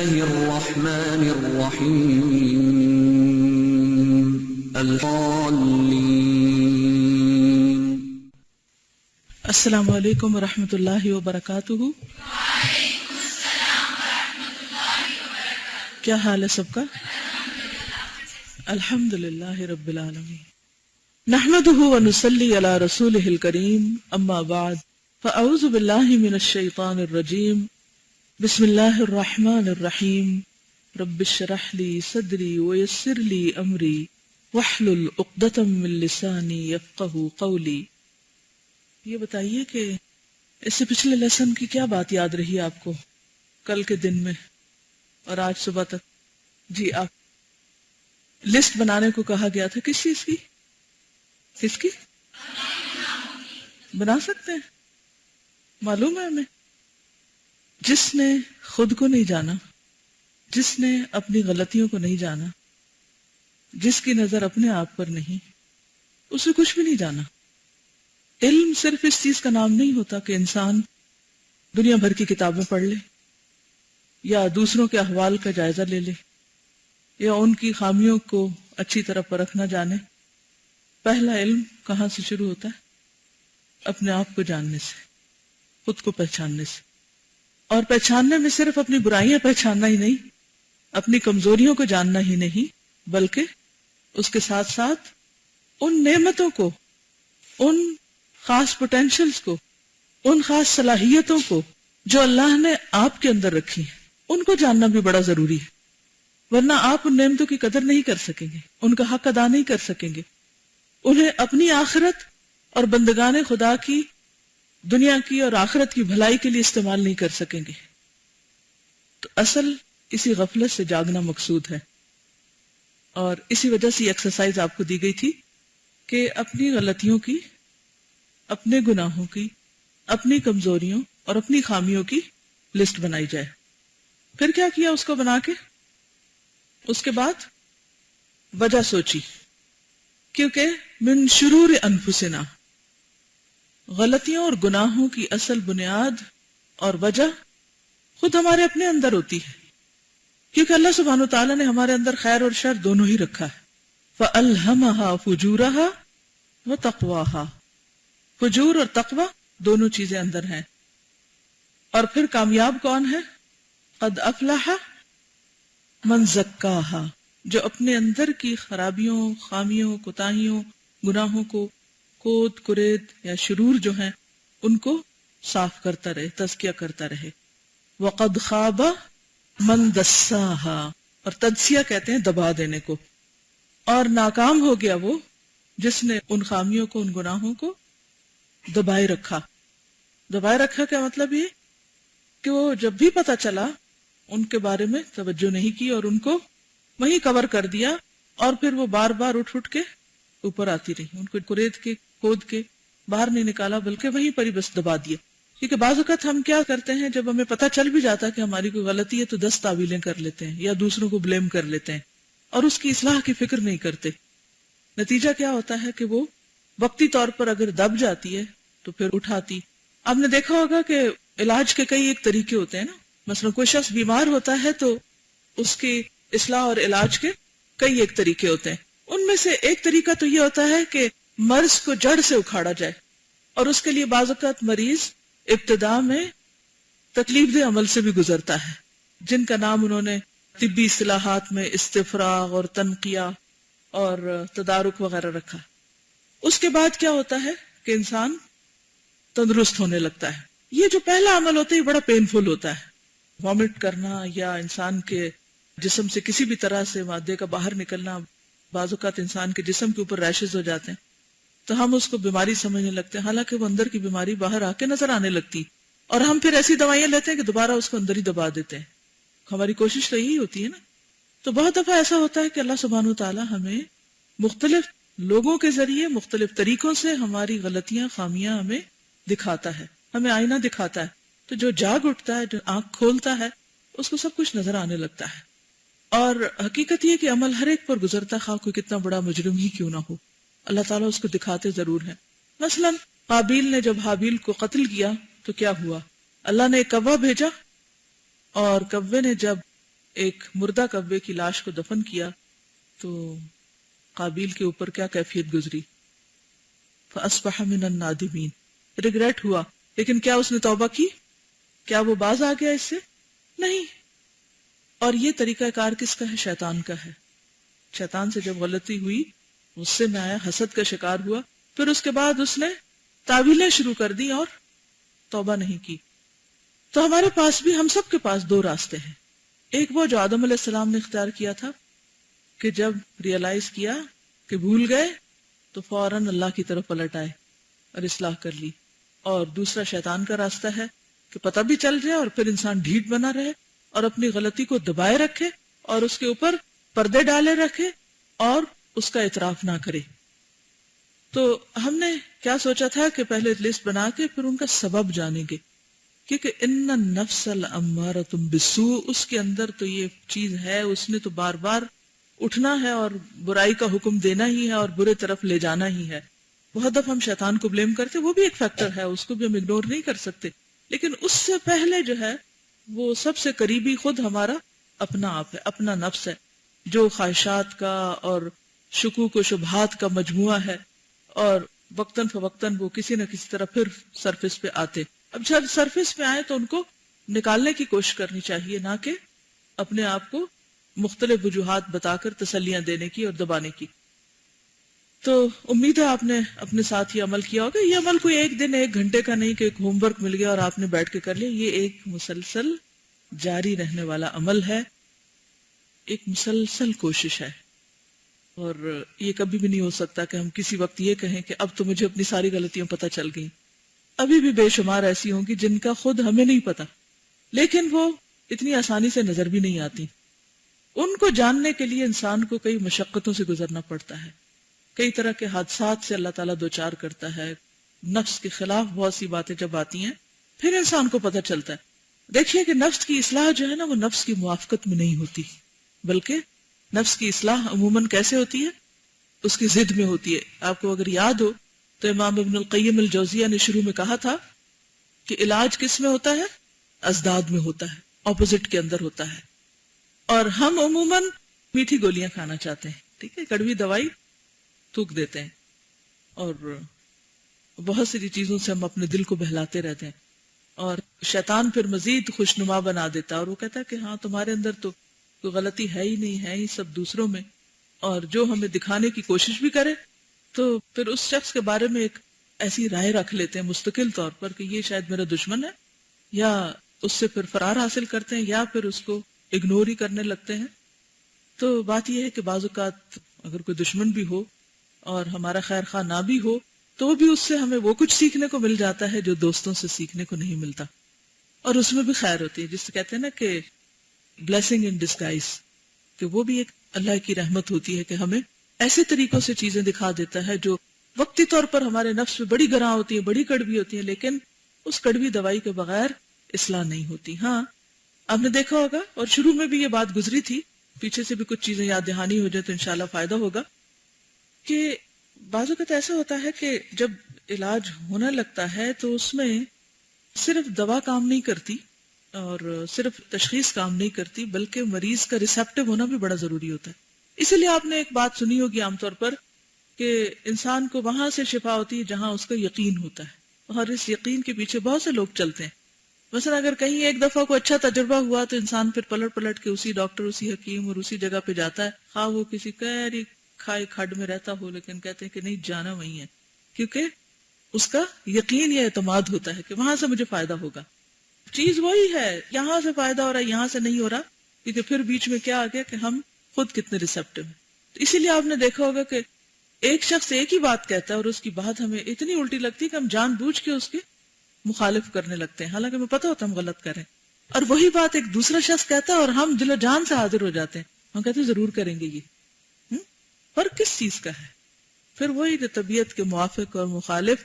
الله الرحمن الرحيم الضالين. السلام علیکم ورحمۃ اللہ وبرکاتہ. کیا حال ہے سب کا؟ الحمد للہ رب العالمین. نحمده ونصلی علی رسولہ الکریم. اما بعد فاعوذ باللہ من الشیطان الرجیم. بسم اللہ الرحمن الرحیم. رب اشرح لی صدری ویسر لی امری واحلل عقدۃ من لسانی یفقہوا قولی. یہ بتائیے کہ اس سے پچھلے لیسن کی کیا بات یاد رہی آپ کو کل کے دن میں اور آج صبح تک؟ جی، آپ لسٹ بنانے کو کہا گیا تھا. کس چیز کی؟ کس کی؟ بنا سکتے ہیں؟ معلوم ہے ہمیں، جس نے خود کو نہیں جانا، جس نے اپنی غلطیوں کو نہیں جانا، جس کی نظر اپنے آپ پر نہیں، اسے کچھ بھی نہیں جانا. علم صرف اس چیز کا نام نہیں ہوتا کہ انسان دنیا بھر کی کتابیں پڑھ لے یا دوسروں کے احوال کا جائزہ لے لے یا ان کی خامیوں کو اچھی طرح پرکھنا جانے. پہلا علم کہاں سے شروع ہوتا ہے؟ اپنے آپ کو جاننے سے، خود کو پہچاننے سے. اور پہچاننے میں صرف اپنی برائیاں پہچاننا ہی نہیں، اپنی کمزوریوں کو جاننا ہی نہیں، بلکہ اس کے ساتھ ساتھ ان نعمتوں کو، ان خاص پوٹینشلز کو، ان خاص صلاحیتوں کو جو اللہ نے آپ کے اندر رکھی ہیں، ان کو جاننا بھی بڑا ضروری ہے. ورنہ آپ ان نعمتوں کی قدر نہیں کر سکیں گے، ان کا حق ادا نہیں کر سکیں گے، انہیں اپنی آخرت اور بندگان خدا کی دنیا کی اور آخرت کی بھلائی کے لیے استعمال نہیں کر سکیں گے. تو اصل اسی غفلت سے جاگنا مقصود ہے. اور اسی وجہ سے یہ ایکسرسائز آپ کو دی گئی تھی کہ اپنی غلطیوں کی، اپنے گناہوں کی، اپنی کمزوریوں اور اپنی خامیوں کی لسٹ بنائی جائے. پھر کیا کیا اس کو بنا کے؟ اس کے بعد وجہ سوچی، کیونکہ من شرور انفسنا، غلطیوں اور گناہوں کی اصل بنیاد اور وجہ خود ہمارے اپنے اندر ہوتی ہے. کیونکہ اللہ سبحانہ وتعالی نے ہمارے اندر خیر اور شر دونوں ہی رکھا ہے. فَأَلْهَمَهَا فُجُورَهَا وَتَقْوَاهَا. فجور اور تقوی دونوں چیزیں اندر ہیں. اور پھر کامیاب کون ہے؟ قد افلح من زکاہا، جو اپنے اندر کی خرابیوں، خامیوں، کوتاہیوں، گناہوں کو، کود کرید یا شرور جو ہیں ان کو صاف کرتا رہے، تزکیہ کرتا رہے. وقد خاب من دساہا، اور تجزیہ کہتے ہیں دبا دینے کو. اور ناکام ہو گیا وہ جس نے ان خامیوں کو، ان گناہوں کو دبائے رکھا. دبائے رکھا کیا مطلب یہ کہ وہ جب بھی پتہ چلا ان کے بارے میں توجہ نہیں کی اور ان کو وہیں کور کر دیا، اور پھر وہ بار بار اٹھ کے اوپر آتی رہی. ان کو کرید کے، کھود کے باہر نہیں نکالا، بلکہ وہیں پر ہی بس دبا دیا. کیونکہ بعض اوقات ہم کیا کرتے ہیں، جب ہمیں پتہ چل بھی جاتا ہے کہ ہماری کوئی غلطی ہے تو 10 تعویلیں کر لیتے ہیں یا دوسروں کو بلیم کر لیتے ہیں اور اس کی اصلاح کی فکر نہیں کرتے. نتیجہ کیا ہوتا ہے کہ وہ وقتی طور پر اگر دب جاتی ہے تو پھر اٹھاتی. آپ نے دیکھا ہوگا کہ علاج کے کئی ایک طریقے ہوتے ہیں نا. مثلا کوئی شخص بیمار ہوتا ہے تو اس کی اصلاح اور علاج کے کئی ایک طریقے ہوتے ہیں. ان میں سے ایک طریقہ تو یہ ہوتا ہے کہ مرض کو جڑ سے اکھاڑا جائے، اور اس کے لیے بعض اوقات مریض ابتدا میں تکلیف دہ عمل سے بھی گزرتا ہے، جن کا نام انہوں نے طبی اصطلاحات میں استفراغ اور تنقیہ اور تدارک وغیرہ رکھا. اس کے بعد کیا ہوتا ہے کہ انسان تندرست ہونے لگتا ہے. یہ جو پہلا عمل ہوتا ہے یہ بڑا پینفل ہوتا ہے. وامٹ کرنا یا انسان کے جسم سے کسی بھی طرح سے مادے کا باہر نکلنا، بعض اوقات انسان کے جسم کے اوپر ریشز ہو جاتے ہیں تو ہم اس کو بیماری سمجھنے لگتے ہیں، حالانکہ وہ اندر کی بیماری باہر آ کے نظر آنے لگتی، اور ہم پھر ایسی دوائیاں لیتے ہیں کہ دوبارہ اس کو اندر ہی دبا دیتے ہیں. ہماری کوشش تو یہی ہوتی ہے نا. تو بہت دفعہ ایسا ہوتا ہے کہ اللہ سبحانہ وتعالی ہمیں مختلف لوگوں کے ذریعے، مختلف طریقوں سے ہماری غلطیاں، خامیاں ہمیں دکھاتا ہے، ہمیں آئینہ دکھاتا ہے. تو جو جاگ اٹھتا ہے، جو آنکھ کھولتا ہے، اس کو سب کچھ نظر آنے لگتا ہے. اور حقیقت یہ کہ عمل ہر ایک پر گزرتا، خواہ کوئی کتنا بڑا مجرم ہی کیوں نہ ہو، اللہ تعالیٰ اس کو دکھاتے ضرور ہیں. مثلا قابیل نے جب حابیل کو قتل کیا تو کیا ہوا؟ اللہ نے ایک کوہ بھیجا، اور کوے نے جب ایک مردہ کبے کی لاش کو دفن کیا تو قابیل کے اوپر کیا کیفیت گزری؟ فَأَصْبَحَ مِنَ النَّادِمِينَ، ریگریٹ ہوا، لیکن کیا اس نے توبہ کی؟ کیا وہ باز آ گیا اس سے؟ نہیں۔ اور یہ طریقہ کار کس کا ہے؟ شیطان کا ہے۔ شیطان سے جب غلطی ہوئی، غصے میں آیا، حسد کا شکار ہوا، پھر اس کے بعد اس نے تعویلیں شروع کر دی اور توبہ نہیں کی۔ تو ہمارے پاس بھی، ہم سب کے پاس دو راستے ہیں۔ ایک وہ جو آدم علیہ السلام نے اختیار کیا تھا کہ جب ریئلائز کیا کہ بھول گئے تو فوراً اللہ کی طرف پلٹ آئے اور اصلاح کر لی۔ اور دوسرا شیطان کا راستہ ہے کہ پتہ بھی چل جائے اور پھر انسان ڈھیٹ بنا رہے اور اپنی غلطی کو دبائے رکھے اور اس کے اوپر پردے ڈالے رکھے اور اس کا اعتراف نہ کرے۔ تو ہم نے کیا سوچا تھا کہ پہلے لسٹ بنا کے پھر ان کا سبب جانیں گے، کیونکہ ان النفس الامارۃ بالسوء، اس کے اندر تو یہ چیز ہے، اس نے تو بار بار اٹھنا ہے اور برائی کا حکم دینا ہی ہے اور برے طرف لے جانا ہی ہے۔ بہت دفعہ ہم شیطان کو بلیم کرتے، وہ بھی ایک فیکٹر ہے، اس کو بھی ہم اگنور نہیں کر سکتے، لیکن اس سے پہلے جو ہے وہ سب سے قریبی خود ہمارا اپنا آپ ہے، اپنا نفس ہے، جو خواہشات کا اور شکوک و شبہات کا مجموعہ ہے، اور وقتاً فوقتاً وہ کسی نہ کسی طرح پھر سرفیس پہ آتے۔ اب جب سرفیس پہ آئے تو ان کو نکالنے کی کوشش کرنی چاہیے، نہ کہ اپنے آپ کو مختلف وجوہات بتا کر تسلیاں دینے کی اور دبانے کی۔ تو امید ہے آپ نے اپنے ساتھ یہ عمل کیا ہوگا۔ یہ عمل کوئی ایک دن ایک گھنٹے کا نہیں کہ ایک ہوم ورک مل گیا اور آپ نے بیٹھ کے کر لیا، یہ ایک مسلسل جاری رہنے والا عمل ہے، ایک مسلسل کوشش ہے، اور یہ کبھی بھی نہیں ہو سکتا کہ ہم کسی وقت یہ کہیں کہ اب تو مجھے اپنی ساری غلطیاں پتہ چل گئیں۔ ابھی بھی بے شمار ایسی ہوں گی جن کا خود ہمیں نہیں پتا، لیکن وہ اتنی آسانی سے نظر بھی نہیں آتی۔ ان کو جاننے کے لیے انسان کو کئی مشقتوں سے گزرنا پڑتا ہے، کئی طرح کے حادثات سے اللہ تعالیٰ دوچار کرتا ہے، نفس کے خلاف بہت سی باتیں جب آتی ہیں پھر انسان کو پتہ چلتا ہے۔ دیکھیے کہ نفس کی اصلاح جو ہے نا، وہ نفس کی موافقت میں نہیں ہوتی، بلکہ نفس کی اصلاح عموماً کیسے ہوتی ہے؟ اس کی ضد میں ہوتی ہے۔ آپ کو اگر یاد ہو تو امام ابن القیم الجوزیہ نے شروع میں کہا تھا کہ علاج کس میں ہوتا ہے؟ ازداد میں ہوتا ہے، اپوزٹ کے اندر ہوتا ہے۔ اور ہم عموماً میٹھی گولیاں کھانا چاہتے ہیں، ٹھیک ہے، کڑوی دوائی تھوک دیتے ہیں، اور بہت سی چیزوں سے ہم اپنے دل کو بہلاتے رہتے ہیں، اور شیطان پھر مزید خوشنما بنا دیتا ہے، اور وہ کہتا ہے کہ ہاں تمہارے اندر تو کوئی غلطی ہے ہی نہیں، ہے ہی سب دوسروں میں، اور جو ہمیں دکھانے کی کوشش بھی کرے تو پھر اس شخص کے بارے میں ایک ایسی رائے رکھ لیتے ہیں مستقل طور پر کہ یہ شاید میرا دشمن ہے، یا اس سے پھر فرار حاصل کرتے ہیں، یا پھر اس کو اگنور ہی کرنے لگتے ہیں۔ تو بات یہ ہے کہ بعض اوقات اگر کوئی دشمن بھی ہو اور ہمارا خیر خواہ نہ بھی ہو تو بھی اس سے ہمیں وہ کچھ سیکھنے کو مل جاتا ہے جو دوستوں سے سیکھنے کو نہیں ملتا، اور اس میں بھی خیر ہوتی ہے، جس سے کہتے ہیں نا کہ بلیسنگ ان ڈسگائز، کہ وہ بھی ایک اللہ کی رحمت ہوتی ہے کہ ہمیں ایسے طریقوں سے چیزیں دکھا دیتا ہے جو وقتی طور پر ہمارے نفس میں بڑی گراں ہوتی ہیں، بڑی کڑوی ہوتی ہیں، لیکن اس کڑوی دوائی کے بغیر اصلاح نہیں ہوتی۔ ہاں آپ نے دیکھا ہوگا، اور شروع میں بھی یہ بات گزری تھی، پیچھے سے بھی کچھ چیزیں یاد دہانی ہو جائے تو انشاءاللہ فائدہ ہوگا، کہ بعض اوقات ایسا ہوتا ہے کہ جب علاج ہونے لگتا ہے تو اس میں صرف دوا کام نہیں کرتی اور صرف تشخیص کام نہیں کرتی، بلکہ مریض کا ریسیپٹیو ہونا بھی بڑا ضروری ہوتا ہے۔ اسی لیے آپ نے ایک بات سنی ہوگی عام طور پر کہ انسان کو وہاں سے شفا ہوتی ہے جہاں اس کا یقین ہوتا ہے، اور اس یقین کے پیچھے بہت سے لوگ چلتے ہیں۔ مثلا اگر کہیں ایک دفعہ کو اچھا تجربہ ہوا تو انسان پھر پلٹ پلٹ کے اسی ڈاکٹر، اسی حکیم اور اسی جگہ پہ جاتا ہے، خواہ وہ کسی گہری کھائے کھڈ میں رہتا ہو، لیکن کہتے ہیں کہ نہیں، جانا وہیں ہے، کیونکہ اس کا یقین یا اعتماد ہوتا ہے کہ وہاں سے مجھے فائدہ ہوگا۔ چیز وہی ہے، یہاں سے فائدہ ہو رہا ہے، یہاں سے نہیں ہو رہا، کیونکہ پھر بیچ میں کیا آ گیا کہ ہم خود کتنے ریسیپٹیو ہیں۔ تو اسی لیے آپ نے دیکھا ہوگا کہ ایک شخص ایک ہی بات کہتا ہے اور اس کی بات ہمیں اتنی الٹی لگتی ہے کہ ہم جان بوجھ کے اس کے مخالف کرنے لگتے ہیں، حالانکہ ہمیں پتہ ہوتا ہے ہم غلط کریں، اور وہی بات ایک دوسرا شخص کہتا ہے اور ہم دل و جان سے حاضر ہو جاتے ہیں، ہم کہتے ہیں ضرور کریں گے یہ۔ فرق کس چیز کا ہے؟ پھر وہی جو طبیعت کے موافق اور مخالف،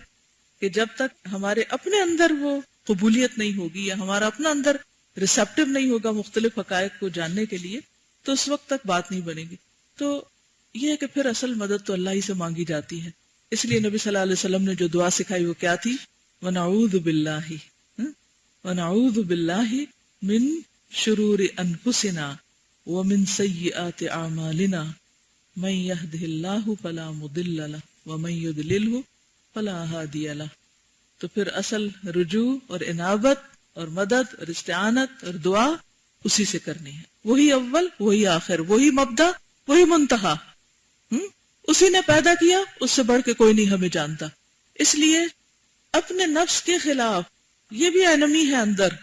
کہ جب تک ہمارے اپنے اندر وہ قبولیت نہیں ہوگی یا ہمارا اپنا اندر ریسیپٹیو نہیں ہوگا مختلف حقائق کو جاننے کے لیے، تو اس وقت تک بات نہیں بنے گی۔ تو یہ ہے کہ پھر اصل مدد تو اللہ ہی سے مانگی جاتی ہے۔ اس لیے نبی صلی اللہ علیہ وسلم نے جو دعا سکھائی وہ کیا تھی؟ وَنَعُوذُ بِاللَّهِ وَنَعُوذُ بِاللَّهِ مِن شُرُورِ أَنفُسِنَا ومن سیئات اعمالنا من يهده اللہ فلا مضل له ومن يضلله فلا ہادی له. تو پھر اصل رجوع اور انابت اور مدد اور استعانت اور دعا اسی سے کرنی ہے. وہی اول، وہی آخر، وہی مبدا، وہی منتہا. اسی نے پیدا کیا، اس سے بڑھ کے کوئی نہیں ہمیں جانتا. اس لیے اپنے نفس کے خلاف، یہ بھی اینمی ہے اندر.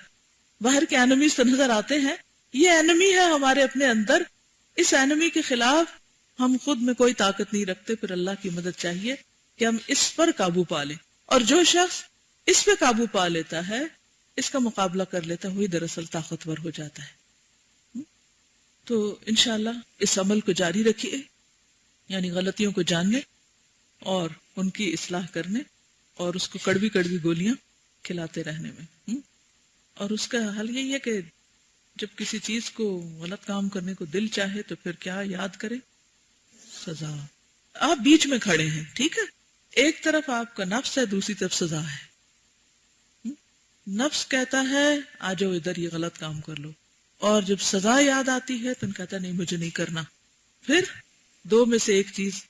باہر کے اینمیز تو نظر آتے ہیں، یہ اینمی ہے ہمارے اپنے اندر. اس اینمی کے خلاف ہم خود میں کوئی طاقت نہیں رکھتے. پھر اللہ کی مدد چاہیے کہ ہم اس پر قابو پا لیں. اور جو شخص اس پہ قابو پا لیتا ہے، اس کا مقابلہ کر لیتا ہے، وہی دراصل طاقتور ہو جاتا ہے. تو انشاءاللہ اس عمل کو جاری رکھیے، یعنی غلطیوں کو جاننے اور ان کی اصلاح کرنے اور اس کو کڑوی کڑوی گولیاں کھلاتے رہنے میں. اور اس کا حل یہی ہے کہ جب کسی چیز کو غلط کام کرنے کو دل چاہے تو پھر کیا یاد کرے؟ سزا. آپ بیچ میں کھڑے ہیں، ٹھیک ہے، ایک طرف آپ کا نفس ہے، دوسری طرف سزا ہے. نفس کہتا ہے آ جاؤ ادھر، یہ غلط کام کر لو، اور جب سزا یاد آتی ہے تو کہتا ہے نہیں مجھے نہیں کرنا. پھر دو میں سے ایک چیز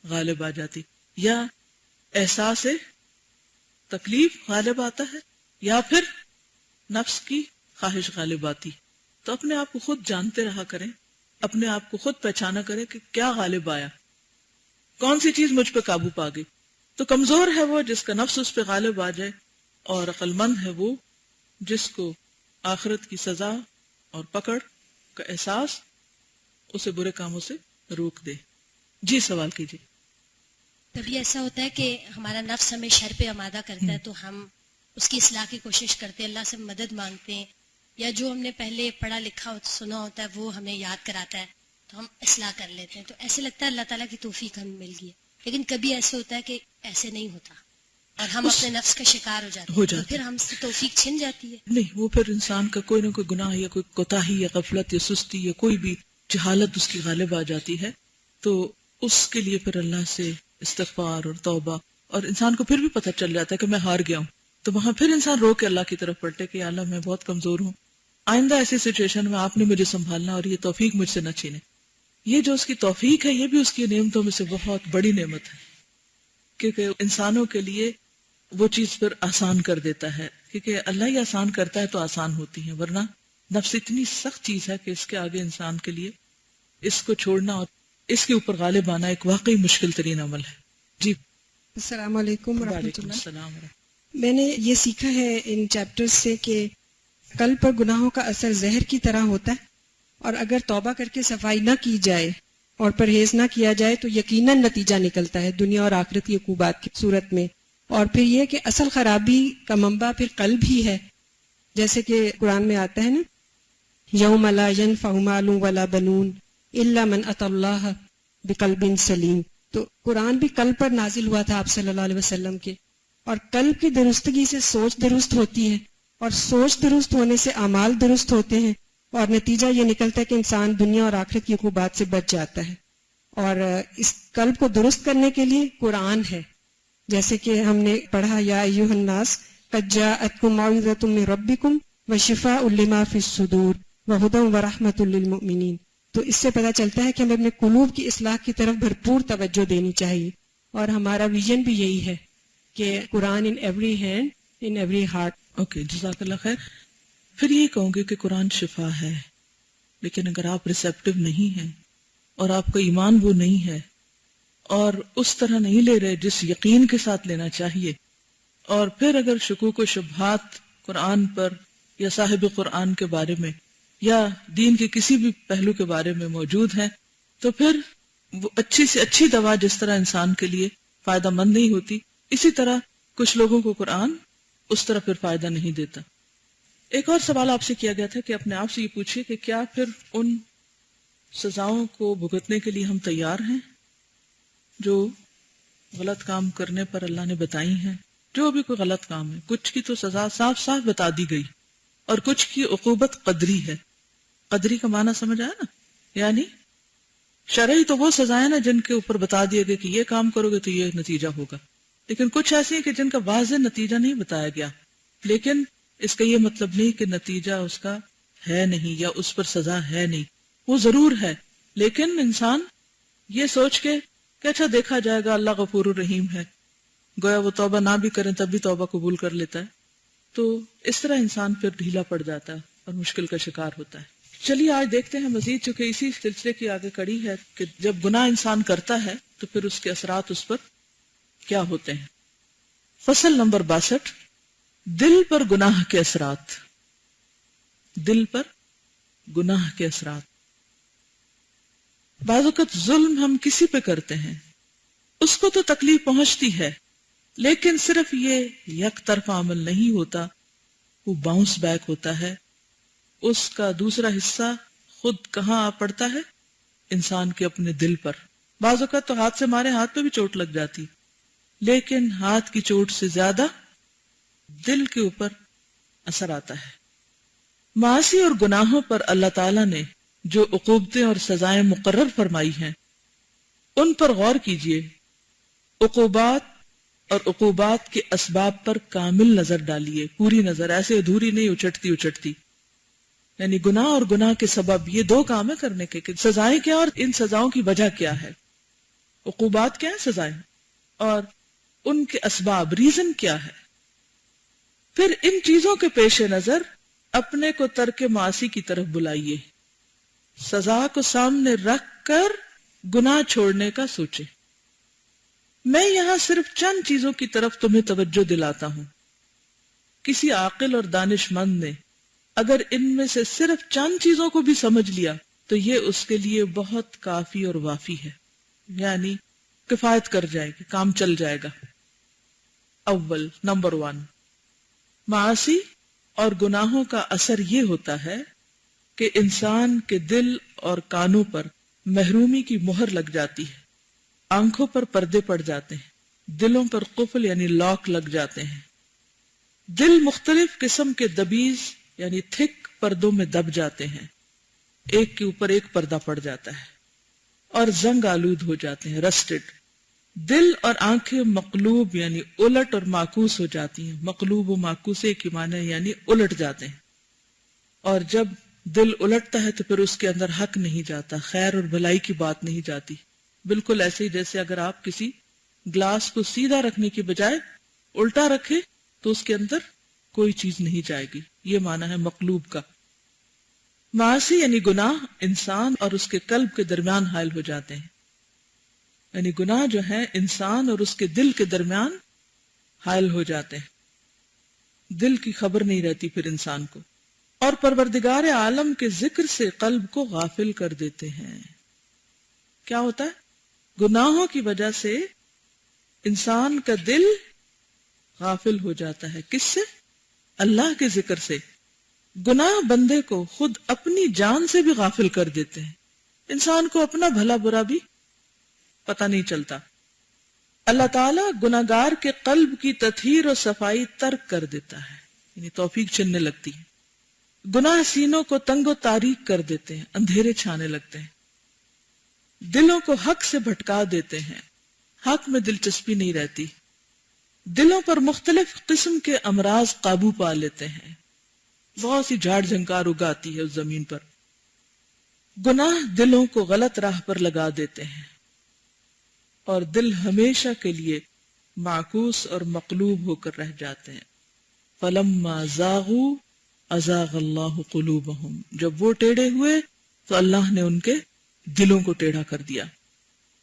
غالب آ جاتی، یا احساس تکلیف غالب آتا ہے یا پھر نفس کی خواہش غالب آتی. تو اپنے آپ کو خود جانتے رہا کریں، اپنے آپ کو خود پہچانا کریں کہ کیا غالب آیا، کون سی چیز مجھ پہ قابو پا گئی. تو کمزور ہے وہ جس کا نفس اس پہ غالب آ جائے، اور عقل مند ہے وہ جس کو آخرت کی سزا اور پکڑ کا احساس اسے برے کاموں سے روک دے. جی سوال کیجیے. کبھی ایسا ہوتا ہے کہ ہمارا نفس ہمیں شر پہ آمادہ کرتا ہے تو ہم اس کی اصلاح کی کوشش کرتے ہیں، اللہ سے مدد مانگتے ہیں، یا جو ہم نے پہلے پڑھا لکھا سنا ہوتا ہے وہ ہمیں یاد کراتا ہے تو ہم اصلاح کر لیتے ہیں. تو ایسے لگتا ہے اللہ تعالیٰ کی توفیق ہمیں مل گئی ہے. لیکن کبھی ایسے ہوتا ہے کہ ایسے نہیں ہوتا اور ہم اپنے نفس کا شکار ہو جاتے ہیں، تو پھر ہم سے توفیق چھن جاتی ہے. نہیں، وہ پھر انسان کا کوئی نہ کوئی گناہ یا کوئی کوتاہی یا غفلت یا سستی یا کوئی بھی جہالت اس کی غالب آ جاتی ہے. تو اس کے لیے پھر اللہ سے استغفار اور توبہ، اور انسان کو پھر بھی پتہ چل جاتا ہے کہ میں ہار گیا ہوں. تو وہاں پھر انسان رو کے اللہ کی طرف پلٹے کہ یا اللہ میں بہت کمزور ہوں، آئندہ ایسی سچویشن میں آپ نے مجھے سنبھالنا اور یہ توفیق مجھ سے نہ چھینے. یہ جو اس کی توفیق ہے یہ بھی اس کی نعمتوں میں سے بہت بڑی نعمت ہے، کیونکہ انسانوں کے لیے وہ چیز پھر آسان کر دیتا ہے. کیونکہ اللہ ہی آسان کرتا ہے تو آسان ہوتی ہیں، ورنہ نفس اتنی سخت چیز ہے کہ اس کے آگے انسان کے لیے اس کو چھوڑنا اور اس کے اوپر غالب آنا ایک واقعی مشکل ترین عمل ہے. جی السلام علیکم ورحمۃ وعلیکم اللہ. السلام. میں نے یہ سیکھا ہے ان چیپٹر سے کہ قلب پر گناہوں کا اثر زہر کی طرح ہوتا ہے، اور اگر توبہ کر کے صفائی نہ کی جائے اور پرہیز نہ کیا جائے تو یقیناً نتیجہ نکلتا ہے دنیا اور آخرت کی عقوبات کی صورت میں. اور پھر یہ کہ اصل خرابی کا منبع پھر قلب ہی ہے، جیسے کہ قرآن میں آتا ہے نا، یوم لا ینفع مال ولا بنون الا من اتى اللہ بقلب سلیم. تو قرآن بھی قلب پر نازل ہوا تھا آپ صلی اللہ علیہ وسلم کے، اور قلب کی درستگی سے سوچ درست ہوتی ہے، اور سوچ درست ہونے سے اعمال درست ہوتے ہیں، اور نتیجہ یہ نکلتا ہے کہ انسان دنیا اور آخرت کی عقوبات سے بچ جاتا ہے. اور اس قلب کو درست کرنے کے لیے قرآن ہے، جیسے کہ ہم نے پڑھا یا ایھا الناس قد جاءتکم موعظۃ من ربکم وشفاء لما فی الصدور وہدی ورحمۃ للمؤمنین. تو اس سے پتہ چلتا ہے کہ ہمیں اپنے قلوب کی اصلاح کی طرف بھرپور توجہ دینی چاہیے، اور ہمارا ویژن بھی یہی ہے کہ قرآن in every hand in every heart. Okay, جزاک اللہ خیر. پھر یہ کہوں گے کہ قرآن شفا ہے، لیکن اگر آپ ریسیپٹیو نہیں ہیں اور آپ کا ایمان وہ نہیں ہے اور اس طرح نہیں لے رہے جس یقین کے ساتھ لینا چاہیے، اور پھر اگر شکوک و شبہات قرآن پر یا صاحب قرآن کے بارے میں یا دین کے کسی بھی پہلو کے بارے میں موجود ہیں، تو پھر وہ اچھی سے اچھی دوا جس طرح انسان کے لیے فائدہ مند نہیں ہوتی، اسی طرح کچھ لوگوں کو قرآن اس طرح پھر فائدہ نہیں دیتا. ایک اور سوال آپ سے کیا گیا تھا کہ اپنے آپ سے یہ پوچھیے کہ کیا پھر ان سزاؤں کو بھگتنے کے لیے ہم تیار ہیں جو غلط کام کرنے پر اللہ نے بتائی ہیں. جو بھی کوئی غلط کام ہے، کچھ کی تو سزا صاف صاف بتا دی گئی اور کچھ کی عقوبت قدری ہے. قدری کا معنی سمجھ آیا نا، یعنی شرعی تو وہ سزائیں نا جن کے اوپر بتا دیا گیا کہ یہ کام کرو گے تو یہ نتیجہ ہوگا، لیکن کچھ ایسی ہیں کہ جن کا واضح نتیجہ نہیں بتایا گیا، لیکن اس کا یہ مطلب نہیں کہ نتیجہ اس کا ہے نہیں یا اس پر سزا ہے نہیں. وہ ضرور ہے، لیکن انسان یہ سوچ کے کہ اچھا دیکھا جائے گا، اللہ غفور الرحیم ہے، گویا وہ توبہ نہ بھی کریں تب بھی توبہ قبول کر لیتا ہے، تو اس طرح انسان پھر ڈھیلا پڑ جاتا ہے اور مشکل کا شکار ہوتا ہے۔ چلیے آج دیکھتے ہیں مزید، چونکہ اسی سلسلے کی آگے کڑی ہے کہ جب گناہ انسان کرتا ہے تو پھر اس کے اثرات اس پر کیا ہوتے ہیں۔ فصل نمبر 62، دل پر گناہ کے اثرات۔ دل پر گناہ کے اثرات۔ بعض اوقات ظلم ہم کسی پہ کرتے ہیں، اس کو تو تکلیف پہنچتی ہے، لیکن صرف یہ یک طرفہ عمل نہیں ہوتا، وہ باؤنس بیک ہوتا ہے، اس کا دوسرا حصہ خود کہاں آ پڑتا ہے؟ انسان کے اپنے دل پر۔ بعض اوقات تو ہاتھ سے مارے ہاتھ پہ بھی چوٹ لگ جاتی، لیکن ہاتھ کی چوٹ سے زیادہ دل کے اوپر اثر آتا ہے۔ معاصی اور گناہوں پر اللہ تعالیٰ نے جو عقوبتیں اور سزائیں مقرر فرمائی ہیں ان پر غور کیجئے، عقوبات اور عقوبات کے اسباب پر کامل نظر ڈالیے، پوری نظر، ایسے ادھوری نہیں اچٹتی، یعنی گناہ اور گناہ کے سبب، یہ دو کام ہے کرنے کے، کہ سزائیں کیا اور ان سزاؤں کی وجہ کیا ہے، عقوبات کیا ہیں، سزائیں، اور ان کے اسباب، ریزن کیا ہے۔ پھر ان چیزوں کے پیش نظر اپنے کو ترک معاصی کی طرف بلائیے، سزا کو سامنے رکھ کر گناہ چھوڑنے کا سوچے۔ میں یہاں صرف چند چیزوں کی طرف تمہیں توجہ دلاتا ہوں، کسی عاقل اور دانش مند نے اگر ان میں سے صرف چند چیزوں کو بھی سمجھ لیا تو یہ اس کے لیے بہت کافی اور وافی ہے، یعنی کفایت کر جائے گی، کام چل جائے گا۔ اول، نمبر 1، معاصی اور گناہوں کا اثر یہ ہوتا ہے کہ انسان کے دل اور کانوں پر محرومی کی مہر لگ جاتی ہے، آنکھوں پر پردے پڑ جاتے ہیں، دلوں پر قفل یعنی لاک لگ جاتے ہیں، دل مختلف قسم کے دبیز یعنی تھک پردوں میں دب جاتے ہیں، ایک کے اوپر ایک پردہ پڑ جاتا ہے، اور زنگ آلود ہو جاتے ہیں، رسٹڈ۔ دل اور آنکھیں مقلوب یعنی الٹ اور معکوس ہو جاتی ہیں، مقلوب و معکوس ایک ہی معنی یعنی الٹ جاتے ہیں، اور جب دل الٹتا ہے تو پھر اس کے اندر حق نہیں جاتا، خیر اور بھلائی کی بات نہیں جاتی، بالکل ایسے ہی جیسے اگر آپ کسی گلاس کو سیدھا رکھنے کی بجائے الٹا رکھے تو اس کے اندر کوئی چیز نہیں جائے گی، یہ معنی ہے مقلوب کا۔ معاصی یعنی گناہ انسان اور اس کے قلب کے درمیان حائل ہو جاتے ہیں، یعنی گناہ جو ہے انسان اور اس کے دل کے درمیان حائل ہو جاتے ہیں، دل کی خبر نہیں رہتی پھر انسان کو، اور پروردگار عالم کے ذکر سے قلب کو غافل کر دیتے ہیں۔ کیا ہوتا ہے؟ گناہوں کی وجہ سے انسان کا دل غافل ہو جاتا ہے، کس سے؟ اللہ کے ذکر سے۔ گناہ بندے کو خود اپنی جان سے بھی غافل کر دیتے ہیں، انسان کو اپنا بھلا برا بھی پتہ نہیں چلتا۔ اللہ تعالیٰ گناہگار کے قلب کی تطہیر و صفائی ترک کر دیتا ہے، یعنی توفیق چھننے لگتی ہے۔ گناہ سینوں کو تنگ و تاریک کر دیتے ہیں، اندھیرے چھانے لگتے ہیں، دلوں کو حق سے بھٹکا دیتے ہیں، حق میں دلچسپی نہیں رہتی، دلوں پر مختلف قسم کے امراض قابو پا لیتے ہیں، بہت سی جھاڑ جھنکار اگاتی ہے اس زمین پر۔ گناہ دلوں کو غلط راہ پر لگا دیتے ہیں اور دل ہمیشہ کے لیے معکوس اور مقلوب ہو کر رہ جاتے ہیں۔ فَلَمَّا زَاغُوا أَزَاغَ اللَّهُ قُلُوبَهُمْ، جب وہ ٹیڑھے ہوئے تو اللہ نے ان کے دلوں کو ٹیڑھا کر دیا۔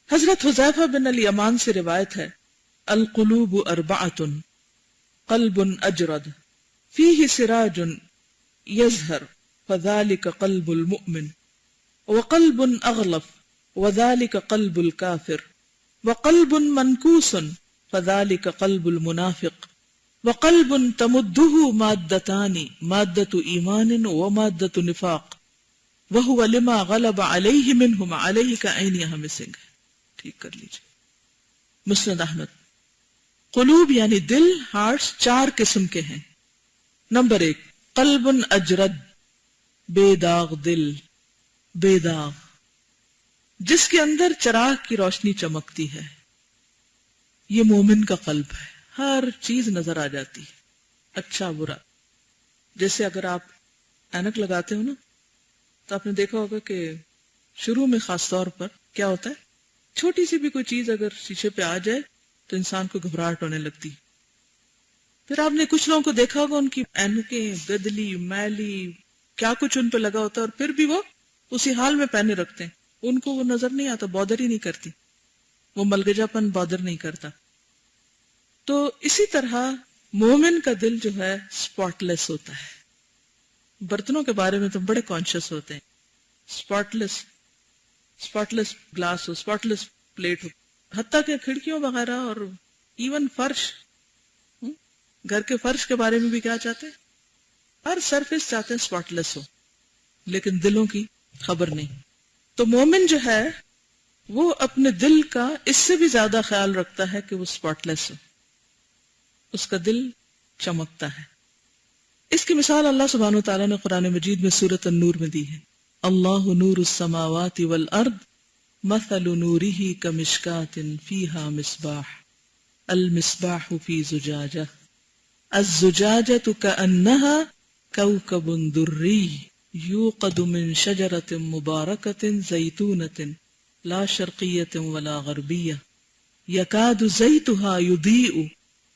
حضرت حذیفہ بن الیمان سے روایت ہے، القلوب اربعۃ، قلب اجرد فیہ سراج یظہر فذلک قلب المؤمن، وقلب اغلف وذلک قلب الکافر، وقلب منکوس فذلک قلب المنافق، وقلب تمدہ مادتان، مادۃ ایمان ومادۃ نفاق، وَهُوَ لِمَا غَلَبَ عَلَيْهِ مِنْهُمَا عَلَيْهِ كَعَيْنِ يَهْ مِسِنگ۔ ٹھیک کر لیجئے۔ مسند احمد۔ قلوب یعنی دل، ہارٹس 4 قسم کے ہیں۔ نمبر 1، قلب اجرد، بے داغ دل، بے داغ، جس کے اندر چراغ کی روشنی چمکتی ہے، یہ مومن کا قلب ہے، ہر چیز نظر آ جاتی ہے، اچھا برا۔ جیسے اگر آپ اینک لگاتے ہو نا تو آپ نے دیکھا ہوگا کہ شروع میں خاص طور پر کیا ہوتا ہے، چھوٹی سی بھی کوئی چیز اگر شیشے پہ آ جائے تو انسان کو گھبراہٹ ہونے لگتی. پھر آپ نے کچھ لوگوں کو دیکھا ہوگا ان کی اینکیں گدلی میلی کیا کچھ ان پہ لگا ہوتا ہے، اور پھر بھی وہ اسی حال میں پہنے رکھتے ہیں، ان کو وہ نظر نہیں آتا، بادر ہی نہیں کرتی، وہ ملگجا پن بادر نہیں کرتا. تو اسی طرح مومن کا دل جو ہے اسپاٹ لیس ہوتا ہے. برتنوں کے بارے میں تم بڑے کانشیس ہوتے ہیں، اسپاٹ لیس گلاس ہو، اسپاٹ لیس پلیٹ ہو، حتیٰ کہ کھڑکیوں وغیرہ اور ایون فرش، گھر کے فرش کے بارے میں بھی کیا چاہتے ہیں، ہر سرفیس چاہتے ہیں اسپاٹ لیس ہو، لیکن دلوں کی خبر نہیں. تو مومن جو ہے وہ اپنے دل کا اس سے بھی زیادہ خیال رکھتا ہے کہ وہ اسپاٹ لیس ہو، اس کا دل چمکتا ہے. اس کی مثال اللہ سبحانہ وتعالیٰ نے قرآن مجید میں سورۃ النور میں دی ہے. اللہ نور السماوات والارض مثل نورہ کمشکاۃ فیہا مصباح المصباح فی زجاجہ الزجاجۃ کأنہا کوکب دری یوقد من شجرۃ مبارکۃ زیتونۃ لا شرقیۃ ولا غربیہ یکاد زیتہا یضیء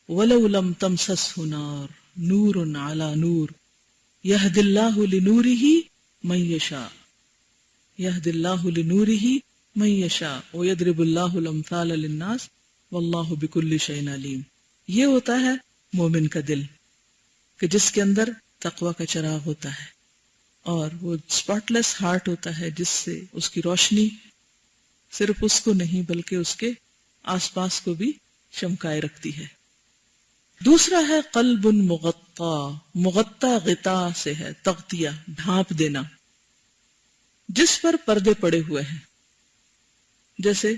ولو لم تمسسہ نار نور علی نور یہد اللہ لنورہ من یشاء یہد اللہ لنورہ من یشاء ویضرب اللہ الامثال للناس واللہ بکل شیء علیم. یہ ہوتا ہے مومن کا دل کہ جس کے اندر تقوی کا چراغ ہوتا ہے اور وہ اسپاٹ لیس ہارٹ ہوتا ہے، جس سے اس کی روشنی صرف اس کو نہیں بلکہ اس کے آس پاس کو بھی چمکائے رکھتی ہے. دوسرا ہے قلب مغطا. مغطا غطا سے ہے، تغطیہ، ڈھانپ دینا، جس پر پردے پڑے ہوئے ہیں. جیسے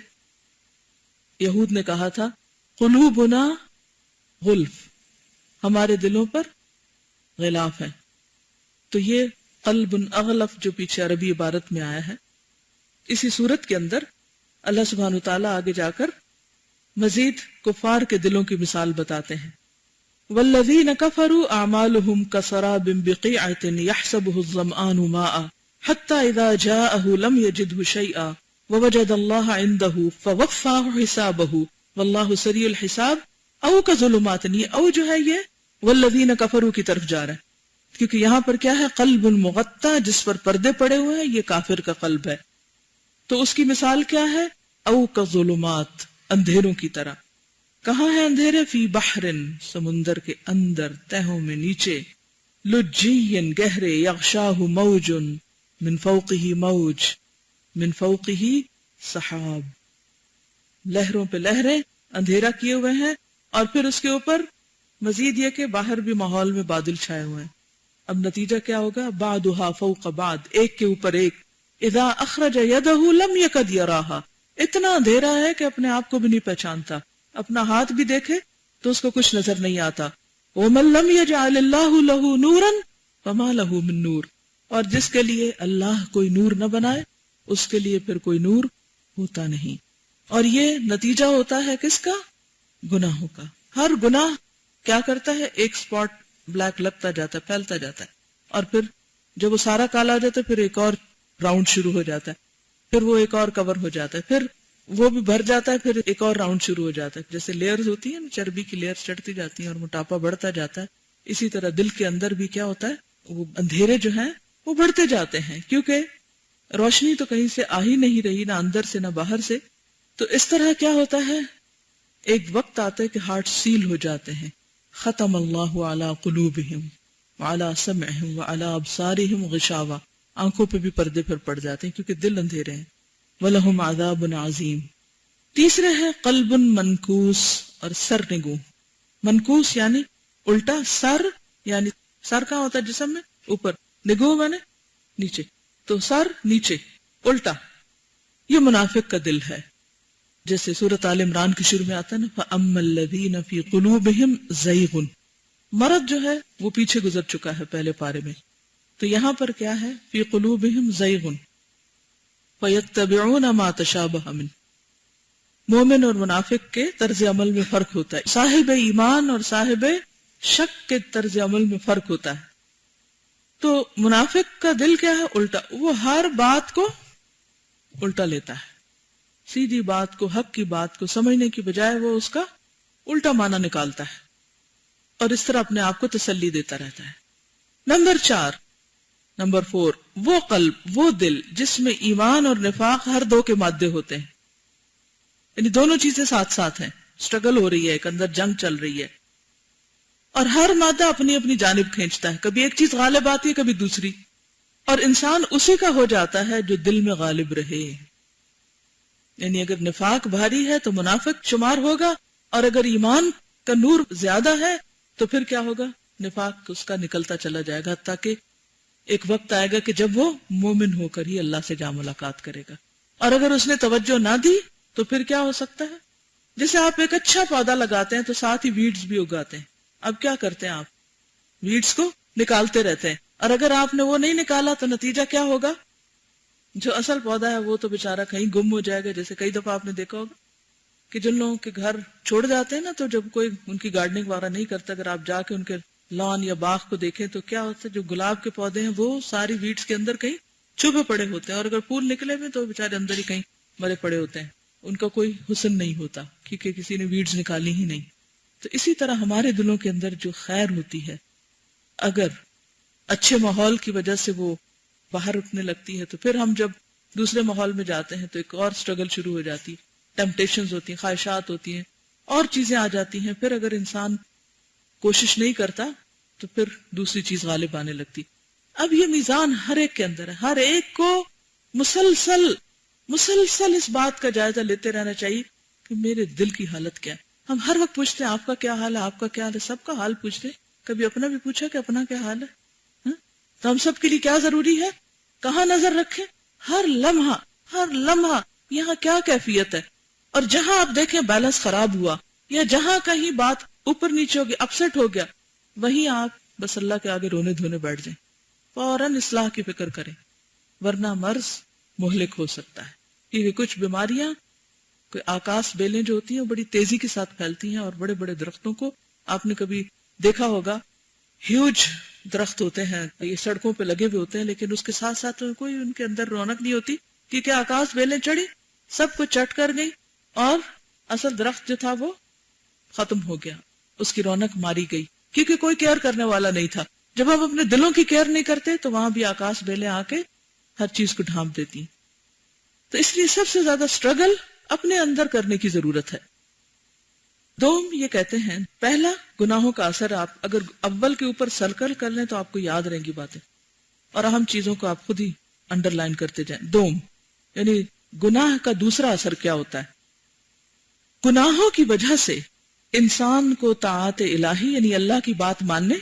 یہود نے کہا تھا قلوبنا غلف، ہمارے دلوں پر غلاف ہے. تو یہ قلب اغلف جو پیچھے عربی عبارت میں آیا ہے، اسی صورت کے اندر اللہ سبحانہ وتعالیٰ آگے جا کر مزید کفار کے دلوں کی مثال بتاتے ہیں. والذین کفروا اعمالهم کسراب بقیعۃ یحسبہ الظمآن ماء حتی اذا جاءہ لم یجدہ شیئا ووجد اللہ عندہ فوفاہ حسابہ واللہ سریع الحساب. او کا ظلمات، یہ او جو ہے یہ والذین کفروا کی طرف جا رہا ہے، کیونکہ یہاں پر کیا ہے، قلب مغطا، جس پر پردے پڑے ہوئے ہیں، یہ کافر کا قلب ہے. تو اس کی مثال کیا ہے، او کا ظلمات، اندھیروں کی طرح. کہاں ہے اندھیرے، فی بحر، سمندر کے اندر، تہوں میں نیچے، لجی، گہرے، یغشاہ موج من فوقہ موج من فوقہ سحاب، لہروں پہ لہریں اندھیرا کیے ہوئے ہیں، اور پھر اس کے اوپر مزید یہ کہ باہر بھی ماحول میں بادل چھائے ہوئے ہیں. اب نتیجہ کیا ہوگا، بعدھا فوق بعد، ایک کے اوپر ایک. اذا اخرج یدہ لم یکد یراہا، اتنا اندھیرا ہے کہ اپنے آپ کو بھی نہیں پہچانتا، اپنا ہاتھ بھی دیکھے تو اس کو کچھ نظر نہیں آتا. ومن لم یجعل اللہ لہ نورا فما لہ من نور، اور جس کے لیے اللہ کوئی نور نہ بنائے اس کے لیے پھر کوئی نور ہوتا نہیں. اور یہ نتیجہ ہوتا ہے کس کا، گناہوں کا. ہر گناہ کیا کرتا ہے، ایک سپاٹ بلیک لگتا جاتا ہے، پھیلتا جاتا ہے، اور پھر جب وہ سارا کالا آ جاتا ہے پھر ایک اور راؤنڈ شروع ہو جاتا ہے، پھر وہ ایک اور کور ہو جاتا ہے، پھر وہ بھی بھر جاتا ہے، پھر ایک اور راؤنڈ شروع ہو جاتا ہے. جیسے لیئرز ہوتی ہیں نا، چربی کی لیئرز چڑھتی جاتی ہیں اور موٹاپا بڑھتا جاتا ہے، اسی طرح دل کے اندر بھی کیا ہوتا ہے، وہ اندھیرے جو ہیں وہ بڑھتے جاتے ہیں، کیونکہ روشنی تو کہیں سے آ ہی نہیں رہی، نہ اندر سے نہ باہر سے. تو اس طرح کیا ہوتا ہے، ایک وقت آتا ہے کہ ہارٹ سیل ہو جاتے ہیں. ختم اللہ علی قلوبہم وعلی سمعہم وعلی ابصارہم غشاوہ، آنکھوں پہ بھی پردے پھر پڑ جاتے ہیں کیونکہ دل اندھیرے ہیں. وَلَهُمْ عَذَابٌ عَظِيمٌ. تیسرے ہے قلب منکوس اور سر نگوں. منکوس یعنی الٹا، سر یعنی سر کہاں ہوتا ہے جسم میں، اوپر، نگوں میں نے نیچے، تو سر نیچے الٹا. یہ منافق کا دل ہے. جیسے سورۃ آل عمران کے شروع میں آتا ہے نا، فَأَمَّا الَّذِينَ فِي قُلُوبِهِمْ زَيْغٌ، مرض جو ہے وہ پیچھے گزر چکا ہے پہلے پارے میں. تو یہاں پر کیا ہے، فی قلوبہم زیغ فیتبعون ما تشابہ من. مومن اور منافق کے طرز عمل میں فرق ہوتا ہے، صاحب ایمان اور صاحب شک کے طرز عمل میں فرق ہوتا ہے. تو منافق کا دل کیا ہے، الٹا، وہ ہر بات کو الٹا لیتا ہے. سیدھی بات کو، حق کی بات کو سمجھنے کی بجائے وہ اس کا الٹا معنی نکالتا ہے اور اس طرح اپنے آپ کو تسلی دیتا رہتا ہے. نمبر 4 وہ قلب، وہ دل جس میں ایمان اور نفاق ہر دو کے مادے ہوتے ہیں، یعنی دونوں چیزیں ساتھ ساتھ ہیں، سٹرگل ہو رہی ہے، ایک اندر جنگ چل رہی ہے اور ہر مادہ اپنی اپنی جانب کھینچتا ہے، کبھی ایک چیز غالب آتی ہے کبھی دوسری، اور انسان اسی کا ہو جاتا ہے جو دل میں غالب رہے. یعنی اگر نفاق بھاری ہے تو منافق شمار ہوگا، اور اگر ایمان کا نور زیادہ ہے تو پھر کیا ہوگا؟ نفاق اس کا نکلتا چلا جائے گا، تاکہ ایک وقت آئے گا کہ جب وہ مومن ہو کر ہی اللہ سے جا ملاقات کرے گا. اور اگر اس نے توجہ نہ دی تو پھر کیا ہو سکتا ہے؟ جیسے آپ ایک اچھا پودا لگاتے ہیں تو ساتھ ہی ویڈز بھی اگاتے ہیں. اب کیا کرتے ہیں؟ آپ ویڈز کو نکالتے رہتے ہیں، اور اگر آپ نے وہ نہیں نکالا تو نتیجہ کیا ہوگا؟ جو اصل پودا ہے وہ تو بےچارہ کہیں گم ہو جائے گا. جیسے کئی دفعہ آپ نے دیکھا ہوگا کہ جن لوگوں کے گھر چھوڑ جاتے ہیں نا، تو جب کوئی ان کی گارڈننگ وغیرہ نہیں کرتا، اگر آپ جا کے ان کے لان یا باغ کو دیکھیں تو کیا ہوتا ہے، جو گلاب کے پودے ہیں وہ ساری ویڈز کے اندر کہیں چھپے پڑے ہوتے ہیں، اور اگر پھول نکلے ہوئے تو بےچارے اندر ہی کہیں مرے پڑے ہوتے ہیں. ان کا کوئی حسن نہیں ہوتا کیونکہ کسی نے ویڈز نکالی ہی نہیں. تو اسی طرح ہمارے دلوں کے اندر جو خیر ہوتی ہے، اگر اچھے ماحول کی وجہ سے وہ باہر اٹھنے لگتی ہے، تو پھر ہم جب دوسرے ماحول میں جاتے ہیں تو ایک اور سٹرگل شروع ہو جاتی ہے، ٹیمپٹیشنز ہوتی ہیں، خواہشات ہوتی ہیں، اور چیزیں آ جاتی ہیں. پھر اگر انسان کوشش نہیں کرتا تو پھر دوسری چیز غالب آنے لگتی. اب یہ میزان ہر ایک کے اندر ہے، ہر ایک کو مسلسل اس بات کا جائزہ لیتے رہنا چاہیے کہ میرے دل کی حالت کیا ہے. ہم ہر وقت پوچھتے ہیں آپ کا کیا حال ہے، آپ کا کیا حال ہے، سب کا حال پوچھتے، کبھی اپنا بھی پوچھا کہ اپنا کیا حال ہے؟ تو ہم سب کے لیے کیا ضروری ہے؟ کہاں نظر رکھیں؟ ہر لمحہ یہاں کیا کیفیت ہے. اور جہاں آپ دیکھیں بیلنس خراب ہوا یا جہاں کہیں بات اوپر نیچے ہو گیا، اپسٹ ہو گیا، وہیں آپ بس اللہ کے آگے رونے دھونے بیٹھ جائیں، فوراً اصلاح کی فکر کریں، ورنہ مرض مہلک ہو سکتا ہے. کیونکہ کچھ بیماریاں، کوئی آکاش بیلیں جو ہوتی ہیں وہ بڑی تیزی کے ساتھ پھیلتی ہیں، اور بڑے بڑے درختوں کو آپ نے کبھی دیکھا ہوگا، ہیوج درخت ہوتے ہیں، یہ سڑکوں پہ لگے ہوئے ہوتے ہیں، لیکن اس کے ساتھ ساتھ کوئی ان کے اندر رونق نہیں ہوتی، کیونکہ آکاش بیلیں چڑھی، سب کو چٹ کر گئی، اور اصل درخت جو تھا وہ ختم ہو گیا، اس کی رونق ماری گئی، کیونکہ کوئی کیئر کرنے والا نہیں تھا. جب ہم اپنے دلوں کی کیئر نہیں کرتے تو وہاں بھی آکاش بیلیں آ کے ہر چیز کو ڈھانپ دیتی. تو اس لیے سب سے زیادہ سٹرگل اپنے اندر کرنے کی ضرورت ہے. دوم یہ کہتے ہیں، پہلا گناہوں کا اثر، آپ اگر اول کے اوپر سرکل کر لیں تو آپ کو یاد رہیں گی باتیں، اور اہم چیزوں کو آپ خود ہی انڈر لائن کرتے جائیں. دوم یعنی گناہ کا دوسرا اثر کیا ہوتا ہے. گناہوں کی وجہ سے انسان کو طاعت الہی یعنی اللہ کی بات ماننے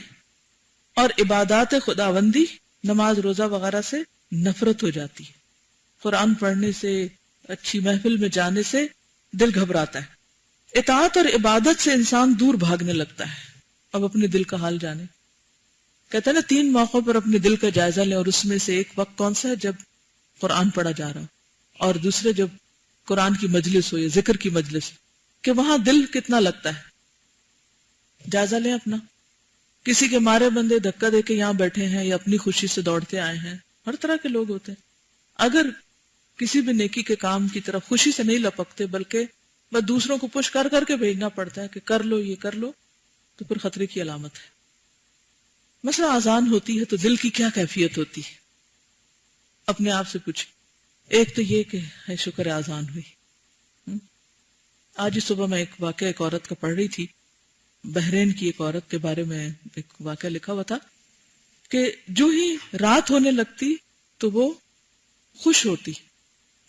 اور عبادات خداوندی، نماز روزہ وغیرہ سے نفرت ہو جاتی ہے. قرآن پڑھنے سے، اچھی محفل میں جانے سے دل گھبراتا ہے. اطاعت اور عبادت سے انسان دور بھاگنے لگتا ہے. اب اپنے دل کا حال جانے. کہتے ہیں نا 3 موقعوں پر اپنے دل کا جائزہ لیں، اور اس میں سے ایک وقت کون سا ہے؟ جب قرآن پڑھا جا رہا ہو، اور دوسرے جب قرآن کی مجلس ہو یا ذکر کی مجلس، کہ وہاں دل کتنا لگتا ہے. جائزہ لیں اپنا. کسی کے مارے بندے دھکا دے کے یہاں بیٹھے ہیں یا اپنی خوشی سے دوڑتے آئے ہیں، ہر طرح کے لوگ ہوتے ہیں. اگر کسی بھی نیکی کے کام کی طرف خوشی سے نہیں لپکتے بلکہ بس دوسروں کو پش کر کر کے بھیجنا پڑتا ہے کہ کر لو یہ کر لو، تو پھر خطرے کی علامت ہے. مثلا اذان ہوتی ہے تو دل کی کیا کیفیت ہوتی ہے؟ اپنے آپ سے پوچھیں. ایک تو یہ کہ ہے شکر ہے اذان ہوئی. آج ہی صبح میں ایک عورت کا پڑھ رہی تھی، بحرین کی ایک عورت کے بارے میں ایک واقعہ لکھا ہوا تھا کہ جو ہی رات ہونے لگتی تو وہ خوش ہوتی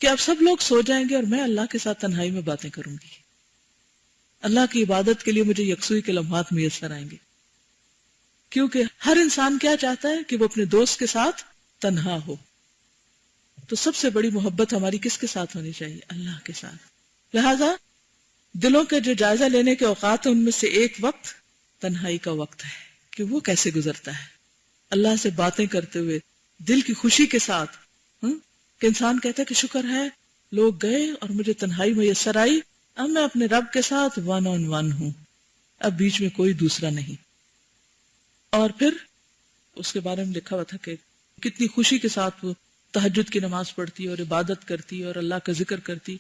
کہ اب سب لوگ سو جائیں گے اور میں اللہ کے ساتھ تنہائی میں باتیں کروں گی. اللہ کی عبادت کے لیے مجھے یکسوئی کے لمحات میسر آئیں گے. کیونکہ ہر انسان کیا چاہتا ہے کہ وہ اپنے دوست کے ساتھ تنہا ہو. تو سب سے بڑی محبت ہماری کس کے ساتھ ہونی چاہیے؟ اللہ کے ساتھ. لہذا دلوں کے جو جائزہ لینے کے اوقات ہیں ان میں سے ایک وقت تنہائی کا وقت ہے کہ وہ کیسے گزرتا ہے اللہ سے باتیں کرتے ہوئے دل کی خوشی کے ساتھ. کہ انسان کہتا ہے کہ شکر ہے لوگ گئے اور مجھے تنہائی میسر آئی، اب میں اپنے رب کے ساتھ 1 on 1 ہوں، اب بیچ میں کوئی دوسرا نہیں. اور پھر اس کے بارے میں لکھا ہوا تھا کہ کتنی خوشی کے ساتھ وہ تہجد کی نماز پڑھتی اور عبادت کرتی اور اللہ کا ذکر کرتی،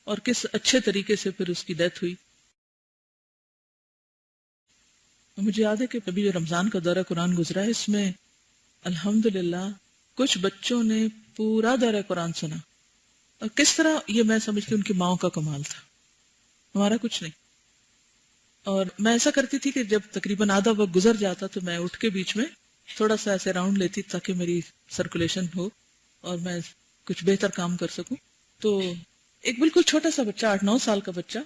اور کس اچھے طریقے سے پھر اس کی ڈیتھ ہوئی۔ مجھے یاد ہے کہ ابھی جو رمضان کا دورہ قرآن گزرا ہے، اس میں الحمدللہ کچھ بچوں نے پورا دورہ قرآن سنا، اور کس طرح یہ میں سمجھتی ہوں ان کی ماؤں کا کمال تھا، ہمارا کچھ نہیں۔ اور میں ایسا کرتی تھی کہ جب تقریباً آدھا وقت گزر جاتا تو میں اٹھ کے بیچ میں تھوڑا سا ایسے راؤنڈ لیتی تاکہ میری سرکولیشن ہو اور میں کچھ بہتر کام کر سکوں۔ تو ایک بالکل چھوٹا سا بچہ، 8-9 سال کا بچہ،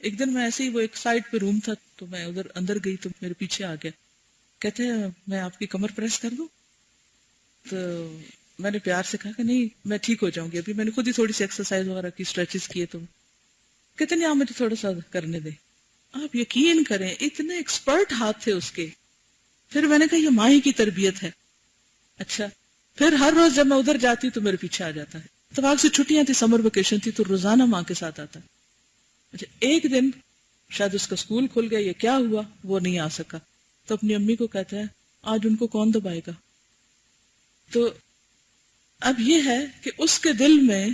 ایک دن میں ایسے ہی، وہ ایک سائڈ پہ روم تھا تو میں ادھر اندر گئی تو میرے پیچھے آ گیا، کہتے ہیں میں آپ کی کمر پریس کر دوں؟ تو میں نے پیار سے کہا کہ نہیں، میں ٹھیک ہو جاؤں گی، ابھی میں نے خود ہی تھوڑی سی ایکسرسائز وغیرہ کی، اسٹریچز کیے۔ تو کہتے نہیں، آپ مجھے تھوڑا سا کرنے دیں۔ آپ یقین کریں اتنے ایکسپرٹ ہاتھ تھے اس کے۔ پھر میں نے کہا یہ ماں ہی کی تربیت ہے۔ اچھا، پھر ہر روز جب میں ادھر جاتی تو میرے پیچھے آ جاتا ہے۔ اتفاق سے چھٹیاں تھی، سمر ویکیشن تھی، تو روزانہ ماں کے ساتھ آتا ہے۔ اچھا، ایک دن شاید اس کا اسکول کھل گیا یا کیا ہوا، وہ نہیں آ سکا، تو اپنی امی کو کہتا ہے آج ان کو کون دبائے گا؟ تو اب یہ ہے کہ اس کے دل میں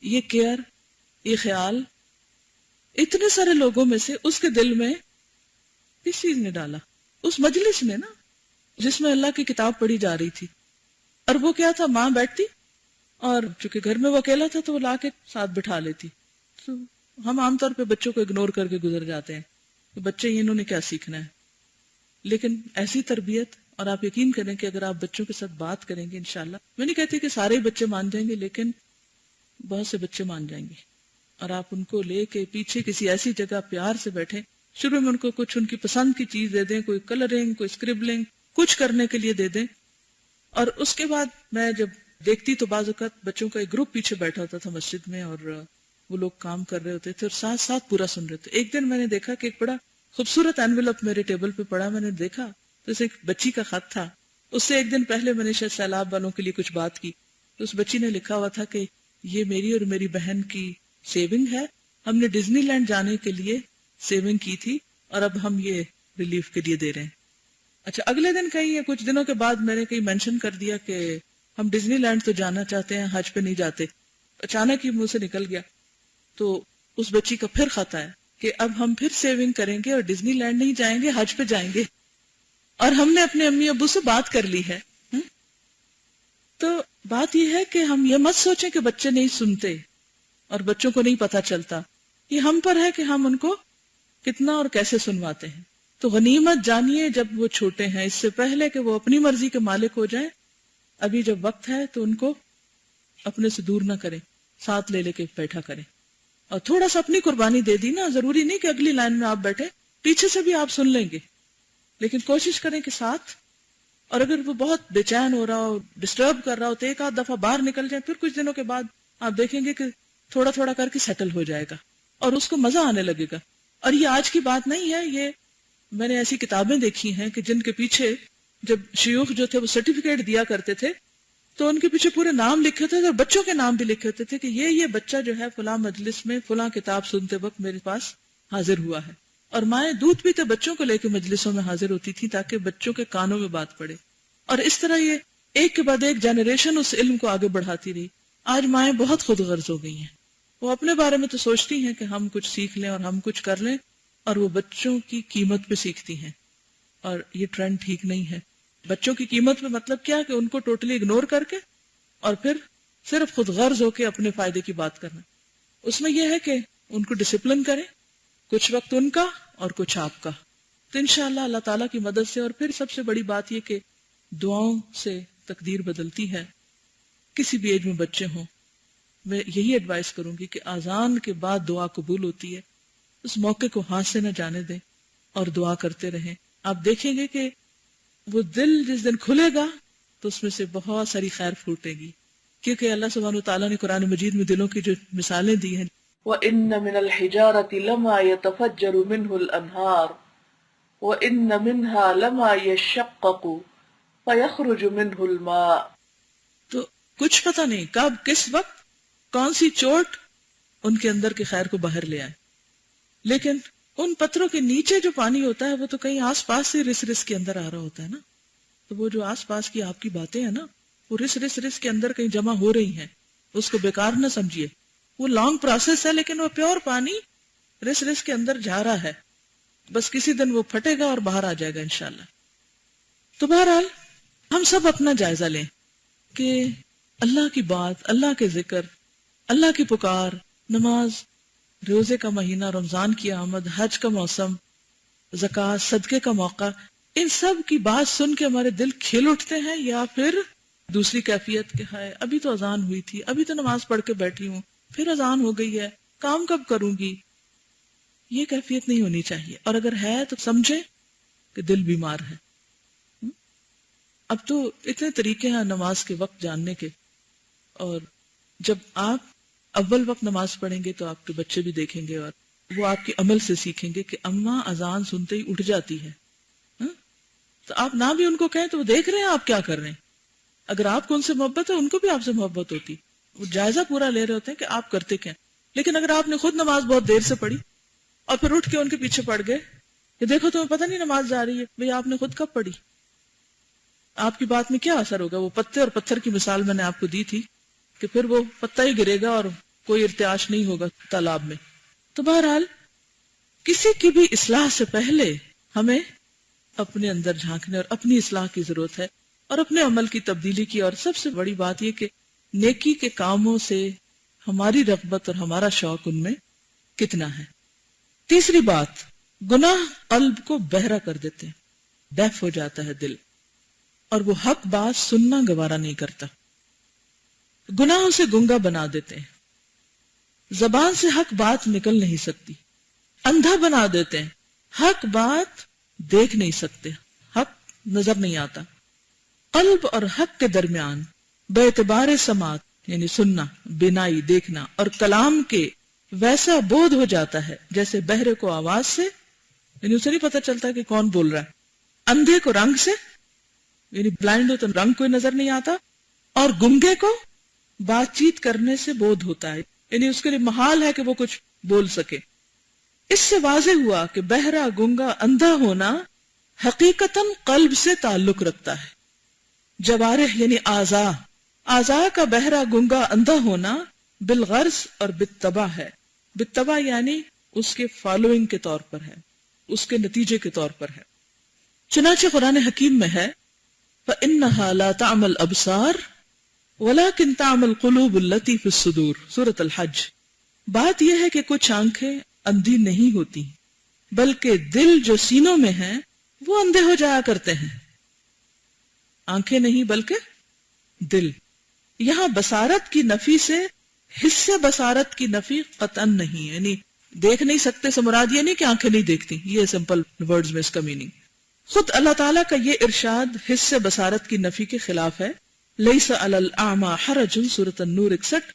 یہ کیئر، یہ خیال اتنے سارے لوگوں میں سے اس کے دل میں کس چیز نے ڈالا؟ اس مجلس میں نا، جس میں اللہ کی کتاب پڑھی جا رہی تھی۔ اور وہ کیا تھا، ماں بیٹھتی اور چونکہ گھر میں وہ اکیلا تھا تو وہ لا کے ساتھ بٹھا لیتی۔ تو ہم عام طور پہ بچوں کو اگنور کر کے گزر جاتے ہیں کہ بچے انہوں نے کیا سیکھنا ہے، لیکن ایسی تربیت، اور آپ یقین کریں کہ اگر آپ بچوں کے ساتھ بات کریں گے انشاءاللہ، میں نہیں کہتی کہ سارے بچے مان جائیں گے، لیکن بہت سے بچے مان جائیں گے، اور آپ ان کو لے کے پیچھے کسی ایسی جگہ پیار سے بیٹھیں، شروع میں ان کو کچھ ان کی پسند کی چیز دے دیں، کوئی کلرنگ، کوئی اسکربلنگ، کچھ کرنے کے لیے دے دیں، اور اس کے بعد میں جب دیکھتی تو بعض اوقات بچوں کا ایک گروپ پیچھے بیٹھا ہوتا تھا مسجد میں، اور وہ لوگ کام کر رہے ہوتے تھے اور ساتھ ساتھ پورا سن رہے تھے۔ ایک دن میں نے دیکھا کہ ایک بڑا خوبصورت انویلپ میرے ٹیبل پہ پڑا، میں نے دیکھا تو اسے ایک بچی کا خط تھا۔ اس سے ایک دن پہلے میں نے شاید سیلاب والوں کے لیے کچھ بات کی، تو اس بچی نے لکھا ہوا تھا کہ یہ میری اور میری بہن کی سیونگ ہے، ہم نے ڈزنی لینڈ جانے کے لیے سیونگ کی تھی اور اب ہم یہ ریلیف کے لیے دے رہے ہیں۔ اچھا، اگلے دن کہیں یا کچھ دنوں کے بعد میں نے کہیں مینشن کر دیا کہ ہم ڈزنی لینڈ تو جانا چاہتے ہیں، حج پہ نہیں جاتے۔ اچانک ہی منہ سے نکل گیا، تو اس بچی کا پھر خط آیا کہ اب ہم پھر سیونگ کریں گے اور ڈزنی لینڈ نہیں جائیں گے، حج پہ جائیں گے، اور ہم نے اپنے امی ابو سے بات کر لی ہے۔ تو بات یہ ہے کہ ہم یہ مت سوچیں کہ بچے نہیں سنتے اور بچوں کو نہیں پتا چلتا، یہ ہم پر ہے کہ ہم ان کو کتنا اور کیسے سنواتے ہیں۔ تو غنیمت جانیے جب وہ چھوٹے ہیں، اس سے پہلے کہ وہ اپنی مرضی کے مالک ہو جائیں، ابھی جب وقت ہے تو ان کو اپنے سے دور نہ کریں، ساتھ لے لے کے بیٹھا کریں، اور تھوڑا سا اپنی قربانی دے دی نا، ضروری نہیں کہ اگلی لائن میں آپ بیٹھے، پیچھے سے بھی آپ سن لیں گے، لیکن کوشش کریں کہ ساتھ۔ اور اگر وہ بہت بے چین ہو رہا ہو، ڈسٹرب کر رہا ہو، تو ایک آدھ دفعہ باہر نکل جائیں، پھر کچھ دنوں کے بعد آپ دیکھیں گے کہ تھوڑا تھوڑا کر کے سیٹل ہو جائے گا اور اس کو مزہ آنے لگے گا۔ اور یہ آج کی بات نہیں ہے، یہ میں نے ایسی کتابیں دیکھی ہیں کہ جن کے پیچھے جب شیوخ جو تھے وہ سرٹیفکیٹ دیا کرتے تھے تو ان کے پیچھے پورے نام لکھے تھے اور بچوں کے نام بھی لکھے ہوتے تھے کہ یہ بچہ جو ہے فلاں مجلس میں فلاں کتاب سنتے وقت میرے پاس حاضر ہوا ہے۔ اور مائیں دودھ پیتے بچوں کو لے کے مجلسوں میں حاضر ہوتی تھی تاکہ بچوں کے کانوں میں بات پڑے، اور اس طرح یہ ایک کے بعد ایک جنریشن اس علم کو آگے بڑھاتی رہی۔ آج مائیں بہت خود غرض ہو گئی ہیں، وہ اپنے بارے میں تو سوچتی ہیں کہ ہم کچھ سیکھ لیں اور ہم کچھ کر لیں، اور وہ بچوں کی قیمت پہ سیکھتی ہیں، اور یہ ٹرینڈ ٹھیک نہیں ہے۔ بچوں کی قیمت پہ مطلب کیا کہ ان کو ٹوٹلی اگنور کر کے اور پھر صرف خود غرض ہو کے اپنے فائدے کی بات کرنا۔ اس میں یہ ہے کہ ان کو ڈسپلن کریں، کچھ وقت ان کا اور کچھ آپ کا، تو انشاءاللہ اللہ تعالیٰ کی مدد سے۔ اور پھر سب سے بڑی بات یہ کہ دعاؤں سے تقدیر بدلتی ہے، کسی بھی ایج میں بچے ہوں۔ میں یہی ایڈوائز کروں گی کہ اذان کے بعد دعا قبول ہوتی ہے، اس موقع کو ہاتھ سے نہ جانے دیں اور دعا کرتے رہیں۔ آپ دیکھیں گے کہ وہ دل جس دن کھلے گا تو اس میں سے بہت ساری خیر پھوٹے گی، کیونکہ اللہ سبحانہ وتعالیٰ نے قرآن مجید میں دلوں کی جو مثالیں دی ہیں، وَإِنَّ مِنَ الْحِجَارَةِ لَمَا يَتَفَجَّرُ مِنْهُ الْأَنْهَارُ وَإِنَّ مِنْهَا لَمَا يَشَّقَّقُ فَيَخْرُجُ مِنْهُ الْمَاءُ۔ تو کچھ پتہ نہیں کب کس وقت کون سی چوٹ ان کے اندر کے خیر کو باہر لے آئے، لیکن ان پتھروں کے نیچے جو پانی ہوتا ہے وہ تو کہیں آس پاس سے رس رس کے اندر آ رہا ہوتا ہے نا، تو وہ جو آس پاس کی آپ کی باتیں ہیں نا، وہ رس کے اندر کہیں جمع ہو رہی ہیں، اس کو بیکار نہ سمجھیے. وہ لانگ پروسیس ہے، لیکن وہ پیور پانی رس کے اندر جا رہا ہے. بس کسی دن وہ پھٹے گا اور باہر آ جائے گا انشاءاللہ. تو بہرحال ہم سب اپنا جائزہ لیں کہ اللہ کی بات، اللہ کے ذکر، اللہ کی پکار، نماز، روزے کا مہینہ، رمضان کی آمد، حج کا موسم، زکوٰۃ، صدقے کا موقع، ان سب کی بات سن کے ہمارے دل کھل اٹھتے ہیں، یا پھر دوسری کیفیت کہ ہے ابھی تو اذان ہوئی تھی، ابھی تو نماز پڑھ کے بیٹھی ہوں، پھر اذان ہو گئی ہے، کام کب کروں گی. یہ کیفیت نہیں ہونی چاہیے. اور اگر ہے تو سمجھیں کہ دل بیمار ہے. اب تو اتنے طریقے ہیں نماز کے وقت جاننے کے، اور جب آپ اول وقت نماز پڑھیں گے تو آپ کے بچے بھی دیکھیں گے اور وہ آپ کے عمل سے سیکھیں گے کہ اماں اذان سنتے ہی اٹھ جاتی ہے. تو آپ نہ بھی ان کو کہیں تو وہ دیکھ رہے ہیں آپ کیا کر رہے ہیں. اگر آپ کو ان سے محبت ہے، ان کو بھی آپ سے محبت ہوتی. وہ جائزہ پورا لے رہے ہوتے ہیں کہ آپ کرتے کیا. لیکن اگر آپ نے خود نماز بہت دیر سے پڑھی اور پھر اٹھ کے ان کے پیچھے پڑ گئے کہ دیکھو تمہیں پتہ نہیں نماز جا رہی ہے، بھئی آپ نے خود کب پڑھی؟ آپ کی بات میں کیا اثر ہوگا؟ وہ پتے اور پتھر کی مثال میں نے آپ کو دی تھی کہ پھر وہ پتا ہی گرے گا اور کوئی ارتعاش نہیں ہوگا تالاب میں. تو بہرحال کسی کی بھی اصلاح سے پہلے ہمیں اپنے اندر جھانکنے اور اپنی اصلاح کی ضرورت ہے، اور اپنے عمل کی تبدیلی کی. اور سب سے بڑی بات یہ کہ نیکی کے کاموں سے ہماری رغبت اور ہمارا شوق ان میں کتنا ہے. تیسری بات، گناہ قلب کو بہرا کر دیتے ہیں، ڈیف ہو جاتا ہے دل، اور وہ حق بات سننا گوارا نہیں کرتا. گناہوں سے گنگا بنا دیتے ہیں، زبان سے حق بات نکل نہیں سکتی. اندھا بنا دیتے ہیں، حق بات دیکھ نہیں سکتے، حق نظر نہیں آتا. قلب اور حق کے درمیان بے اعتبار سماعت یعنی سننا، بینائی دیکھنا، اور کلام کے ویسا بودھ ہو جاتا ہے جیسے بہرے کو آواز سے، یعنی اسے نہیں پتہ چلتا کہ کون بول رہا ہے، اندھے کو رنگ سے، یعنی بلائنڈ ہو تو رنگ کوئی نظر نہیں آتا، اور گنگے کو بات چیت کرنے سے بودھ ہوتا ہے، یعنی اس کے لیے محال ہے کہ وہ کچھ بول سکے. اس سے واضح ہوا کہ بہرا، گنگا، اندھا ہونا حقیقتاً قلب سے تعلق رکھتا ہے. جوارح یعنی اعضاء کا بہرا، گنگا، اندھا ہونا بالغرض اور بالطبع ہے. بالطبع یعنی اس کے فالوئنگ کے طور پر ہے، اس کے نتیجے کے طور پر ہے. چنانچہ قرآن حکیم میں ہے فَإِنَّهَا لَا تَعْمَى الْأَبْصَارُ وَلَكِنْ تَعْمَى الْقُلُوبُ الَّتِي فِي الصُّدُورِ. سورۃ الحج. بات یہ ہے کہ کچھ آنکھیں اندھی نہیں ہوتی، بلکہ دل جو سینوں میں ہیں وہ اندھے ہو جایا کرتے ہیں. آنکھیں نہیں بلکہ دل. یہاں بصارت کی نفی سے حصے بصارت کی نفی قطعاً نہیں، یعنی دیکھ نہیں سکتے سے مراد یہ نہیں کہ آنکھیں نہیں دیکھتی، یہ سمپل ورڈز میں اس کا میننگ. خود اللہ تعالیٰ کا یہ ارشاد حصے بصارت کی نفی کے خلاف ہے. لیس علی الاعمی حرج، سورۃ النور 61.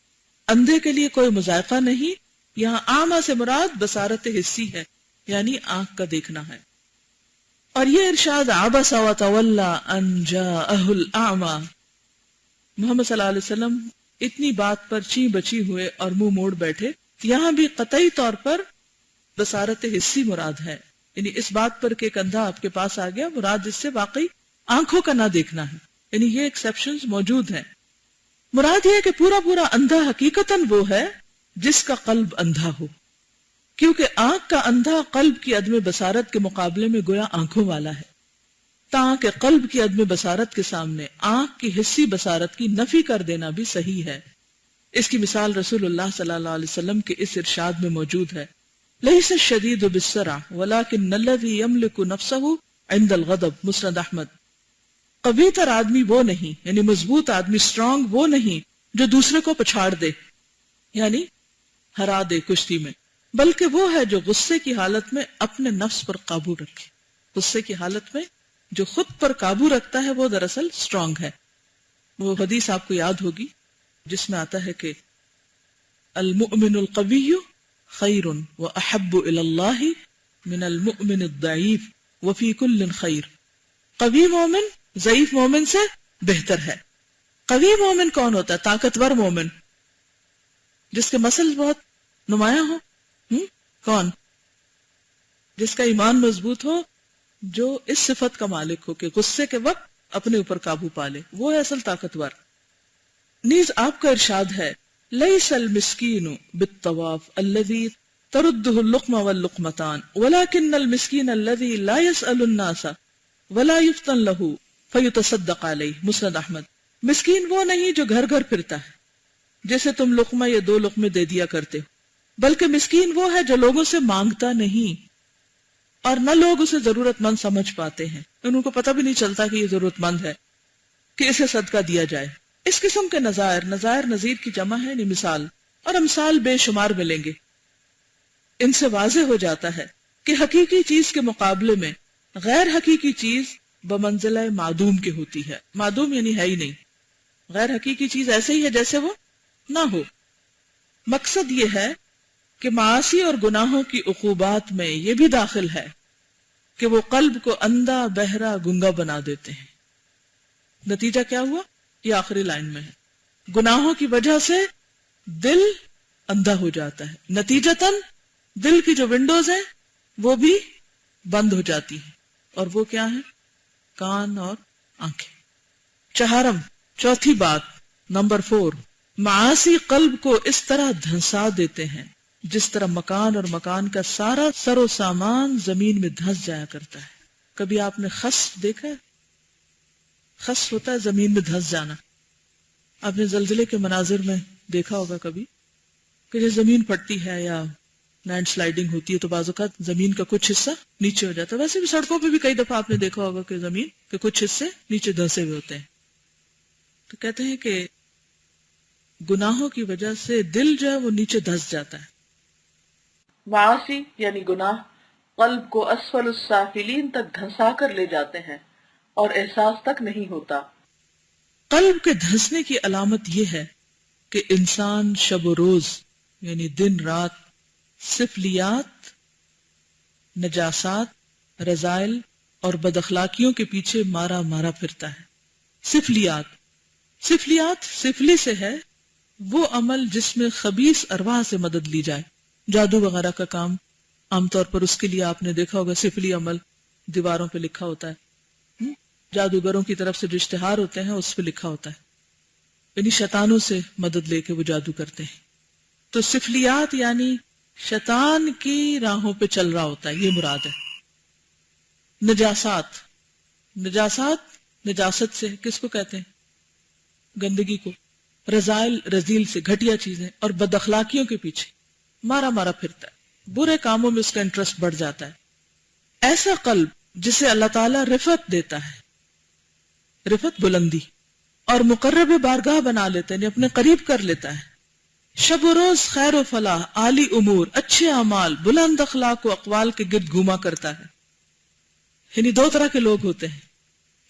اندھے کے لیے کوئی مذائقہ نہیں. یہاں اعمی سے مراد بصارت حسی ہے، یعنی آنکھ کا دیکھنا ہے. اور یہ ارشاد عبس وتولی ان جاءہ الاعمی، محمد صلی اللہ علیہ وسلم اتنی بات پر چیں بچی ہوئے اور منہ موڑ بیٹھے. یہاں بھی قطعی طور پر بصارت حسی مراد ہے، یعنی اس بات پر کہ ایک اندھا آپ کے پاس آ گیا، مراد اس سے واقعی آنکھوں کا نہ دیکھنا ہے، یعنی یہ ایکسیپشنز موجود ہیں. مراد یہ ہے کہ پورا اندھا حقیقتاً وہ ہے جس کا قلب اندھا ہو، کیونکہ آنکھ کا اندھا قلب کی عدم بصارت کے مقابلے میں گویا آنکھوں والا ہے، تاکہ قلب کی عدم بصارت کے سامنے آنکھ کی حسی بصارت کی نفی کر دینا بھی صحیح ہے. اس کی مثال رسول اللہ صلی اللہ علیہ وسلم کے اس ارشاد میں موجود ہے لیس الشدید بالسرع ولکن الذی یملک نفسہ عند الغضب، مسند احمد. قوی تر آدمی وہ نہیں، یعنی مضبوط آدمی، اسٹرانگ وہ نہیں جو دوسرے کو پچھاڑ دے، یعنی ہرا دے کشتی میں، بلکہ وہ ہے جو غصے کی حالت میں اپنے نفس پر قابو رکھے. غصے کی حالت میں جو خود پر قابو رکھتا ہے وہ دراصل اسٹرانگ ہے. وہ حدیث آپ کو یاد ہوگی جس میں آتا ہے کہ المؤمن القوی خیر واحب الی اللہ من المؤمن الضعیف وفی کل خیر. قوی مومن ضعیف مومن سے بہتر ہے. قوی مومن کون ہوتا ہے؟ طاقتور مومن جس کے مسل بہت نمایاں ہو. کون؟ جس کا ایمان مضبوط ہو، جو اس صفت کا مالک ہو کہ غصے کے وقت اپنے اوپر قابو پا لے، وہ ہے اصل طاقتور۔ نیز آپ کا ارشاد ہے لیس المسکین بالطواف الذی ترده اللقمہ واللقمتان ولكن المسکین الذی لا يسأل الناس ولا يفتن له فیتصدق علیہ، مسند احمد۔ مسکین وہ نہیں جو گھر گھر پھرتا ہے جیسے تم لقمہ یا 2 لقمے دے دیا کرتے ہو، بلکہ مسکین وہ ہے جو لوگوں سے مانگتا نہیں اور نہ لوگ اسے ضرورت مند سمجھ پاتے ہیں، ان کو پتہ بھی نہیں چلتا کہ یہ ضرورت مند ہے کہ اسے صدقہ دیا جائے۔ اس قسم کے نظائر نظیر کی جمع ہے، یعنی مثال، اور امثال بے شمار ملیں گے۔ ان سے واضح ہو جاتا ہے کہ حقیقی چیز کے مقابلے میں غیر حقیقی چیز بمنزلہ معدوم کی ہوتی ہے۔ معدوم یعنی ہے ہی نہیں، غیر حقیقی چیز ایسے ہی ہے جیسے وہ نہ ہو۔ مقصد یہ ہے کہ معاصی اور گناہوں کی عقوبات میں یہ بھی داخل ہے کہ وہ قلب کو اندھا، بہرا، گنگا بنا دیتے ہیں۔ نتیجہ کیا ہوا؟ یہ آخری لائن میں ہے، گناہوں کی وجہ سے دل اندھا ہو جاتا ہے، نتیجتاً دل کی جو ونڈوز ہیں وہ بھی بند ہو جاتی ہیں، اور وہ کیا ہیں؟ کان اور آنکھیں۔ چہارم، چوتھی بات، نمبر 4، معاصی قلب کو اس طرح دھنسا دیتے ہیں جس طرح مکان اور مکان کا سارا سر و سامان زمین میں دھنس جایا کرتا ہے۔ کبھی آپ نے خسف دیکھا ہے؟ خسف ہوتا ہے زمین میں دھنس جانا۔ آپ نے زلزلے کے مناظر میں دیکھا ہوگا کبھی کہ جب زمین پھٹتی ہے یا لینڈ سلائیڈنگ ہوتی ہے تو بعض اوقات زمین کا کچھ حصہ نیچے ہو جاتا ہے۔ ویسے بھی سڑکوں پہ بھی کئی دفعہ آپ نے دیکھا ہوگا کہ زمین کے کچھ حصے نیچے دھنسے ہوئے ہوتے ہیں۔ تو کہتے ہیں کہ گناہوں کی وجہ سے دل جو ہے وہ نیچے دھنس جاتا ہے۔ معاصی یعنی گناہ قلب کو اسفل السافلین تک دھنسا کر لے جاتے ہیں اور احساس تک نہیں ہوتا۔ قلب کے دھنسنے کی علامت یہ ہے کہ انسان شب و روز یعنی دن رات سفلیات، نجاسات، رذائل اور بد اخلاقیوں کے پیچھے مارا مارا پھرتا ہے۔ سفلیات سفلی سے ہے وہ عمل جس میں خبیث ارواح سے مدد لی جائے، جادو وغیرہ کا کام۔ عام طور پر اس کے لیے آپ نے دیکھا ہوگا سفلی عمل دیواروں پہ لکھا ہوتا ہے، جادوگروں کی طرف سے جو اشتہار ہوتے ہیں اس پہ لکھا ہوتا ہے، یعنی شیطانوں سے مدد لے کے وہ جادو کرتے ہیں۔ تو سفلیات یعنی شیطان کی راہوں پہ چل رہا ہوتا ہے، یہ مراد ہے۔ نجاست سے کس کو کہتے ہیں؟ گندگی کو۔ رذائل رذیل سے گھٹیا چیزیں، اور بد اخلاقیوں کے پیچھے مارا مارا پھرتا ہے، برے کاموں میں اس کا انٹرسٹ بڑھ جاتا ہے۔ ایسا قلب جسے اللہ تعالیٰ رفعت دیتا ہے، رفعت بلندی، اور مقرب بارگاہ بنا لیتا ہے، یعنی اپنے قریب کر لیتا ہے، شب و روز خیر و فلاح، عالی امور، اچھے اعمال، بلند اخلاق و اقوال کے گرد گھوما کرتا ہے۔ یعنی 2 طرح کے لوگ ہوتے ہیں،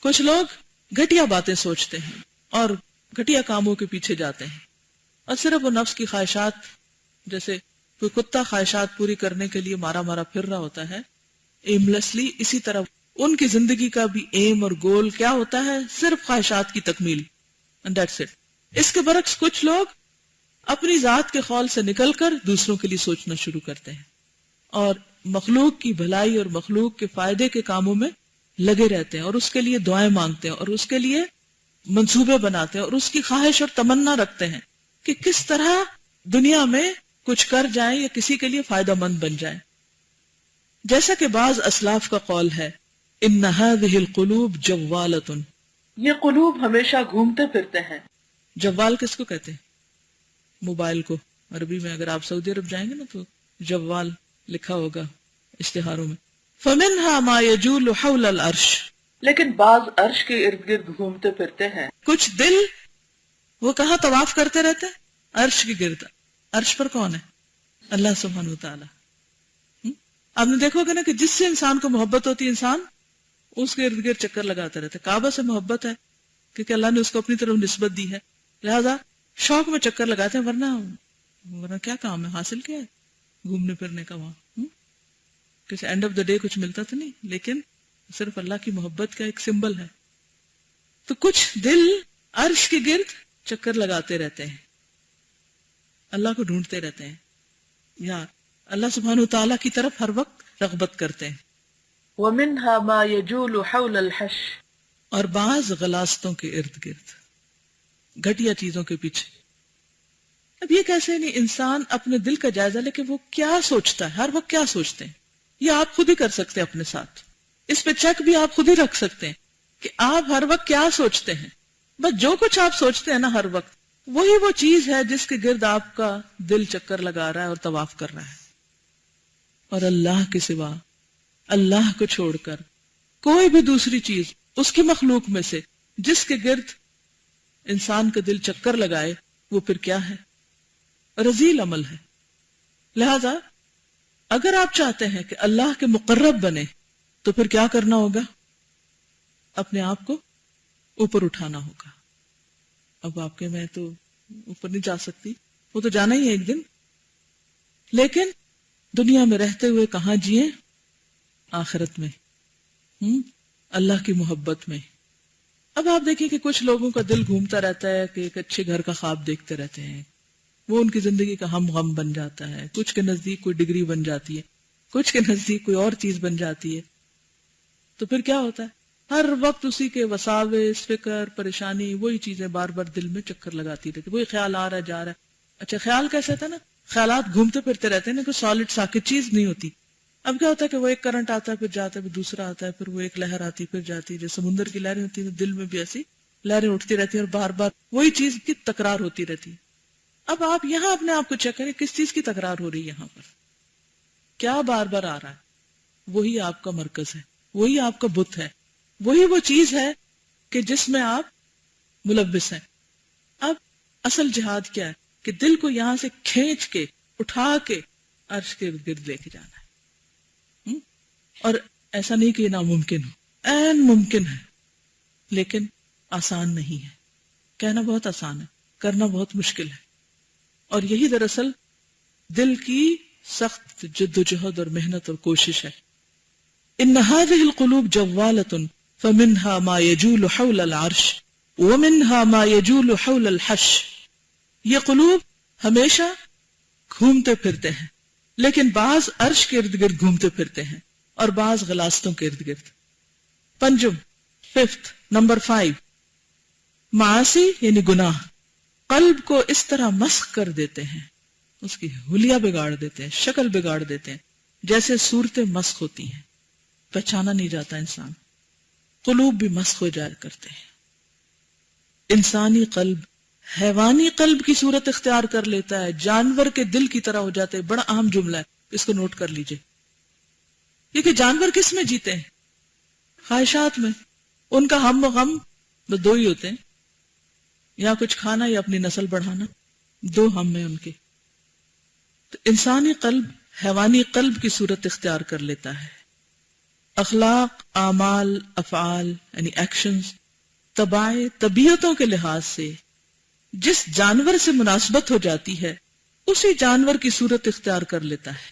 کچھ لوگ گھٹیا باتیں سوچتے ہیں اور گھٹیا کاموں کے پیچھے جاتے ہیں، اور صرف وہ نفس کی خواہشات، جیسے کوئی کتا خواہشات پوری کرنے کے لیے مارا مارا پھر رہا ہوتا ہے ایملیسلی، اسی طرح ان کی زندگی کا بھی ایم اور گول کیا ہوتا ہے؟ صرف خواہشات کی تکمیل، and that's it۔ اس کے برعکس کچھ لوگ اپنی ذات کے خول سے نکل کر دوسروں کے لیے سوچنا شروع کرتے ہیں اور مخلوق کی بھلائی اور مخلوق کے فائدے کے کاموں میں لگے رہتے ہیں، اور اس کے لیے دعائیں مانگتے ہیں، اور اس کے لیے منصوبے بناتے ہیں، اور اس کی خواہش اور تمنا رکھتے ہیں کہ کس طرح دنیا میں کچھ کر جائیں یا کسی کے لیے فائدہ مند بن جائیں۔ جیسا کہ بعض اسلاف کا قول ہے، ان هذه القلوب جوالۃ، یہ قلوب ہمیشہ گھومتے پھرتے ہیں۔ جوال کس کو کہتے ہیں؟ موبائل کو۔ عربی میں اگر آپ سعودی عرب جائیں گے نا تو جوال لکھا ہوگا اشتہاروں میں۔ فمنها ما يجول حول العرش، لیکن بعض عرش کے ارد گرد گھومتے پھرتے ہیں۔ کچھ دل وہ کہاں طواف کرتے رہتے ہیں؟ عرش کے گرد۔ عرش پر کون ہے؟ اللہ سبحانہ وتعالی۔ آپ نے دیکھو گے نا کہ جس سے انسان کو محبت ہوتی ہے انسان اس کے ارد گرد چکر لگاتے رہتے۔ کعبہ سے محبت ہے کیونکہ اللہ نے اس کو اپنی طرف نسبت دی ہے، لہذا شوق میں چکر لگاتے ہیں، ورنہ کیا کام ہے، حاصل کیا ہے گھومنے پھرنے کا وہاں؟ کسی اینڈ آف دا ڈے کچھ ملتا تو نہیں، لیکن صرف اللہ کی محبت کا ایک سمبل ہے۔ تو کچھ دل عرش کے گرد چکر لگاتے رہتے ہیں، اللہ کو ڈھونڈتے رہتے ہیں، یا اللہ سبحانہ وتعالیٰ کی طرف ہر وقت رغبت کرتے ہیں۔ وَمِنْهَا مَا يَجُولُ حَوْلَ الْحَشْ، اور بعض غلاستوں کے ارد گرد، گھٹیا چیزوں کے پیچھے۔ اب یہ کیسے نہیں، انسان اپنے دل کا جائزہ لے کہ وہ کیا سوچتا ہے، ہر وقت کیا سوچتے ہیں، یہ آپ خود ہی کر سکتے ہیں اپنے ساتھ، اس پہ چیک بھی آپ خود ہی رکھ سکتے ہیں کہ آپ ہر وقت کیا سوچتے ہیں۔ بس جو کچھ آپ سوچتے ہیں نا ہر وقت، وہی وہ چیز ہے جس کے گرد آپ کا دل چکر لگا رہا ہے اور طواف کر رہا ہے۔ اور اللہ کے سوا، اللہ کو چھوڑ کر کوئی بھی دوسری چیز اس کی مخلوق میں سے جس کے گرد انسان کا دل چکر لگائے، وہ پھر کیا ہے؟ رذیل عمل ہے۔ لہذا اگر آپ چاہتے ہیں کہ اللہ کے مقرب بنے تو پھر کیا کرنا ہوگا؟ اپنے آپ کو اوپر اٹھانا ہوگا۔ اب آپ کے میں تو اوپر نہیں جا سکتی، وہ تو جانا ہی ہے ایک دن، لیکن دنیا میں رہتے ہوئے کہاں جیے؟ آخرت میں، اللہ کی محبت میں۔ اب آپ دیکھیں کہ کچھ لوگوں کا دل گھومتا رہتا ہے کہ ایک اچھے گھر کا خواب دیکھتے رہتے ہیں، وہ ان کی زندگی کا ہم غم بن جاتا ہے، کچھ کے نزدیک کوئی ڈگری بن جاتی ہے، کچھ کے نزدیک کوئی اور چیز بن جاتی ہے، تو پھر کیا ہوتا ہے؟ ہر وقت اسی کے وساوس، فکر، پریشانی، وہی چیزیں بار بار دل میں چکر لگاتی رہتی، وہی خیال آ رہا جا رہا ہے۔ اچھا خیال کیسا تھا نا، خیالات گھومتے پھرتے رہتے ہیں نا، کوئی سالڈ ساکت چیز نہیں ہوتی۔ اب کیا ہوتا ہے کہ وہ ایک کرنٹ آتا ہے پھر جاتا ہے، پھر دوسرا آتا ہے، پھر وہ ایک لہر آتی پھر جاتی ہے، جیسے سمندر کی لہریں ہوتی ہیں، دل میں بھی ایسی لہریں اٹھتی رہتی ہیں اور بار بار وہی چیز کی تکرار ہوتی رہتی ہے۔ اب آپ یہاں اپنے آپ کو چیک کریں، کس چیز کی تکرار ہو رہی ہے یہاں پر، کیا بار بار آ رہا ہے؟ وہی آپ کا مرکز ہے، وہی آپ کا بت ہے، وہی وہ چیز ہے کہ جس میں آپ ملوث ہیں۔ اب اصل جہاد کیا ہے کہ دل کو یہاں سے کھینچ کے اٹھا کے عرش کے گرد لے کے جانا ہے۔ اور ایسا نہیں کہ یہ ناممکن ہو، عین ممکن ہے، لیکن آسان نہیں ہے۔ کہنا بہت آسان ہے، کرنا بہت مشکل ہے، اور یہی دراصل دل کی سخت جد و جہد اور محنت اور کوشش ہے۔ ان هذه القلوب جوالة فمنها ما يجول حول العرش ومنها ما يجول حول الحش۔ یہ قلوب ہمیشہ گھومتے پھرتے ہیں، لیکن بعض عرش کے ارد گرد گھومتے پھرتے ہیں اور بعض غلاستوں کے ارد گرد۔ پنجم، ففتھ، نمبر 5، معاصی یعنی گناہ قلب کو اس طرح مسخ کر دیتے ہیں، اس کی حلیہ بگاڑ دیتے ہیں، شکل بگاڑ دیتے ہیں، جیسے صورتیں مسخ ہوتی ہیں، پہچانا نہیں جاتا انسان۔ قلوب بھی مسخ ہو جایا کرتے ہیں۔ انسانی قلب حیوانی قلب کی صورت اختیار کر لیتا ہے، جانور کے دل کی طرح ہو جاتے ہیں۔ بڑا اہم جملہ ہے، اس کو نوٹ کر لیجئے، کیونکہ جانور کس میں جیتے ہیں؟ خواہشات میں۔ ان کا ہم و غم بس دو ہی ہوتے ہیں، یا کچھ کھانا یا اپنی نسل بڑھانا، دو ہم ہیں ان کے۔ تو انسانی قلب حیوانی قلب کی صورت اختیار کر لیتا ہے۔ اخلاق، اعمال، افعال یعنی ایکشنز، طبیعتوں کے لحاظ سے جس جانور سے مناسبت ہو جاتی ہے اسی جانور کی صورت اختیار کر لیتا ہے۔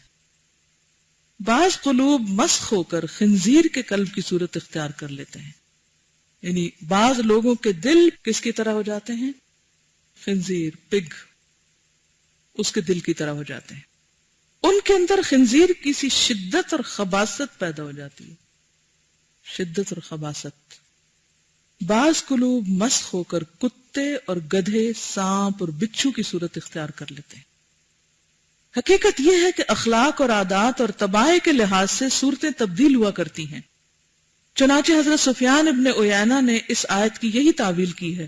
بعض قلوب مسخ ہو کر خنزیر کے قلب کی صورت اختیار کر لیتے ہیں، یعنی بعض لوگوں کے دل کس کی طرح ہو جاتے ہیں؟ خنزیر، پگ، اس کے دل کی طرح ہو جاتے ہیں۔ ان کے اندر خنزیر کی سی شدت اور خباثت پیدا ہو جاتی ہے، شدت اور خباثت۔ بعض قلوب مسخ ہو کر کتے اور گدھے، سانپ اور بچھو کی صورت اختیار کر لیتے ہیں۔ حقیقت یہ ہے کہ اخلاق اور عادات اور طباع کے لحاظ سے صورتیں تبدیل ہوا کرتی ہیں۔ چنانچہ حضرت سفیان ابن عیینہ نے اس آیت کی یہی تعویل کی ہے،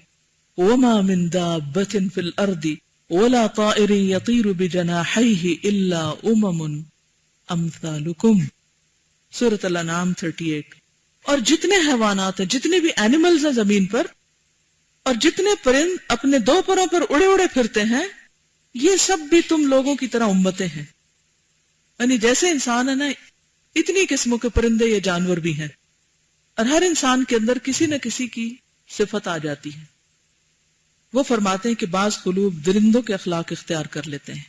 وَمَا مِن دَابَّةٍ فِي الْأَرْضِ وَلَا طَائِرٍ يَطِيرُ بِجَنَاحَيْهِ إِلَّا أُمَمٌ أَمْثَالُكُمْ، سورۃ الانعام 38۔ اور جتنے حیوانات ہیں، جتنے بھی اینیملز ہیں زمین پر، اور جتنے پرند اپنے دو پروں پر اڑے اڑے پھرتے ہیں، یہ سب بھی تم لوگوں کی طرح امتیں ہیں۔ یعنی جیسے انسان ہے نا، اتنی قسموں کے پرندے یا جانور بھی ہیں، اور ہر انسان کے اندر کسی نہ کسی کی صفت آ جاتی ہے۔ وہ فرماتے ہیں کہ بعض قلوب درندوں کے اخلاق اختیار کر لیتے ہیں،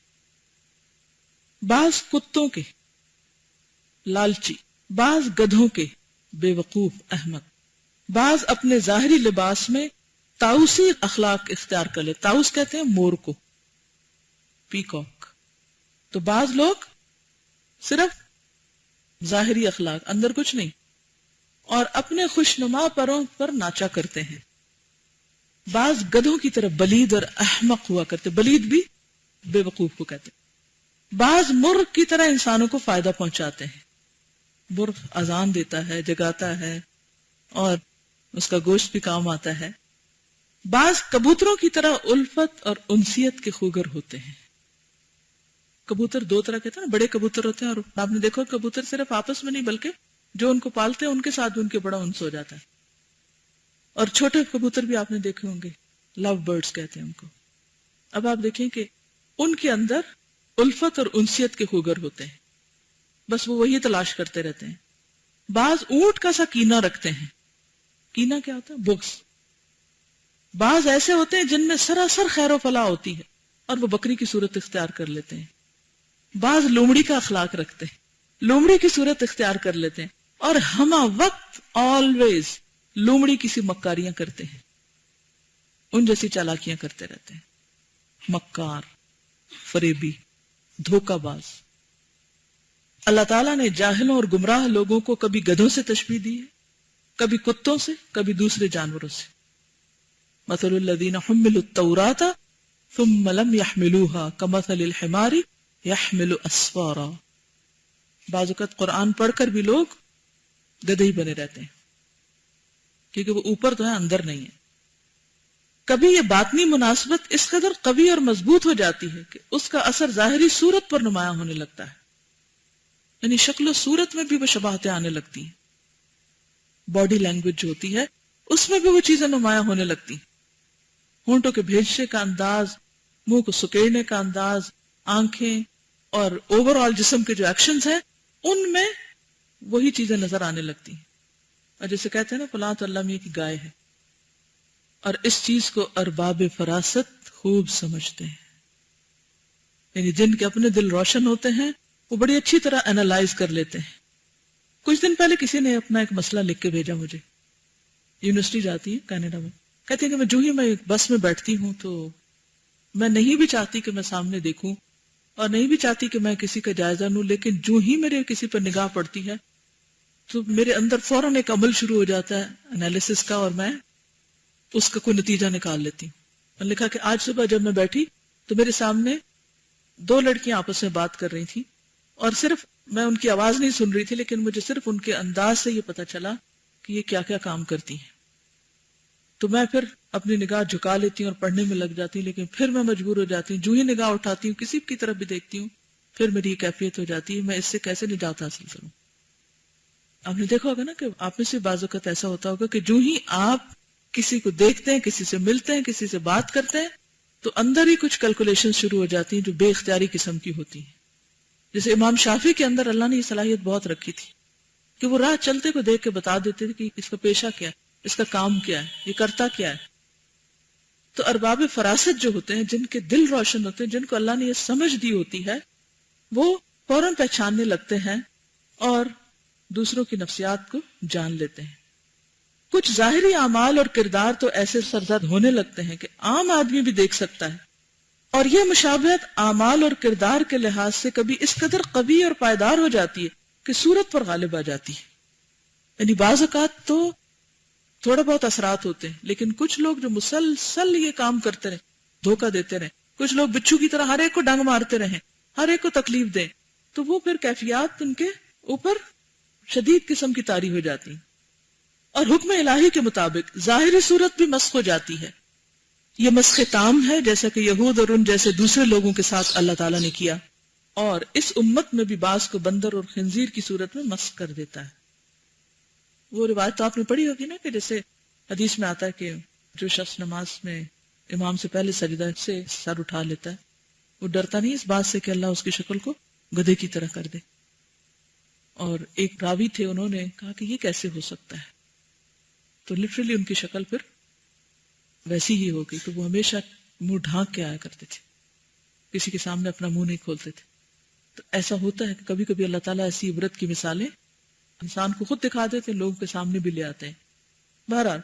بعض کتوں کے لالچی، بعض گدھوں کے بے وقوف احمق، بعض اپنے ظاہری لباس میں طاؤسی اخلاق اختیار کر لے۔ طاؤس کہتے ہیں مور کو، پیکاک۔ تو بعض لوگ صرف ظاہری اخلاق، اندر کچھ نہیں، اور اپنے خوشنما پروں پر ناچا کرتے ہیں. بعض گدھوں کی طرح بلید اور احمق ہوا کرتے، بلید بھی بے وقوف کو کہتے. بعض مرغ کی طرح انسانوں کو فائدہ پہنچاتے ہیں. مرغ اذان دیتا ہے، جگاتا ہے اور اس کا گوشت بھی کام آتا ہے. بعض کبوتروں کی طرح الفت اور انسیت کے خوگر ہوتے ہیں. کبوتر دو طرح کے تھے نا، بڑے کبوتر ہوتے ہیں اور آپ نے دیکھو کبوتر صرف آپس میں نہیں بلکہ جو ان کو پالتے ہیں ان کے ساتھ بھی ان کے بڑا انس ہو جاتا ہے. اور چھوٹے کبوتر بھی آپ نے دیکھے ہوں گے، لو برڈز کہتے ہیں ان کو. اب آپ دیکھیں کہ ان کے اندر الفت اور انسیت کے خوگر ہوتے ہیں، بس وہ وہی تلاش کرتے رہتے ہیں. بعض اونٹ کا سا کینہ رکھتے ہیں. کینہ کیا ہوتا ہے؟ بغض. بعض ایسے ہوتے ہیں جن میں سراسر خیر و فلاح ہوتی ہے اور وہ بکری کی صورت اختیار کر لیتے ہیں. بعض لومڑی کا اخلاق رکھتے ہیں، لومڑی کی صورت اختیار کر لیتے ہیں اور ہمہ وقت آلویز لومڑی کسی مکاریاں کرتے ہیں، ان جیسی چالاکیاں کرتے رہتے ہیں. مکار، فریبی، دھوکہ باز. اللہ تعالیٰ نے جاہلوں اور گمراہ لوگوں کو کبھی گدھوں سے تشبیہ دی ہے، کبھی کتوں سے، کبھی دوسرے جانوروں سے. مثل الذین حملوا التوراۃ ثم لم يحملوها كمثل الحمار يحمل اسفارا. بعض اوقات قرآن پڑھ کر بھی لوگ گدھے ہی بنے رہتے ہیں کیونکہ وہ اوپر تو ہے اندر نہیں ہے. کبھی یہ باطنی مناسبت اس قدر قوی اور مضبوط ہو جاتی ہے کہ اس کا اثر ظاہری صورت پر نمایاں ہونے لگتا ہے، یعنی شکل و صورت میں بھی وہ شباہتیں آنے لگتی ہیں. باڈی لینگویج جو ہوتی ہے اس میں بھی وہ چیزیں نمایاں ہونے لگتی ہیں. ہونٹوں کے بھیجنے کا انداز، منہ کو سکیڑنے کا انداز، آنکھیں اور اوور آل جسم کے جو ایکشنز ہیں ان میں وہی چیزیں نظر آنے لگتی ہیں. اور جیسے کہتے ہیں نا فلاں تو اللہ میاں کی گائے ہے. اور اس چیز کو ارباب فراست خوب سمجھتے ہیں، یعنی جن کے اپنے دل روشن ہوتے ہیں وہ بڑی اچھی طرح انالائز کر لیتے ہیں. کچھ دن پہلے کسی نے اپنا ایک مسئلہ لکھ کے بھیجا مجھے. یونیورسٹی جاتی ہے کینیڈا میں، کہتے ہیں کہ جو ہی میں بس میں بیٹھتی ہوں تو میں نہیں بھی چاہتی کہ میں سامنے دیکھوں اور نہیں بھی چاہتی کہ میں کسی کا جائزہ لوں، لیکن جو ہی میرے کسی پر نگاہ پڑتی ہے تو میرے اندر فوراً ایک عمل شروع ہو جاتا ہے انالیسس کا اور میں اس کا کوئی نتیجہ نکال لیتی ہوں. میں نے لکھا کہ آج صبح جب میں بیٹھی تو میرے سامنے دو لڑکیاں آپس میں بات کر رہی تھیں اور صرف میں ان کی آواز نہیں سن رہی تھی لیکن مجھے صرف ان کے انداز سے یہ پتا چلا کہ یہ کیا کیا کام کرتی ہیں. تو میں پھر اپنی نگاہ جھکا لیتی ہوں اور پڑھنے میں لگ جاتی ہوں، لیکن پھر میں مجبور ہو جاتی ہوں جو ہی نگاہ اٹھاتی ہوں کسی کی طرف بھی دیکھتی ہوں پھر میری یہ کیفیت ہو جاتی ہے میں اس سے کیسے نجات حاصل کروں. آپ نے دیکھا ہوگا نا کہ آپ میں سے بعض اوقات ایسا ہوتا ہوگا کہ جو ہی آپ کسی کو دیکھتے ہیں، کسی سے ملتے ہیں، کسی سے بات کرتے ہیں تو اندر ہی کچھ کیلکولیشن شروع ہو جاتی ہیں جو بے اختیاری قسم کی ہوتی ہیں. جیسے امام شافعی کے اندر اللہ نے یہ صلاحیت بہت رکھی تھی کہ وہ راہ چلتے کو دیکھ کے بتا دیتے تھے کہ اس کا پیشہ کیا ہے، اس کا کام کیا ہے، یہ کرتا کیا ہے. تو ارباب فراست جو ہوتے ہیں، جن کے دل روشن ہوتے ہیں، جن کو اللہ نے یہ سمجھ دی ہوتی ہے، وہ فوراً پہچاننے لگتے ہیں اور دوسروں کی نفسیات کو جان لیتے ہیں. کچھ ظاہری اعمال اور کردار تو ایسے سرزد ہونے لگتے ہیں کہ عام آدمی بھی دیکھ سکتا ہے، اور یہ مشابہت اعمال اور کردار کے لحاظ سے کبھی اس قدر قوی اور پائیدار ہو جاتی ہے کہ صورت پر غالب آ جاتی ہے. یعنی بعض اوقات تو تھوڑا بہت اثرات ہوتے ہیں، لیکن کچھ لوگ جو مسلسل یہ کام کرتے رہے، دھوکہ دیتے رہے، کچھ لوگ بچھو کی طرح ہر ایک کو ڈنگ مارتے رہیں، ہر ایک کو تکلیف دیں، تو وہ پھر کیفیات ان کے اوپر شدید قسم کی طاری ہو جاتی ہیں. اور حکم الہی کے مطابق ظاہری صورت بھی مسخ ہو جاتی ہے. یہ مسخ تام ہے جیسا کہ یہود اور ان جیسے دوسرے لوگوں کے ساتھ اللہ تعالیٰ نے کیا، اور اس امت میں بھی بعض کو بندر اور خنزیر کی صورت میں مسخ کر دیتا ہے. وہ روایت تو آپ نے پڑھی ہوگی نا کہ جیسے حدیث میں آتا ہے کہ جو شخص نماز میں امام سے پہلے سجدہ سے سر اٹھا لیتا ہے وہ ڈرتا نہیں اس بات سے کہ اللہ اس کی شکل کو گدھے کی طرح کر دے. اور ایک راوی تھے، انہوں نے کہا کہ یہ کیسے ہو سکتا ہے، تو لٹرلی ان کی شکل پھر ویسی ہی ہو گئی. تو وہ ہمیشہ منہ ڈھانک کے آیا کرتے تھے، کسی کے سامنے اپنا منہ نہیں کھولتے تھے. تو ایسا ہوتا ہے کہ کبھی کبھی اللہ تعالیٰ ایسی عبرت کی مثالیں انسان کو خود دکھا دیتے ہیں، لوگوں کے سامنے بھی لے آتے ہیں. بہرحال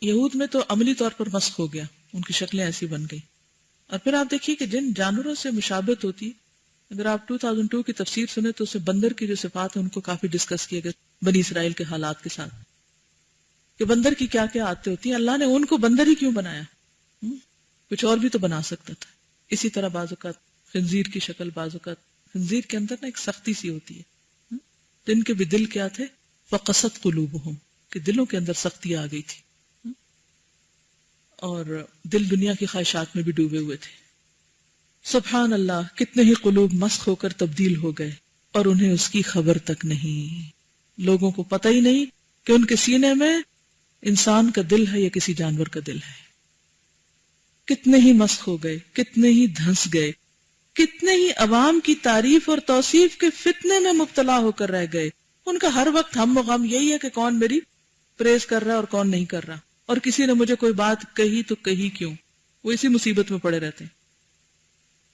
یہود میں تو عملی طور پر مسخ ہو گیا، ان کی شکلیں ایسی بن گئی. اور پھر آپ دیکھیے کہ جن جانوروں سے مشابہت ہوتی، اگر آپ 2002 کی تفسیر سنیں تو اسے بندر کی جو صفات ہیں ان کو کافی ڈسکس کیا گیا. بنی اسرائیل کے حالات کے ساتھ کہ بندر کی کیا کیا عادتیں ہوتی ہیں. اللہ نے ان کو بندر ہی کیوں بنایا؟ کچھ اور بھی تو بنا سکتا تھا. اسی طرح بعض اوقات خنزیر کی شکل، بعض اوقات خنزیر کے اندر نا ایک سختی سی ہوتی ہے. تو ان کے بھی دل کیا تھے؟ فقست قلوبہم، کہ دلوں کے اندر سختی آ گئی تھی اور دل دنیا کی خواہشات میں بھی ڈوبے ہوئے تھے. سبحان اللہ، کتنے ہی قلوب مسخ ہو کر تبدیل ہو گئے اور انہیں اس کی خبر تک نہیں. لوگوں کو پتہ ہی نہیں کہ ان کے سینے میں انسان کا دل ہے یا کسی جانور کا دل ہے. کتنے ہی مسخ ہو گئے، کتنے ہی دھنس گئے، کتنے ہی عوام کی تعریف اور توصیف کے فتنے میں مبتلا ہو کر رہ گئے. ان کا ہر وقت ہم و غم یہی ہے کہ کون میری پریز کر رہا ہے اور کون نہیں کر رہا، اور کسی نے مجھے کوئی بات کہی تو کہی کیوں. وہ اسی مصیبت میں پڑے رہتے ہیں.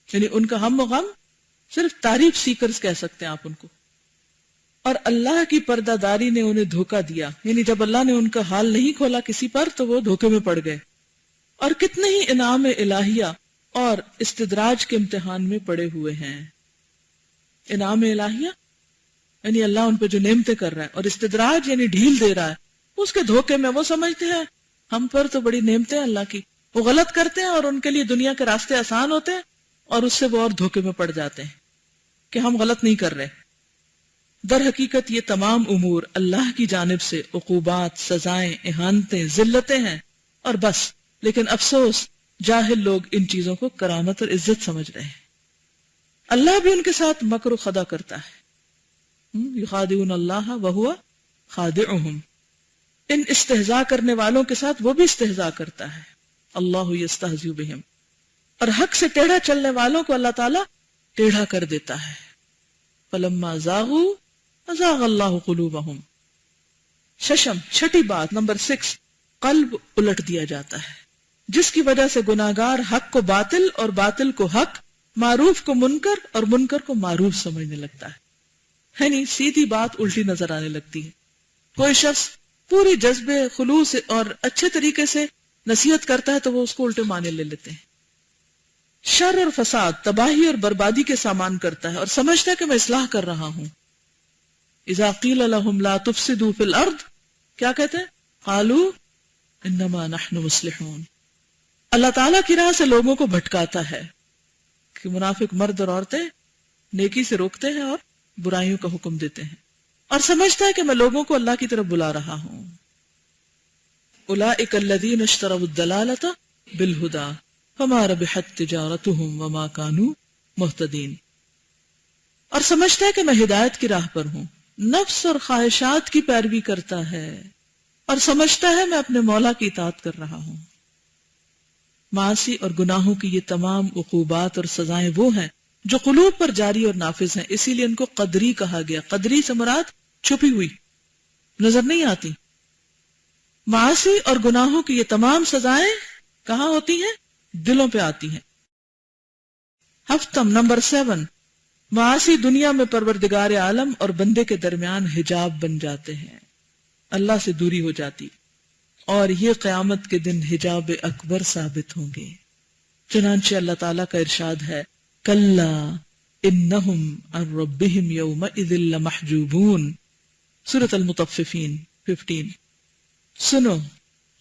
یعنی ان کا ہم و غم صرف تعریف سیکرز کہہ سکتے ہیں آپ ان کو. اور اللہ کی پردہ داری نے انہیں دھوکہ دیا. یعنی جب اللہ نے ان کا حال نہیں کھولا کسی پر تو وہ دھوکے میں پڑ گئے. اور کتنے ہی انعام الہیہ اور استدراج کے امتحان میں پڑے ہوئے ہیں. انعام الہیہ یعنی اللہ ان پہ جو نعمتیں کر رہا ہے، اور استدراج یعنی ڈھیل دے رہا ہے. اس کے دھوکے میں وہ سمجھتے ہیں ہم پر تو بڑی نعمتیں اللہ کی، وہ غلط کرتے ہیں اور ان کے لیے دنیا کے راستے آسان ہوتے ہیں، اور اس سے وہ اور دھوکے میں پڑ جاتے ہیں کہ ہم غلط نہیں کر رہے. در حقیقت یہ تمام امور اللہ کی جانب سے عقوبات، سزائیں، اہانتیں، ذلتیں ہیں، اور بس. لیکن افسوس جاہل لوگ ان چیزوں کو کرامت اور عزت سمجھ رہے ہیں. اللہ بھی ان کے ساتھ مکر و خدا کرتا ہے. یخادعون اللہ وہو خادعہم. ان استہزاء کرنے والوں کے ساتھ وہ بھی استہزاء کرتا ہے. اللہ یستہزئ بہم. اور حق سے ٹیڑھا چلنے والوں کو اللہ تعالیٰ ٹیڑھا کر دیتا ہے. فلما زاغوا ازاغ اللہ قلوبہم. ششم، چھٹی بات، نمبر 6، قلب الٹ دیا جاتا ہے، جس کی وجہ سے گناہگار حق کو باطل اور باطل کو حق، معروف کو منکر اور منکر کو معروف سمجھنے لگتا ہے. یعنی سیدھی بات الٹی نظر آنے لگتی ہے. کوئی شخص پوری جذبے خلوص اور اچھے طریقے سے نصیحت کرتا ہے تو وہ اس کو الٹے معنی لے لیتے ہیں. شر اور فساد، تباہی اور بربادی کے سامان کرتا ہے اور سمجھتا ہے کہ میں اصلاح کر رہا ہوں. اذا قیل لهم لا تفسدوا فی الارض، کیا کہتے ہیں؟ قالوا انما نحن مصلحون. اللہ تعالیٰ کی راہ سے لوگوں کو بھٹکاتا ہے کہ منافق مرد اور عورتیں نیکی سے روکتے ہیں اور برائیوں کا حکم دیتے ہیں، اور سمجھتا ہے کہ میں لوگوں کو اللہ کی طرف بلا رہا ہوں. اولئک الذین اشتروا الضلالۃ بالہدی فما ربحت تجارتهم وما كانوا مہتدین. اور سمجھتا ہے کہ میں ہدایت کی راہ پر ہوں، نفس اور خواہشات کی پیروی کرتا ہے اور سمجھتا ہے میں اپنے مولا کی اطاعت کر رہا ہوں. معاصی اور گناہوں کی یہ تمام عقوبات اور سزائیں وہ ہیں جو قلوب پر جاری اور نافذ ہیں. اسی لیے ان کو قدری کہا گیا. قدری سے مراد چھپی ہوئی، نظر نہیں آتی. معاصی اور گناہوں کی یہ تمام سزائیں کہاں ہوتی ہیں؟ دلوں پہ آتی ہیں. ہفتم، نمبر 7، معاصی دنیا میں پروردگار عالم اور بندے کے درمیان حجاب بن جاتے ہیں، اللہ سے دوری ہو جاتی، اور یہ قیامت کے دن حجاب اکبر ثابت ہوں گے. چنانچہ اللہ تعالیٰ کا ارشاد ہے، کلا انہم عن ربہم یومئذ لمحجوبون، سورۃ المطففین 15. سنو،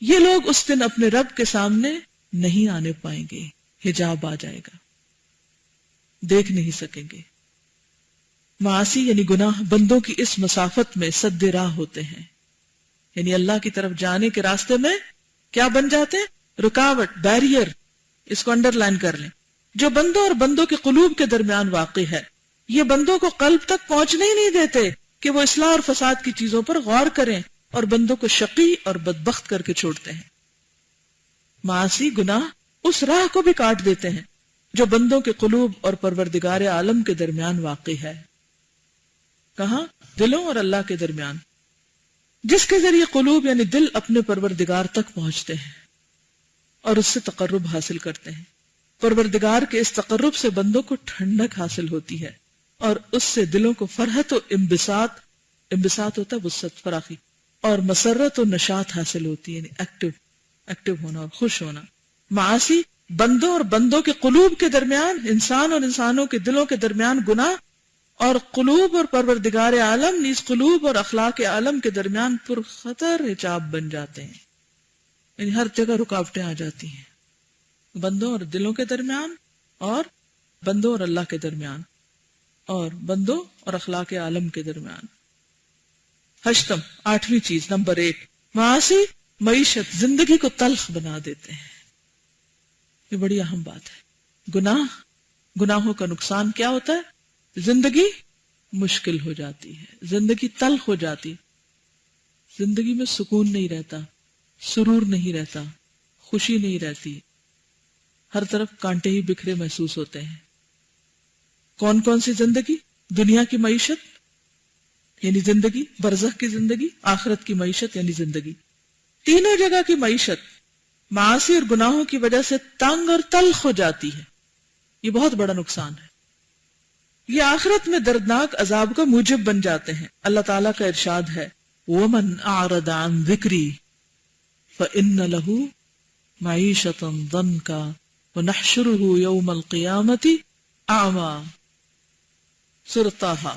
یہ لوگ اس دن اپنے رب کے سامنے نہیں آنے پائیں گے، حجاب آ جائے گا، دیکھ نہیں سکیں گے. معاصی یعنی گناہ بندوں کی اس مسافت میں سد راہ ہوتے ہیں، یعنی اللہ کی طرف جانے کے راستے میں کیا بن جاتے ہیں؟ رکاوٹ، بیریئر. اس کو انڈر لائن کر لیں، جو بندوں اور بندوں کے قلوب کے درمیان واقع ہے. یہ بندوں کو قلب تک پہنچنے ہی نہیں دیتے کہ وہ اصلاح اور فساد کی چیزوں پر غور کریں، اور بندوں کو شقی اور بدبخت کر کے چھوڑتے ہیں. معاصی گناہ اس راہ کو بھی کاٹ دیتے ہیں جو بندوں کے قلوب اور پروردگار عالم کے درمیان واقع ہے. کہاں؟ دلوں اور اللہ کے درمیان، جس کے ذریعے قلوب یعنی دل اپنے پروردگار تک پہنچتے ہیں اور اس سے تقرب حاصل کرتے ہیں. پروردگار کے اس تقرب سے بندوں کو ٹھنڈک حاصل ہوتی ہے اور اس سے دلوں کو فرحت و انبساط ہوتا ہے، وسعت، فراخی، اور مسرت و نشاط حاصل ہوتی ہے، یعنی ایکٹیو ہونا اور خوش ہونا. معاصی بندوں اور بندوں کے قلوب کے درمیان، انسان اور انسانوں کے دلوں کے درمیان گناہ اور قلوب اور پروردگار عالم نیز قلوب اور اخلاق عالم کے درمیان پرخطر حجاب بن جاتے ہیں. یعنی ہر جگہ رکاوٹیں آ جاتی ہیں بندوں اور دلوں کے درمیان، اور بندوں اور اللہ کے درمیان، اور بندوں اور اخلاق عالم کے درمیان. ہشتم، 8ویں چیز، نمبر 1، معاصی معیشت زندگی کو تلخ بنا دیتے ہیں. یہ بڑی اہم بات ہے. گناہوں کا نقصان کیا ہوتا ہے؟ زندگی مشکل ہو جاتی ہے، زندگی تلخ ہو جاتی، زندگی میں سکون نہیں رہتا، سرور نہیں رہتا، خوشی نہیں رہتی، ہر طرف کانٹے ہی بکھرے محسوس ہوتے ہیں. کون کون سی زندگی؟ دنیا کی معیشت یعنی زندگی، برزخ کی زندگی، آخرت کی معیشت یعنی زندگی. تینوں جگہ کی معیشت معاصی اور گناہوں کی وجہ سے تنگ اور تلخ ہو جاتی ہے. یہ بہت بڑا نقصان ہے. یہ آخرت میں دردناک عذاب کا موجب بن جاتے ہیں. اللہ تعالیٰ کا ارشاد ہے، وَمَنْ أَعْرَضَ عَنْ ذِكْرِي فَإِنَّ لَهُ مَعِيشَةً ضَنْكًا وَنَحْشُرُهُ يَوْمَ الْقِيَامَةِ أَعْمَى. سورۃ طٰہٰ.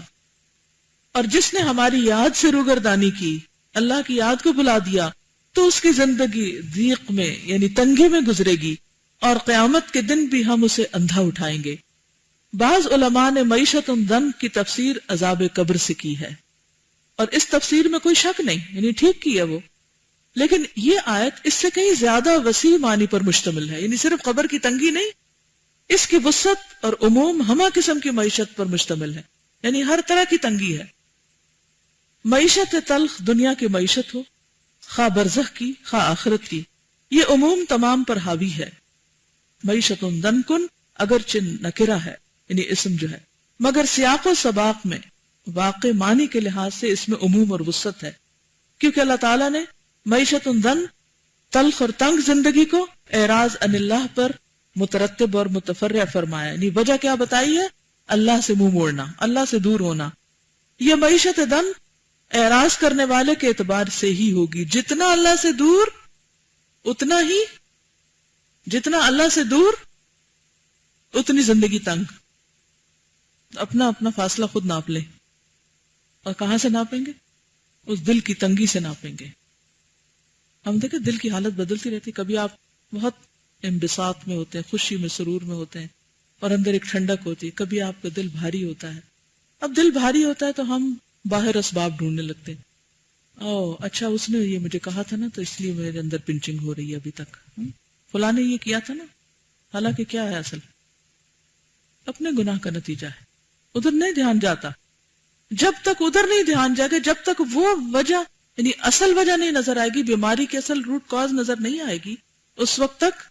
اور جس نے ہماری یاد سے روگردانی کی، اللہ کی یاد کو بلا دیا، تو اس کی زندگی ضیق میں یعنی تنگی میں گزرے گی، اور قیامت کے دن بھی ہم اسے اندھا اٹھائیں گے. بعض علماء نے معیشت ضنک کی تفسیر عذاب قبر سے کی ہے، اور اس تفسیر میں کوئی شک نہیں، یعنی ٹھیک کی ہے وہ. لیکن یہ آیت اس سے کہیں زیادہ وسیع معنی پر مشتمل ہے. یعنی صرف قبر کی تنگی نہیں، اس کی وسعت اور عموم ہمہ قسم کی معیشت پر مشتمل ہے، یعنی ہر طرح کی تنگی ہے. معیشت تلخ دنیا کی معیشت ہو، خواہ برزخ کی خواہ آخرت کی، یہ عموم تمام پر حاوی ہے. معیشت ضنکن اگرچہ نکرہ ہے یعنی اسم جو ہے، مگر سیاق و سباق میں واقع معنی کے لحاظ سے اس میں عموم اور وسعت ہے، کیونکہ اللہ تعالیٰ نے معیشت ضنک تلخ اور تنگ زندگی کو اعراض عن اللہ پر مترتب اور متفرع فرمایا. یعنی وجہ کیا بتائی ہے؟ اللہ سے منہ موڑنا، اللہ سے دور ہونا. یہ معیشت ضنک اعراض کرنے والے کے اعتبار سے ہی ہوگی. جتنا اللہ سے دور اتنا ہی، جتنا اللہ سے دور اتنی زندگی تنگ. اپنا اپنا فاصلہ خود ناپ لیں. اور کہاں سے ناپیں گے؟ اس دل کی تنگی سے ناپیں گے. ہم دیکھیں دل کی حالت بدلتی رہتی. کبھی آپ بہت انبساط میں ہوتے ہیں، خوشی میں، سرور میں ہوتے ہیں، اور اندر ایک ٹھنڈک ہوتی ہے. کبھی آپ کا دل بھاری ہوتا ہے. اب دل بھاری ہوتا ہے تو ہم باہر اسباب ڈھونڈنے لگتے ہیں. اچھا اس نے یہ مجھے کہا تھا نا، تو اس لیے میرے اندر پنچنگ ہو رہی ہے ابھی تک. فلاں نے یہ کیا تھا نا. حالانکہ کیا ہے اصل؟ اپنے گناہ کا نتیجہ ہے. ادھر نہیں دھیان جاتا. جب تک ادھر نہیں دھیان جائے گا، جب تک وہ وجہ یعنی اصل وجہ نہیں نظر آئے گی، بیماری کی اصل روٹ کاز نظر نہیں آئے گی، اس وقت تک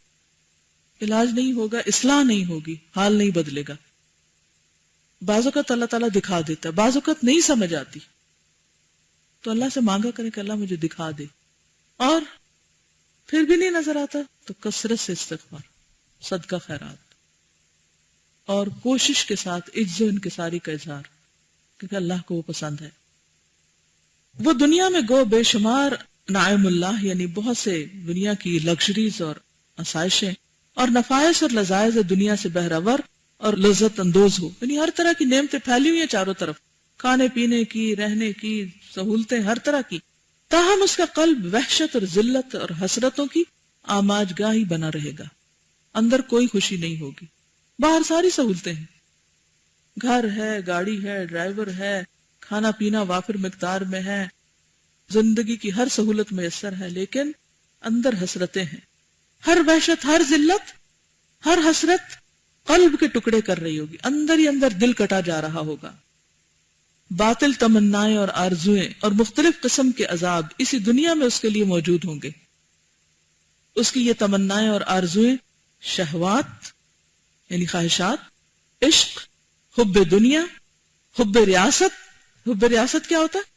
علاج نہیں ہوگا، اصلاح نہیں ہوگی، حال نہیں بدلے گا. بعض اوقات اللہ تعالیٰ دکھا دیتا ہے، بعض اوقات نہیں سمجھ آتی، تو اللہ سے مانگا کریں کہ اللہ مجھے دکھا دے. اور پھر بھی نہیں نظر آتا تو کثرت سے استغفار، صدقہ خیرات، اور کوشش کے ساتھ عجز و انکساری کا اظہار، کیونکہ اللہ کو وہ پسند ہے. وہ دنیا میں گو بے شمار نعیم اللہ یعنی بہت سے دنیا کی لگژریز اور آسائشیں اور نفائس اور لذائذ دنیا سے بہرور اور لذت اندوز ہو. یعنی ہر طرح کی نعمتیں پھیلی ہوئی ہیں چاروں طرف، کھانے پینے کی، رہنے کی سہولتیں، ہر طرح کی. تاہم اس کا قلب وحشت اور ذلت اور حسرتوں کی آماج گاہی بنا رہے گا. اندر کوئی خوشی نہیں ہوگی. باہر ساری سہولتیں ہیں، گھر ہے، گاڑی ہے، ڈرائیور ہے، کھانا پینا وافر مقدار میں ہے، زندگی کی ہر سہولت میسر ہے، لیکن اندر حسرتیں ہیں. ہر وحشت، ہر ذلت، ہر حسرت قلب کے ٹکڑے کر رہی ہوگی. اندر ہی اندر دل کٹا جا رہا ہوگا. باطل تمنائیں اور آرزویں اور مختلف قسم کے عذاب اسی دنیا میں اس کے لیے موجود ہوں گے. اس کی یہ تمنائیں اور آرزویں شہوات یعنی خواہشات، عشق، حب دنیا، حب ریاست. حب ریاست کیا ہوتا ہے؟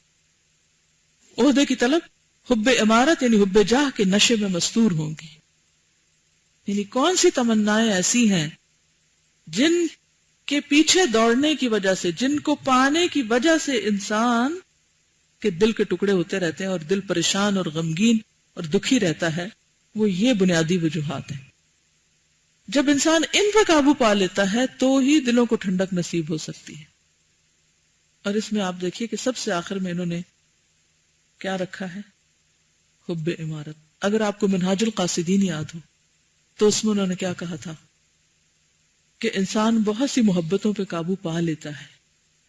عہدے کی طلب. حب امارت یعنی حب جاہ کے نشے میں مستور ہوں گی. یعنی کون سی تمنائیں ایسی ہیں جن کے پیچھے دوڑنے کی وجہ سے، جن کو پانے کی وجہ سے انسان کے دل کے ٹکڑے ہوتے رہتے ہیں اور دل پریشان اور غمگین اور دکھی رہتا ہے. وہ یہ بنیادی وجوہات ہیں. جب انسان ان پر قابو پا لیتا ہے تو ہی دلوں کو ٹھنڈک نصیب ہو سکتی ہے. اور اس میں آپ دیکھیے کہ سب سے آخر میں انہوں نے کیا رکھا ہے؟ حب عمارت. اگر آپ کو منہاج القاصدین یاد ہو تو اس میں انہوں نے کیا کہا تھا کہ انسان بہت سی محبتوں پہ قابو پا لیتا ہے،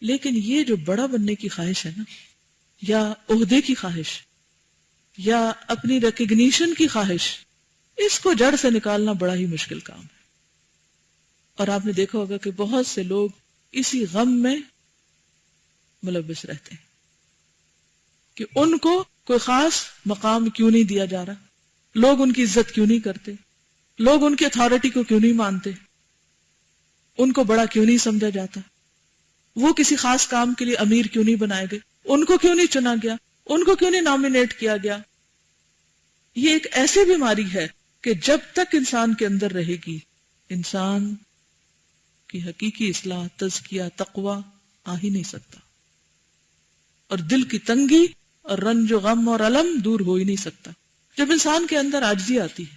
لیکن یہ جو بڑا بننے کی خواہش ہے نا، یا عہدے کی خواہش، یا اپنی ریکگنیشن کی خواہش، اس کو جڑ سے نکالنا بڑا ہی مشکل کام ہے. اور آپ نے دیکھا ہوگا کہ بہت سے لوگ اسی غم میں ملوث رہتے ہیں کہ ان کو کوئی خاص مقام کیوں نہیں دیا جا رہا، لوگ ان کی عزت کیوں نہیں کرتے، لوگ ان کی اتھارٹی کو کیوں نہیں مانتے، ان کو بڑا کیوں نہیں سمجھا جاتا، وہ کسی خاص کام کے لیے امیر کیوں نہیں بنائے گئے، ان کو کیوں نہیں چنا گیا، ان کو کیوں نہیں نامینیٹ کیا گیا. یہ ایک ایسی بیماری ہے کہ جب تک انسان کے اندر رہے گی، انسان کی حقیقی اصلاح، تزکیہ، تقوی آ ہی نہیں سکتا، اور دل کی تنگی اور رنج و غم اور الم دور ہو ہی نہیں سکتا. جب انسان کے اندر عاجزی آتی ہے،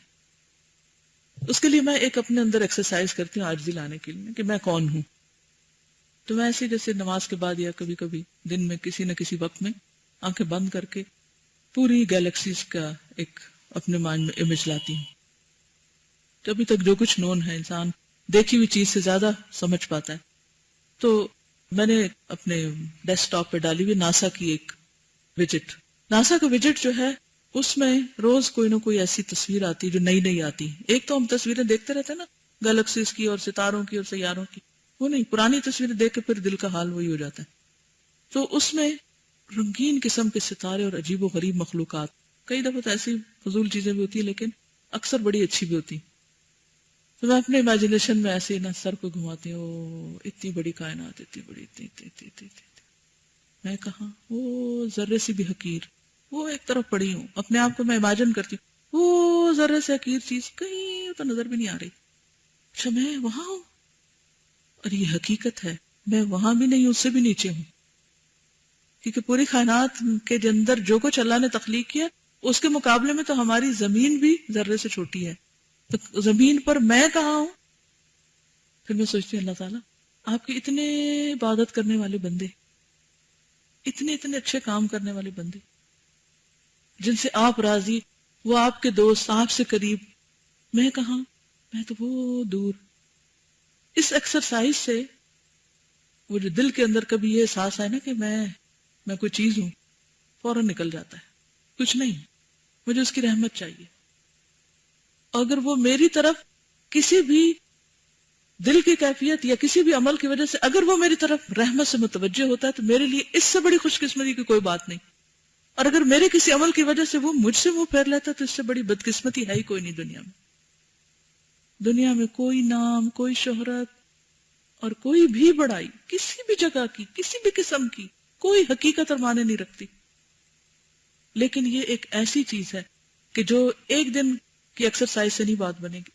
اس کے لیے میں ایک اپنے اندر ایکسرسائز کرتی ہوں عاجزی لانے کے لیے کہ میں کون ہوں. تو میں ایسے جیسے نماز کے بعد یا کبھی کبھی دن میں کسی نہ کسی وقت میں آنکھیں بند کر کے پوری گیلیکسیز کا ایک اپنے مائنڈ میں امیج لاتی ہوں. تو ابھی تک جو کچھ نون ہے، انسان دیکھی ہوئی چیز سے زیادہ سمجھ پاتا ہے. تو میں نے اپنے ڈیسک ٹاپ پہ ڈالی ہوئی ناسا کی ایک وجٹ. ناسا کا وجٹ جو ہے اس میں روز کوئی نہ کوئی ایسی تصویر آتی جو نئی نئی آتی. ایک تو ہم تصویریں دیکھتے رہتے ہیں نا گیلیکسیز کی اور ستاروں کی اور سیاروں کی، وہ نہیں، پرانی تصویریں دیکھ کے پھر دل کا حال وہی ہو جاتا ہے. تو اس میں رنگین قسم کے ستارے اور عجیب و غریب مخلوقات، کئی دفعہ تو ایسی فضول چیزیں بھی ہوتی ہیں لیکن اکثر بڑی اچھی بھی ہوتی. تو میں اپنے امیجنیشن میں ایسے نا سر کو گھماتی ہوں، اتنی بڑی کائنات، اتنی بڑی، اتنی میں کہاں، وہ ذرے سے بھی حقیر، وہ ایک طرف پڑی ہوں. اپنے آپ کو میں امیجن کرتی ہوں وہ ذرے سے حقیر چیز کہیں تو نظر بھی نہیں آ رہی. اچھا میں وہاں ہوں، اور یہ حقیقت ہے میں وہاں بھی نہیں، اس سے بھی نیچے ہوں. کیونکہ پوری کائنات کے اندر جو کچھ اللہ نے تخلیق کیا اس کے مقابلے میں تو ہماری زمین بھی ذرے سے چھوٹی ہے. تو زمین پر میں کہاں ہوں؟ پھر میں سوچتی ہوں اللہ تعالیٰ آپ کے اتنے عبادت کرنے والے بندے، اتنے اچھے کام کرنے والے بندے جن سے آپ راضی، وہ آپ کے دوست، آپ سے قریب، میں کہاں؟ میں تو وہ دور. اس ایکسرسائز سے وہ جو دل کے اندر کبھی یہ احساس آئے نا کہ میں کوئی چیز ہوں، فوراً نکل جاتا ہے. کچھ نہیں، مجھے اس کی رحمت چاہیے. اگر وہ میری طرف کسی بھی دل کی کیفیت یا کسی بھی عمل کی وجہ سے اگر وہ میری طرف رحمت سے متوجہ ہوتا ہے تو میرے لیے اس سے بڑی خوش قسمتی کی کوئی بات نہیں. اور اگر میرے کسی عمل کی وجہ سے وہ مجھ سے منہ پھیر لیتا ہے تو اس سے بڑی بدقسمتی ہے ہی کوئی نہیں دنیا میں. دنیا میں کوئی نام، کوئی شہرت اور کوئی بھی بڑائی کسی بھی جگہ کی، کسی بھی قسم کی، کوئی حقیقت اور معنی نہیں رکھتی. لیکن یہ ایک ایسی چیز ہے کہ جو ایک دن کی ایکسرسائز سے نہیں بات بنے گی.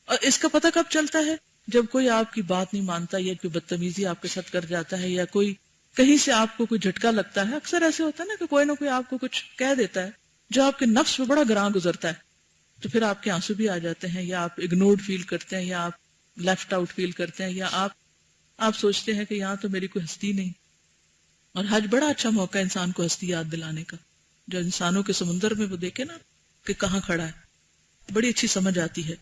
اور اس کا پتہ کب چلتا ہے؟ جب کوئی آپ کی بات نہیں مانتا، یا کوئی بدتمیزی آپ کے ساتھ کر جاتا ہے، یا کوئی کہیں سے آپ کو کوئی جھٹکا لگتا ہے. اکثر ایسے ہوتا ہے نا کہ کوئی نہ کوئی آپ کو کچھ کہہ دیتا ہے جو آپ کے نفس پہ بڑا گراں گزرتا ہے، تو پھر آپ کے آنسو بھی آ جاتے ہیں، یا آپ اگنورڈ فیل کرتے ہیں، یا آپ لیفٹ آؤٹ فیل کرتے ہیں، یا آپ سوچتے ہیں کہ یہاں تو میری کوئی ہستی نہیں. اور حج بڑا اچھا موقع ہے انسان کو ہستی یاد دلانے کا. جو انسانوں کے سمندر میں وہ دیکھے نا کہ کہاں کھڑا ہے، بڑی اچھی سمجھ آتی ہے.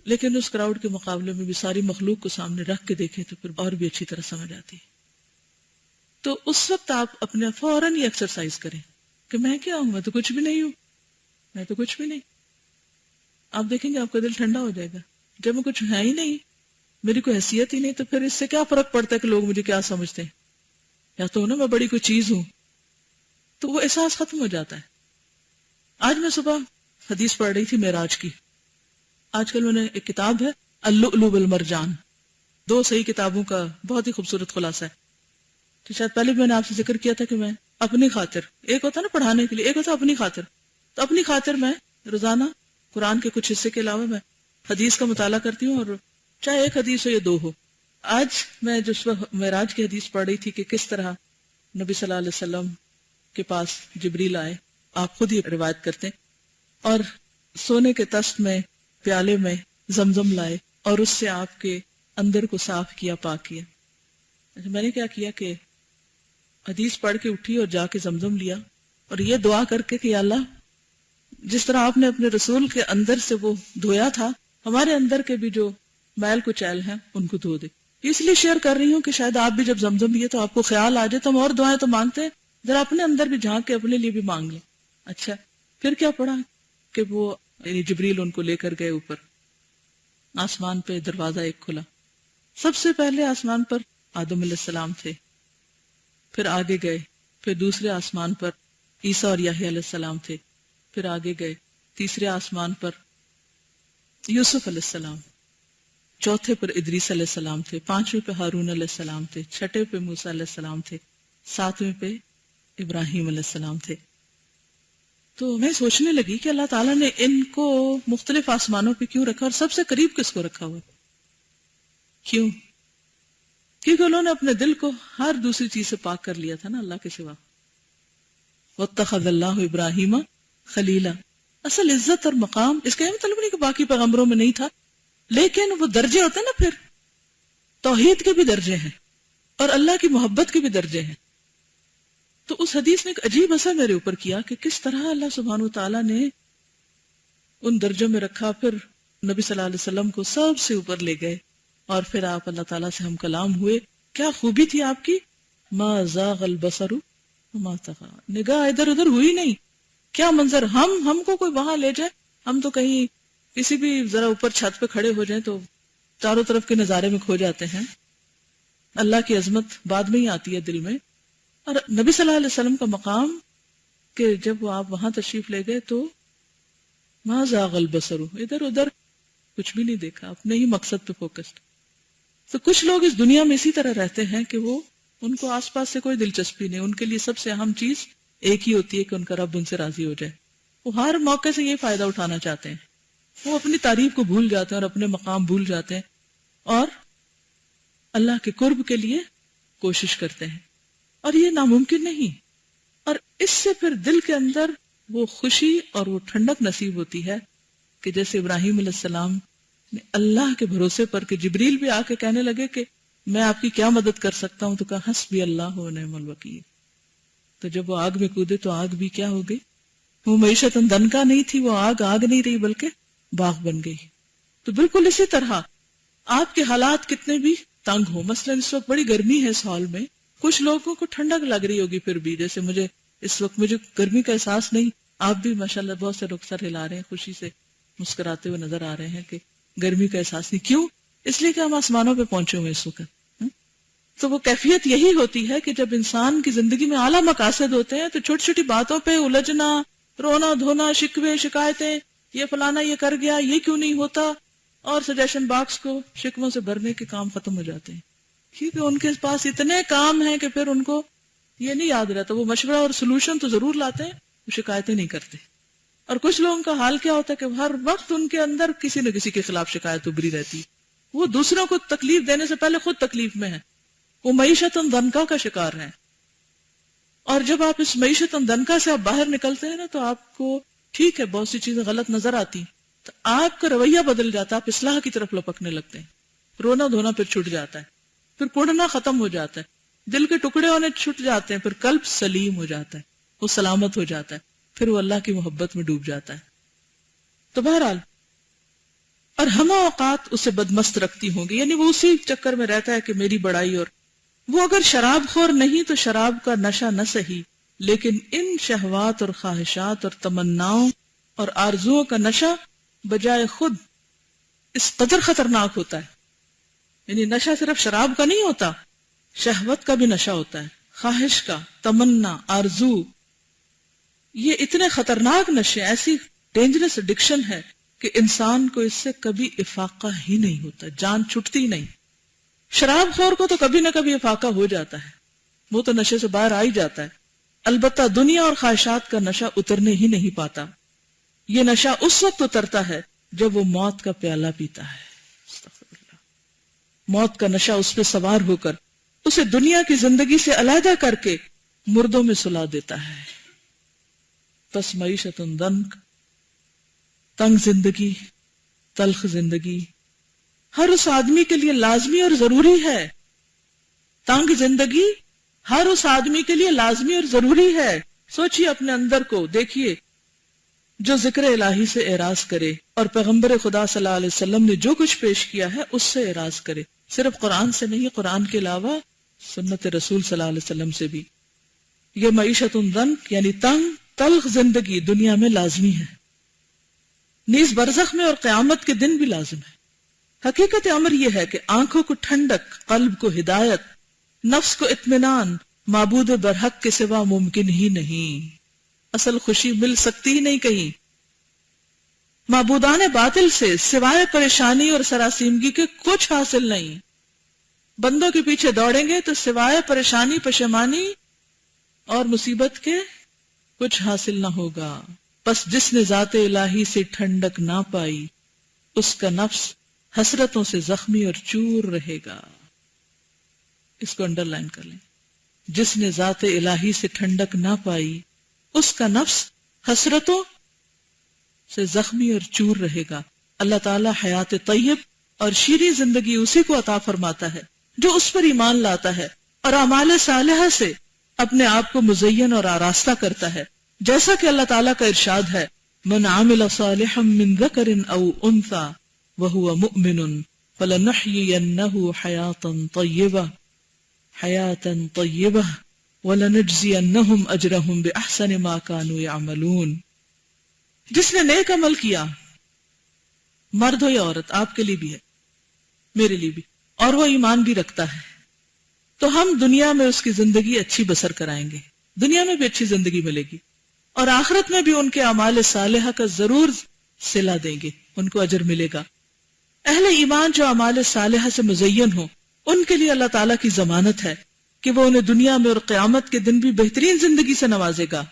لیکن اس کراؤڈ کے مقابلے میں بھی ساری مخلوق کو سامنے رکھ کے دیکھیں تو پھر اور بھی اچھی طرح سمجھ آتی ہے. تو اس وقت آپ اپنے فوراً یہ ایکسرسائز کریں کہ میں کیا ہوں، میں تو کچھ بھی نہیں ہوں، میں تو کچھ بھی نہیں. آپ دیکھیں گے آپ کا دل ٹھنڈا ہو جائے گا. جب میں کچھ ہے ہی نہیں، میری کوئی حیثیت ہی نہیں، تو پھر اس سے کیا فرق پڑتا ہے کہ لوگ مجھے کیا سمجھتے ہیں، یا تو نا میں بڑی کوئی چیز ہوں. تو وہ احساس ختم ہو جاتا ہے. آج میں صبح حدیث پڑھ رہی تھی معراج کی. آج کل میں نے ایک کتاب ہے اللؤلؤ والمرجان، 2 صحیح کتابوں کا بہت ہی خوبصورت خلاصہ ہے. تو شاید پہلے بھی میں نے آپ سے ذکر کیا تھا کہ میں اپنی خاطر، ایک ہوتا نا پڑھانے کے لیے، ایک ہوتا اپنی خاطر، تو اپنی خاطر میں روزانہ قرآن کے کچھ حصے کے علاوہ میں حدیث کا مطالعہ کرتی ہوں، اور چاہے ایک حدیث ہو یا 2 ہو. آج میں جو معراج کی حدیث پڑھ رہی تھی کہ کس طرح نبی صلی اللہ علیہ وسلم کے پاس جبریل آئے، آپ خود ہی روایت کرتے ہیں، اور سونے کے تست میں پیالے میں زمزم لائے اور اس سے آپ کے اندر کو صاف کیا، پاک کیا. میں نے کیا کیا کہ حدیث پڑھ کے اٹھی اور جا کے زمزم لیا اور یہ دعا کر کے کہ یا اللہ جس طرح آپ نے اپنے رسول کے اندر سے وہ دھویا تھا ہمارے اندر کے بھی جو میل کچیل ہیں ان کو دھو دے. اس لیے شیئر کر رہی ہوں کہ شاید آپ بھی جب زمزم لیے تو آپ کو خیال آ جائے تو ہم اور دعائیں تو مانگتے ہیں, ذرا اپنے اندر بھی جھانک کے اپنے لیے بھی مانگ لیں. اچھا پھر کیا پڑھا کہ وہ یعنی جبریل ان کو لے کر گئے اوپر آسمان پہ, دروازہ ایک کھلا. سب سے پہلے آسمان پر آدم علیہ السلام تھے, پھر آگے گئے, پھر دوسرے آسمان پر عیسیٰ اور یحییٰ علیہ السلام تھے, پھر آگے گئے تیسرے آسمان پر یوسف علیہ السلام, چوتھے پر ادریس علیہ السلام تھے, پانچویں پہ ہارون علیہ السلام تھے, چھٹے پہ موسیٰ علیہ السلام تھے, ساتویں پہ ابراہیم علیہ السلام تھے. تو میں سوچنے لگی کہ اللہ تعالیٰ نے ان کو مختلف آسمانوں پہ کیوں رکھا اور سب سے قریب کس کو رکھا ہوا؟ کیوں؟ کیونکہ انہوں نے اپنے دل کو ہر دوسری چیز سے پاک کر لیا تھا نا اللہ کے سوا. واتخذ اللہ ابراہیم خلیلا. اصل عزت اور مقام اس کا یہ مطلب نہیں کہ باقی پیغمبروں میں نہیں تھا, لیکن وہ درجے ہوتے ہیں نا, پھر توحید کے بھی درجے ہیں اور اللہ کی محبت کے بھی درجے ہیں. تو اس حدیث نے ایک عجیب اثر میرے اوپر کیا کہ کس طرح اللہ سبحانہ وتعالیٰ نے ان درجوں میں رکھا. پھر نبی صلی اللہ علیہ وسلم کو سب سے اوپر لے گئے اور پھر آپ اللہ تعالیٰ سے ہم کلام ہوئے. کیا خوبی تھی آپ کی, ما زاغ البصر وما طغى, نگاہ ادھر ادھر ہوئی نہیں. کیا منظر, ہم کو کوئی وہاں لے جائے, ہم تو کہیں کسی بھی ذرا اوپر چھت پہ کھڑے ہو جائیں تو چاروں طرف کے نظارے میں کھو جاتے ہیں. اللہ کی عظمت بعد میں ہی آتی ہے دل میں. اور نبی صلی اللہ علیہ وسلم کا مقام کہ جب وہ آپ وہاں تشریف لے گئے تو ما زاغ البصر, ادھر ادھر کچھ بھی نہیں دیکھا, اپنے ہی مقصد پہ فوکسڈ. تو کچھ لوگ اس دنیا میں اسی طرح رہتے ہیں کہ وہ ان کو آس پاس سے کوئی دلچسپی نہیں, ان کے لیے سب سے اہم چیز ایک ہی ہوتی ہے کہ ان کا رب ان سے راضی ہو جائے. وہ ہر موقع سے یہ فائدہ اٹھانا چاہتے ہیں, وہ اپنی تعریف کو بھول جاتے ہیں اور اپنے مقام بھول جاتے ہیں اور اللہ کے قرب کے لیے کوشش کرتے ہیں, اور یہ ناممکن نہیں. اور اس سے پھر دل کے اندر وہ خوشی اور وہ ٹھنڈک نصیب ہوتی ہے کہ جیسے ابراہیم علیہ السلام نے اللہ کے بھروسے پر کہ جبریل بھی آ کے کہنے لگے کہ میں آپ کی کیا مدد کر سکتا ہوں, تو کہا حسبی اللہ و نعم الوکیل. تو جب وہ آگ میں کودے تو آگ بھی کیا ہو گئی, وہ معیشت دنکا نہیں تھی, وہ آگ نہیں رہی بلکہ باغ بن گئی. تو بالکل اسی طرح آپ کے حالات کتنے بھی تنگ ہو, مثلا اس وقت بڑی گرمی ہے اس ہال میں, کچھ لوگوں کو ٹھنڈک لگ رہی ہوگی, پھر بھی جیسے مجھے اس وقت مجھے گرمی کا احساس نہیں, آپ بھی ماشاءاللہ بہت سے لوگ سر ہلا رہے ہیں, خوشی سے مسکراتے ہوئے نظر آ رہے ہیں کہ گرمی کا احساس نہیں. کیوں؟ اس لیے کہ ہم آسمانوں پہ پہنچے ہوئے اس وقت. تو وہ کیفیت یہی ہوتی ہے کہ جب انسان کی زندگی میں اعلیٰ مقاصد ہوتے ہیں تو چھوٹی چھوٹی باتوں پہ الجھنا, رونا دھونا, شکوے شکایتیں, یہ فلانا یہ کر گیا, یہ کیوں نہیں ہوتا, اور سجیشن باکس کو شکووں سے بھرنے کے کام ختم ہو جاتے ہیں, کیونکہ ان کے پاس اتنے کام ہیں کہ پھر ان کو یہ نہیں یاد رہتا. وہ مشورہ اور سلوشن تو ضرور لاتے ہیں, وہ شکایتیں نہیں کرتے. اور کچھ لوگوں کا حال کیا ہوتا ہے کہ ہر وقت ان کے اندر کسی نہ کسی کے خلاف شکایت ابری رہتی, وہ دوسروں کو تکلیف دینے سے پہلے خود تکلیف میں ہے, وہ معیشت دنکا کا شکار ہے. اور جب آپ اس معیشت دنکا سے آپ باہر نکلتے ہیں نا, تو آپ کو ٹھیک ہے بہت سی چیزیں غلط نظر آتی, تو آپ کا رویہ بدل جاتا ہے, آپ اصلاح کی طرف لپکنے لگتے ہیں, رونا دھونا پھر چھٹ جاتا ہے, پھر کوڑنا ختم ہو جاتا ہے, دل کے ٹکڑے ہونے چھٹ جاتے ہیں, پھر قلب سلیم ہو جاتا ہے, وہ سلامت ہو جاتا ہے, پھر وہ اللہ کی محبت میں ڈوب جاتا ہے. تو بہرحال اور ہم اوقات اسے بدمست رکھتی ہوں گی, یعنی وہ اسی چکر میں رہتا ہے کہ میری بڑائی. اور وہ اگر شراب خور نہیں تو شراب کا نشہ نہ سہی, لیکن ان شہوات اور خواہشات اور تمناؤں اور آرزوؤں کا نشہ بجائے خود اس قدر خطرناک ہوتا ہے. یعنی نشہ صرف شراب کا نہیں ہوتا, شہوت کا بھی نشہ ہوتا ہے, خواہش کا, تمنا, آرزو. یہ اتنے خطرناک نشے, ایسی ڈینجرس ایڈکشن ہے کہ انسان کو اس سے کبھی افاقہ ہی نہیں ہوتا, جان چھٹتی نہیں. شراب خور کو تو کبھی نہ کبھی افاقہ ہو جاتا ہے, وہ تو نشے سے باہر آ ہی جاتا ہے, البتہ دنیا اور خواہشات کا نشہ اترنے ہی نہیں پاتا. یہ نشہ اس وقت اترتا ہے جب وہ موت کا پیالہ پیتا ہے. موت کا نشہ اس پہ سوار ہو کر اسے دنیا کی زندگی سے علیحدہ کر کے مردوں میں سلا دیتا ہے. پس معیشت دنک, تنگ زندگی, تلخ زندگی ہر اس آدمی کے لیے لازمی اور ضروری ہے. تنگ زندگی ہر اس آدمی کے لیے لازمی اور ضروری ہے. سوچئے اپنے اندر کو دیکھیے، جو ذکر الہی سے اعراض کرے اور پیغمبر خدا صلی اللہ علیہ وسلم نے جو کچھ پیش کیا ہے اس سے اعراض کرے، صرف قرآن سے نہیں، قرآن کے علاوہ سنت رسول صلی اللہ علیہ وسلم سے بھی. یہ معیشت ضنک یعنی تنگ تلخ زندگی دنیا میں لازمی ہے، نیز برزخ میں اور قیامت کے دن بھی لازم ہے. حقیقت امر یہ ہے کہ آنکھوں کو ٹھنڈک، قلب کو ہدایت، نفس کو اطمینان معبود برحق کے سوا ممکن ہی نہیں. اصل خوشی مل سکتی ہی نہیں کہیں. معبودان باطل سے سوائے پریشانی اور سراسیمگی کے کچھ حاصل نہیں. بندوں کے پیچھے دوڑیں گے تو سوائے پریشانی، پشیمانی اور مصیبت کے کچھ حاصل نہ ہوگا. بس جس نے ذات الہی سے ٹھنڈک نہ پائی اس کا نفس حسرتوں سے زخمی اور چور رہے گا. اس کو انڈر لائن کر لیں. جس نے ذات الہی سے ٹھنڈک نہ پائی اس کا نفس حسرتوں سے زخمی اور چور رہے گا. اللہ تعالی حیات طیب اور شیریں زندگی اسی کو عطا فرماتا ہے جو اس پر ایمان لاتا ہے اور اعمال صالحہ سے اپنے آپ کو مزین اور آراستہ کرتا ہے. جیسا کہ اللہ تعالیٰ کا ارشاد ہے، من عمل صالحا من ذکر او انثى وهو مؤمن فلنحيينه حیاتا طیبہ وَلَنَجْزِيَنَّهُمْ أَجْرَهُمْ بِأَحْسَنِ مَا كَانُوا يَعْمَلُونَ. جس نے نیک عمل کیا، مرد ہو یا عورت، آپ کے لیے بھی ہے، میرے لیے بھی، اور وہ ایمان بھی رکھتا ہے، تو ہم دنیا میں اس کی زندگی اچھی بسر کرائیں گے، دنیا میں بھی اچھی زندگی ملے گی، اور آخرت میں بھی ان کے اعمال صالحہ کا ضرور صلہ دیں گے، ان کو اجر ملے گا. اہل ایمان جو اعمال صالحہ سے مزین ہوں ان کے لیے اللہ تعالیٰ کی ضمانت ہے کہ وہ انہیں دنیا میں اور قیامت کے دن بھی بہترین زندگی سے نوازے گا.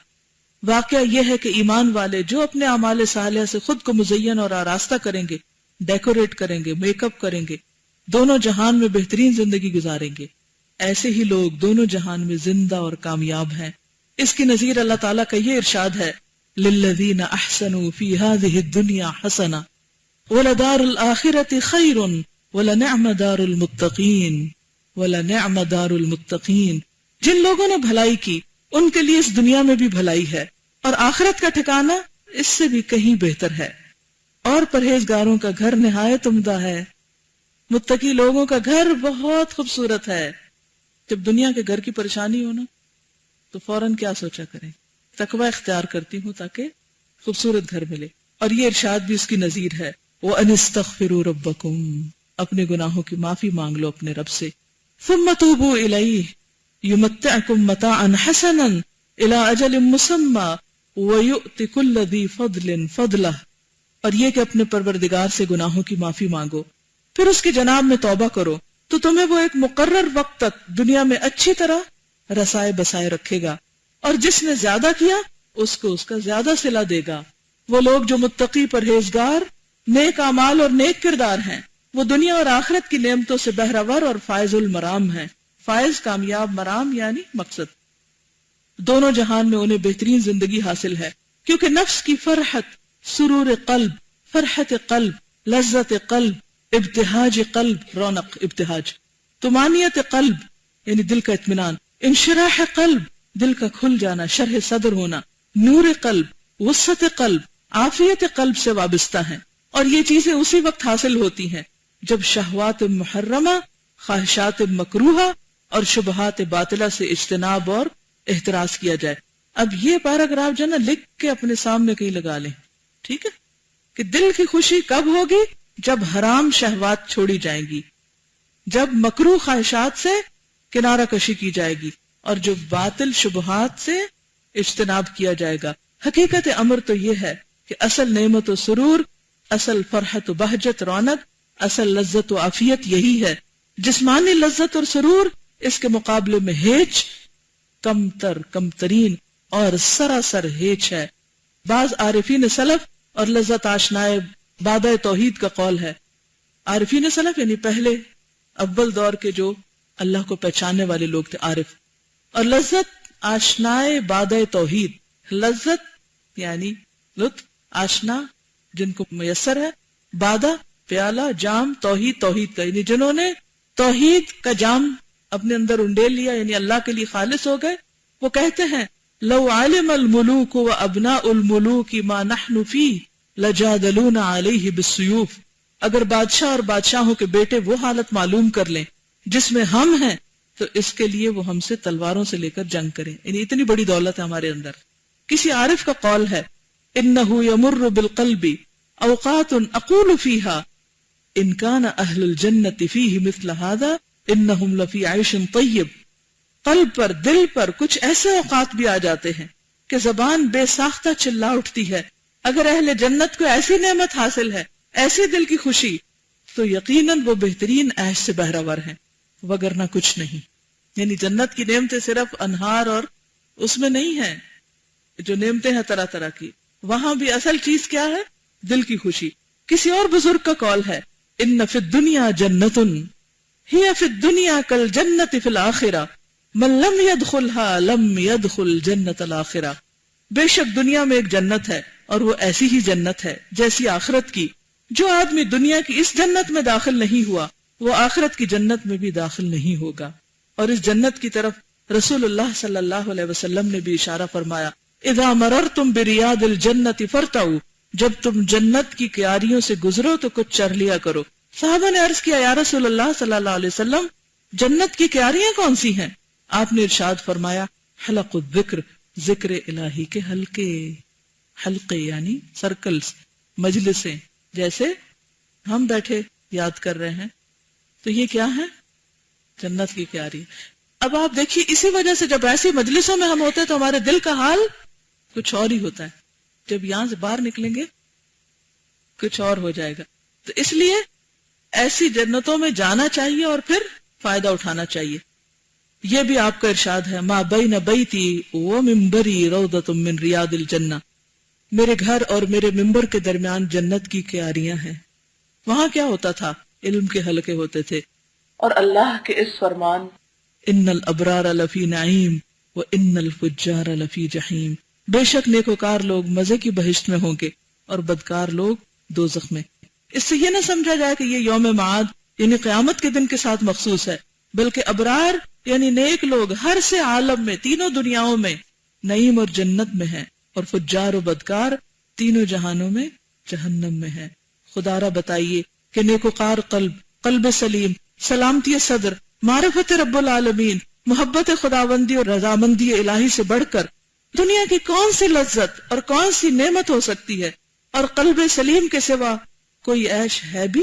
واقعہ یہ ہے کہ ایمان والے جو اپنے اعمال صالحہ سے خود کو مزین اور آراستہ کریں گے، ڈیکوریٹ کریں گے، میک اپ کریں گے، دونوں جہان میں بہترین زندگی گزاریں گے. ایسے ہی لوگ دونوں جہان میں زندہ اور کامیاب ہیں. اس کی نظیر اللہ تعالیٰ کا یہ ارشاد ہے، للذین احسنوا فی ہذہ الدنیا حسنہ ولدار الآخرۃ خیر ولنعم دار المتقین وَلَنِعْمَ دَارُ الْمُتَّقِينَ. جن لوگوں نے بھلائی کی ان کے لیے اس دنیا میں بھی بھلائی ہے اور آخرت کا ٹھکانہ اس سے بھی کہیں بہتر ہے. اور پرہیزگاروں کا گھر نہایت عمدہ ہے. متقی لوگوں کا گھر بہت خوبصورت ہے. جب دنیا کے گھر کی پریشانی ہو نا تو فوراً کیا سوچا کریں، تقوی اختیار کرتی ہوں تاکہ خوبصورت گھر ملے. اور یہ ارشاد بھی اس کی نظیر ہے، وَأَنِ اسْتَغْفِرُوا رَبَّكُمْ. اپنے گناہوں کی معافی مانگ لو اپنے رب سے. ثم توبوا الیہ یمتعکم متاعا حسنا الی اجل مسمی ویؤت کل ذی فضل فضلہ. اور یہ کہ اپنے پروردگار سے گناہوں کی معافی مانگو، پھر اس کی جناب میں توبہ کرو تو تمہیں وہ ایک مقرر وقت تک دنیا میں اچھی طرح رسائے بسائے رکھے گا، اور جس نے زیادہ کیا اس کو اس کا زیادہ صلہ دے گا. وہ لوگ جو متقی، پرہیزگار، نیک اعمال اور نیک کردار ہیں وہ دنیا اور آخرت کی نعمتوں سے بہرہور اور فائز المرام ہیں. فائز کامیاب، مرام یعنی مقصد. دونوں جہان میں انہیں بہترین زندگی حاصل ہے، کیونکہ نفس کی فرحت، سرور قلب، فرحت قلب، لذت قلب، ابتہاج قلب، رونق ابتہاج، طمانینت قلب یعنی دل کا اطمینان، انشراح قلب دل کا کھل جانا، شرح صدر ہونا، نور قلب، وسعت قلب، عافیت قلب سے وابستہ ہیں. اور یہ چیزیں اسی وقت حاصل ہوتی ہیں جب شہوات محرمہ، خواہشات مکروہہ اور شبہات باطلہ سے اجتناب اور احتراز کیا جائے. اب یہ پیراگراف جو نا لکھ کے اپنے سامنے کہیں لگا لیں، ٹھیک ہے، کہ دل کی خوشی کب ہوگی؟ جب حرام شہوات چھوڑی جائیں گی، جب مکروہ خواہشات سے کنارہ کشی کی جائے گی، اور جو باطل شبہات سے اجتناب کیا جائے گا. حقیقت امر تو یہ ہے کہ اصل نعمت و سرور، اصل فرحت و بہجت، رونق، اصل لذت و عافیت یہی ہے. جسمانی لذت اور سرور اس کے مقابلے میں ہیچ، کم ترین اور سراسر ہیچ ہے. بعض عارفین سلف اور لذت آشنائے بادہ توحید کا قول ہے. عارفین سلف یعنی پہلے اول دور کے جو اللہ کو پہچاننے والے لوگ تھے، عارف، اور لذت آشنائے بادہ توحید. لذت یعنی لطف، آشنا جن کو میسر ہے، بادہ پیالہ، جام توحید کا، یعنی جنہوں نے توحید کا جام اپنے اندر انڈیل لیا یعنی اللہ کے لیے خالص ہو گئے. وہ کہتے ہیں لو عالم الملوک و ابناء الملوک ما نحن فی لجادلونا علیہ بالسیوف. اگر بادشاہ اور بادشاہوں کے بیٹے وہ حالت معلوم کر لیں جس میں ہم ہیں تو اس کے لیے وہ ہم سے تلواروں سے لے کر جنگ کریں. یعنی اتنی بڑی دولت ہے ہمارے اندر. کسی عارف کا قول ہے انہ یمر بالقلب اوقات اقول فیہا ان کان اہل الجنت فیہ مثل ھذا انہم لفی عیش طیب. قلب پر دل پر کچھ ایسے اوقات بھی آ جاتے ہیں کہ زبان بے ساختہ چلا اٹھتی ہے اگر اہل جنت کو ایسی نعمت حاصل ہے, ایسی دل کی خوشی, تو یقیناً وہ بہترین عیش سے بہرہور ہیں وگرنہ کچھ نہیں. یعنی جنت کی نعمتیں صرف انہار اور اس میں نہیں ہیں جو نعمتیں ہیں طرح طرح کی, وہاں بھی اصل چیز کیا ہے؟ دل کی خوشی. کسی اور بزرگ کا قول ہے ان فی الدنیا جنت ہی فی الدنیا کالجنت فی الآخرہ من لم يدخلها لم يدخل جنت الآخرہ. بے شک دنیا میں ایک جنت ہے اور وہ ایسی ہی جنت ہے جیسی آخرت کی. جو آدمی دنیا کی اس جنت میں داخل نہیں ہوا وہ آخرت کی جنت میں بھی داخل نہیں ہوگا. اور اس جنت کی طرف رسول اللہ صلی اللہ علیہ وسلم نے بھی اشارہ فرمایا اذا مررتم بریاض الجنت فرتعوا. جب تم جنت کی کیاریوں سے گزرو تو کچھ چر لیا کرو. صحابہ نے عرض کیا یا رسول اللہ صلی اللہ علیہ وسلم جنت کی کیاریاں کون سی ہیں؟ آپ نے ارشاد فرمایا حلق الذکر, ذکر الہی کے حلقے. حلقے یعنی سرکلز, مجلسیں, جیسے ہم بیٹھے یاد کر رہے ہیں تو یہ کیا ہے؟ جنت کی کیاری. اب آپ دیکھیے اسی وجہ سے جب ایسی مجلسوں میں ہم ہوتے ہیں تو ہمارے دل کا حال کچھ اور ہی ہوتا ہے. جب یہاں سے باہر نکلیں گے کچھ اور ہو جائے گا. تو اس لیے ایسی جنتوں میں جانا چاہیے اور پھر فائدہ اٹھانا چاہیے. یہ بھی آپ کا ارشاد ہے ما بین بیتی و منبری روضۃ من ریاض الجنہ. میرے گھر اور میرے ممبر کے درمیان جنت کی کیاریاں ہیں. وہاں کیا ہوتا تھا؟ علم کے حلقے ہوتے تھے. اور اللہ کے اس فرمان ان الابرار لفی نعیم و ان الفجار لفی جحیم. بے شک نیکوکار لوگ مزے کی بہشت میں ہوں گے اور بدکار لوگ دوزخ میں. اس سے یہ نہ سمجھا جائے کہ یہ یوم معاد یعنی قیامت کے دن کے ساتھ مخصوص ہے, بلکہ ابرار یعنی نیک لوگ ہر سے عالم میں تینوں دنیاؤں میں نعیم اور جنت میں ہیں, اور فجار و بدکار تینوں جہانوں میں جہنم میں ہیں. خدا را بتائیے کہ نیکوکار قلب, قلب سلیم, سلامتی صدر, معرفت رب العالمین, محبت خداوندی اور رضامندی الہی سے بڑھ کر دنیا کی کون سی لذت اور کون سی نعمت ہو سکتی ہے؟ اور قلب سلیم کے سوا کوئی عیش ہے بھی؟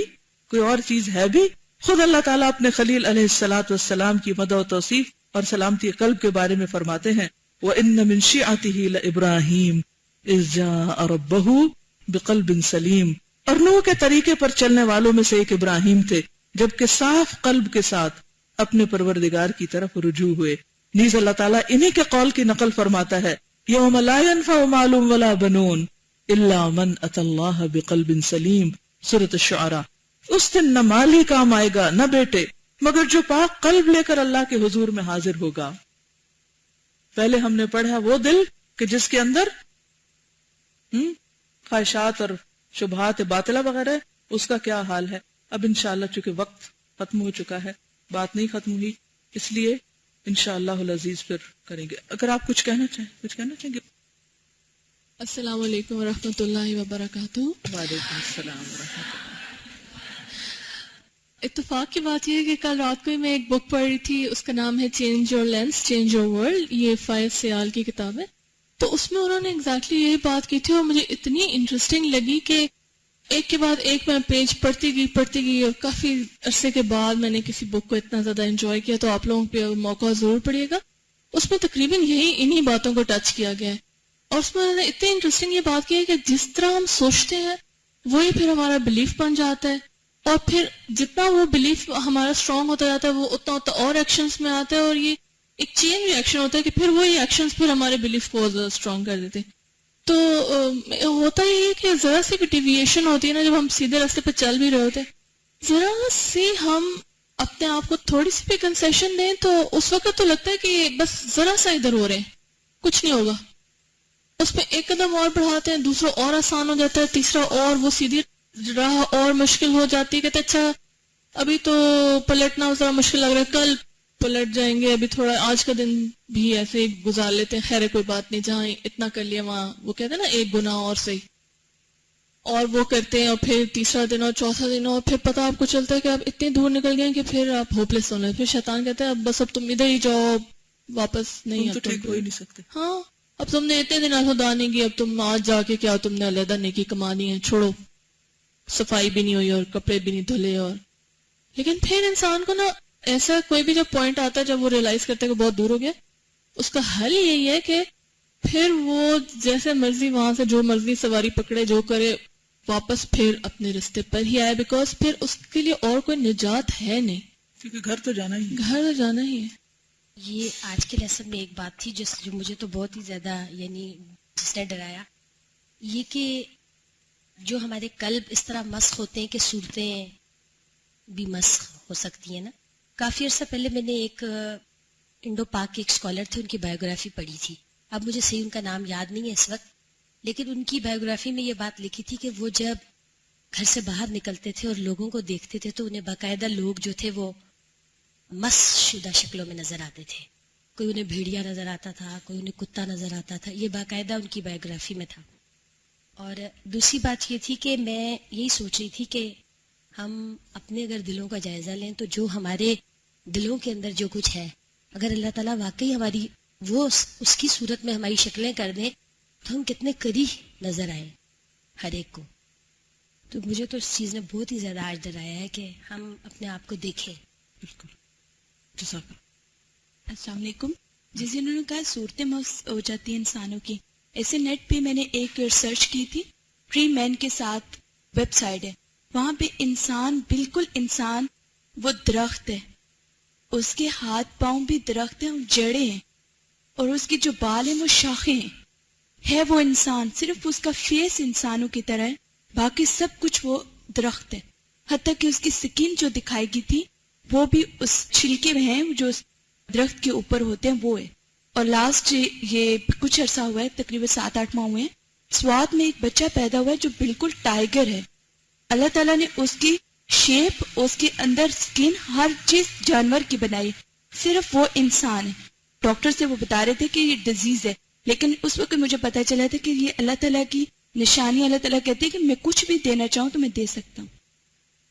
کوئی اور چیز ہے بھی؟ خود اللہ تعالیٰ اپنے خلیل علیہ الصلوۃ والسلام کی مدح و توصیف اور سلامتی قلب کے بارے میں فرماتے ہیں وَإِنَّ مِن شِيعَتِهِ لَإِبْرَاهِيمَ إِذْ جَاءَ رَبَّهُ بِقَلْبٍ سَلِيمٍ. اور نوح کے طریقے پر چلنے والوں میں سے ایک ابراہیم تھے جبکہ صاف قلب کے ساتھ اپنے پروردگار کی طرف رجوع ہوئے. نیز اللہ تعالیٰ انہی کے قول کی نقل فرماتا ہے یوم لا ينفع مال ولا بنون الا من اتى الله بقلب سلیم. سورۃ الشعراء. اس دن نہ مال ہی کام آئے گا نہ بیٹے مگر جو پاک قلب لے کر اللہ کے حضور میں حاضر ہوگا. پہلے ہم نے پڑھا وہ دل کہ جس کے اندر خواہشات اور شبہات باطلہ وغیرہ اس کا کیا حال ہے. اب انشاءاللہ چونکہ وقت ختم ہو چکا ہے, بات نہیں ختم ہوئی, اس لیے انشاءاللہ العزیز پھر کریں گے. اگر آپ کچھ کہنا چاہیں, کچھ کہنا چاہیں گے. السلام علیکم ورحمۃ اللہ وبرکاتہ. وعلیکم السلام ورحمۃ اللہ. اتفاق کی بات یہ ہے کہ کل رات کو ہی میں ایک بک پڑھ رہی تھی, اس کا نام ہے change your lens change your world. یہ فائز سیال کی کتاب ہے. تو اس میں انہوں نے ایگزیکٹلی یہی بات کی تھی اور مجھے اتنی انٹرسٹنگ لگی کہ ایک کے بعد ایک میں پیج پڑھتی گئی اور کافی عرصے کے بعد میں نے کسی بک کو اتنا زیادہ انجوائے کیا. تو آپ لوگوں پہ موقع ضرور پڑیے گا. اس میں تقریباً انہی باتوں کو ٹچ کیا گیا ہے. اور اس میں انہوں نے اتنی انٹرسٹنگ یہ بات کی ہے کہ جس طرح ہم سوچتے ہیں وہی پھر ہمارا بلیف بن جاتا ہے, اور پھر جتنا وہ بلیف ہمارا اسٹرانگ ہوتا جاتا ہے وہ اتنا اور ایکشنز میں آتا ہے, اور یہ ایک چین ریئیکشن ہوتا ہے کہ پھر وہی ایکشنز پھر ہمارے بلیف کو اسٹرانگ کر دیتے ہیں. تو ہوتا یہ ہے کہ ذرا سی بھی ڈیویشن ہوتی ہے نا, جب ہم سیدھے راستے پہ چل بھی رہے ہوتے ہیں, ذرا سی ہم اپنے آپ کو تھوڑی سی بھی کنسیشن دیں تو اس وقت تو لگتا ہے کہ بس ذرا سا ادھر ہو رہے ہیں, کچھ نہیں ہوگا. اس پہ ایک قدم اور بڑھاتے ہیں, دوسرا اور آسان ہو جاتا ہے, تیسرا اور وہ سیدھی راہ اور مشکل ہو جاتی ہے. کہتے اچھا ابھی تو پلٹنا ذرا مشکل لگ رہا ہے, کل پلٹ جائیں گے. ابھی تھوڑا آج کا دن بھی ایسے ہی گزار لیتے ہیں, خیر کوئی بات نہیں, جہاں اتنا کر لیا وہاں وہ کہتے ہیں نا ایک گناہ اور صحیح, اور وہ کرتے ہیں, اور پھر تیسرا دن اور چوتھا دن, اور پھر پتہ آپ کو چلتا ہے کہ آپ اتنے دور نکل گئے کہ پھر آپ ہوپ لیس ہونے, پھر شیطان کہتا ہے اب بس اب تم ادھر ہی جاؤ, واپس نہیں, تم تو ٹھیک ہو ہی نہیں سکتے. ہاں اب تم نے اتنے دن خدا نہیں کی, اب تم آج جا کے کیا تم نے علیحدہ نیکی کمانی ہے, چھوڑو, صفائی بھی نہیں ہوئی اور کپڑے بھی نہیں دھلے. اور لیکن پھر انسان کو نا ایسا کوئی بھی جب پوائنٹ آتا ہے جب وہ ریئلائز کرتا ہے کہ بہت دور ہو گیا, اس کا حل یہی ہے کہ پھر وہ جیسے مرضی وہاں سے جو مرضی سواری پکڑے, جو کرے, واپس پھر اپنے رستے پر ہی آئے, بیکاز پھر اس کے لیے اور کوئی نجات ہے نہیں, کیونکہ گھر تو جانا ہی ہے. گھر تو جانا ہی ہے. یہ آج کے لیسن میں ایک بات تھی جو مجھے تو بہت ہی زیادہ یعنی جس نے ڈرایا, یہ کہ جو ہمارے قلب اس طرح مسخ ہوتے ہیں کہ صورتیں بھی مسخ ہو سکتی ہیں نا. کافی عرصہ پہلے میں نے ایک انڈو پاک کے ایک اسکالر تھے, ان کی بایوگرافی پڑھی تھی. اب مجھے صحیح ان کا نام یاد نہیں ہے اس وقت, لیکن ان کی بایوگرافی میں یہ بات لکھی تھی کہ وہ جب گھر سے باہر نکلتے تھے اور لوگوں کو دیکھتے تھے تو انہیں باقاعدہ لوگ جو تھے وہ مس شدہ شکلوں میں نظر آتے تھے. کوئی انہیں بھیڑیا نظر آتا تھا, کوئی انہیں کتا نظر آتا تھا. یہ باقاعدہ ان کی بایوگرافی میں تھا. اور دوسری بات یہ تھی کہ میں یہی سوچ رہی تھی کہ ہم اپنے اگر دلوں کا جائزہ لیں تو جو ہمارے دلوں کے اندر جو کچھ ہے, اگر اللہ تعالیٰ واقعی ہماری وہ اس کی صورت میں ہماری شکلیں کر دیں تو ہم کتنے قریب نظر آئیں ہر ایک کو. تو مجھے تو اس چیز نے بہت ہی زیادہ آج ڈرایا ہے کہ ہم اپنے آپ کو دیکھیں. بالکل. جزاک اللہ. السلام علیکم. جیسے انہوں نے کہا صورتیں مس ہو جاتی ہیں انسانوں کی, ایسے نیٹ پہ میں نے ایک ریسرچ کی تھی, ٹری مین کے ساتھ ویب سائٹ ہے, وہاں پہ انسان بالکل انسان, وہ درخت ہے, اس کے ہاتھ پاؤں بھی درخت ہیں, جڑیں ہیں, اور اس کے جو بال ہیں وہ شاخیں ہیں, ہے وہ انسان, صرف اس کا فیس انسانوں کی طرح ہے, باقی سب کچھ وہ درخت ہے. حتیٰ کہ اس کی سکین جو دکھائی گئی تھی وہ بھی اس چھلکے میں ہیں جو اس درخت کے اوپر ہوتے ہیں وہ ہے. اور لاسٹ یہ کچھ عرصہ ہوا ہے, تقریباً 7-8 ماہ ہوئے ہیں, سوات میں ایک بچہ پیدا ہوا ہے جو بالکل ٹائیگر ہے. اللہ تعالیٰ نے اس کی شیپ, اس کے اندر سکن, ہر چیز جانور کی بنائی, صرف وہ انسان ہے. ڈاکٹر سے وہ بتا رہے تھے کہ یہ ڈیزیز ہے, لیکن اس وقت مجھے پتا چلا تھا کہ یہ اللہ تعالیٰ کی نشانی. اللہ تعالیٰ کہتے ہیں کہ میں کچھ بھی دینا چاہوں تو میں دے سکتا ہوں.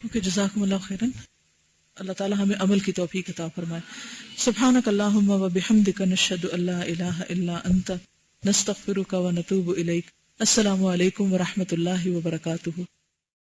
اوکے, جزاکم اللہ خیرن. اللہ تعالیٰ ہمیں عمل کی توفیق عطا فرمائے. سبحانک اللہم و بحمدک نشہد ان لا الہ الا انت نستغفرک و نتوب الیک. السلام علیکم و رحمۃ اللہ وبرکاتہ.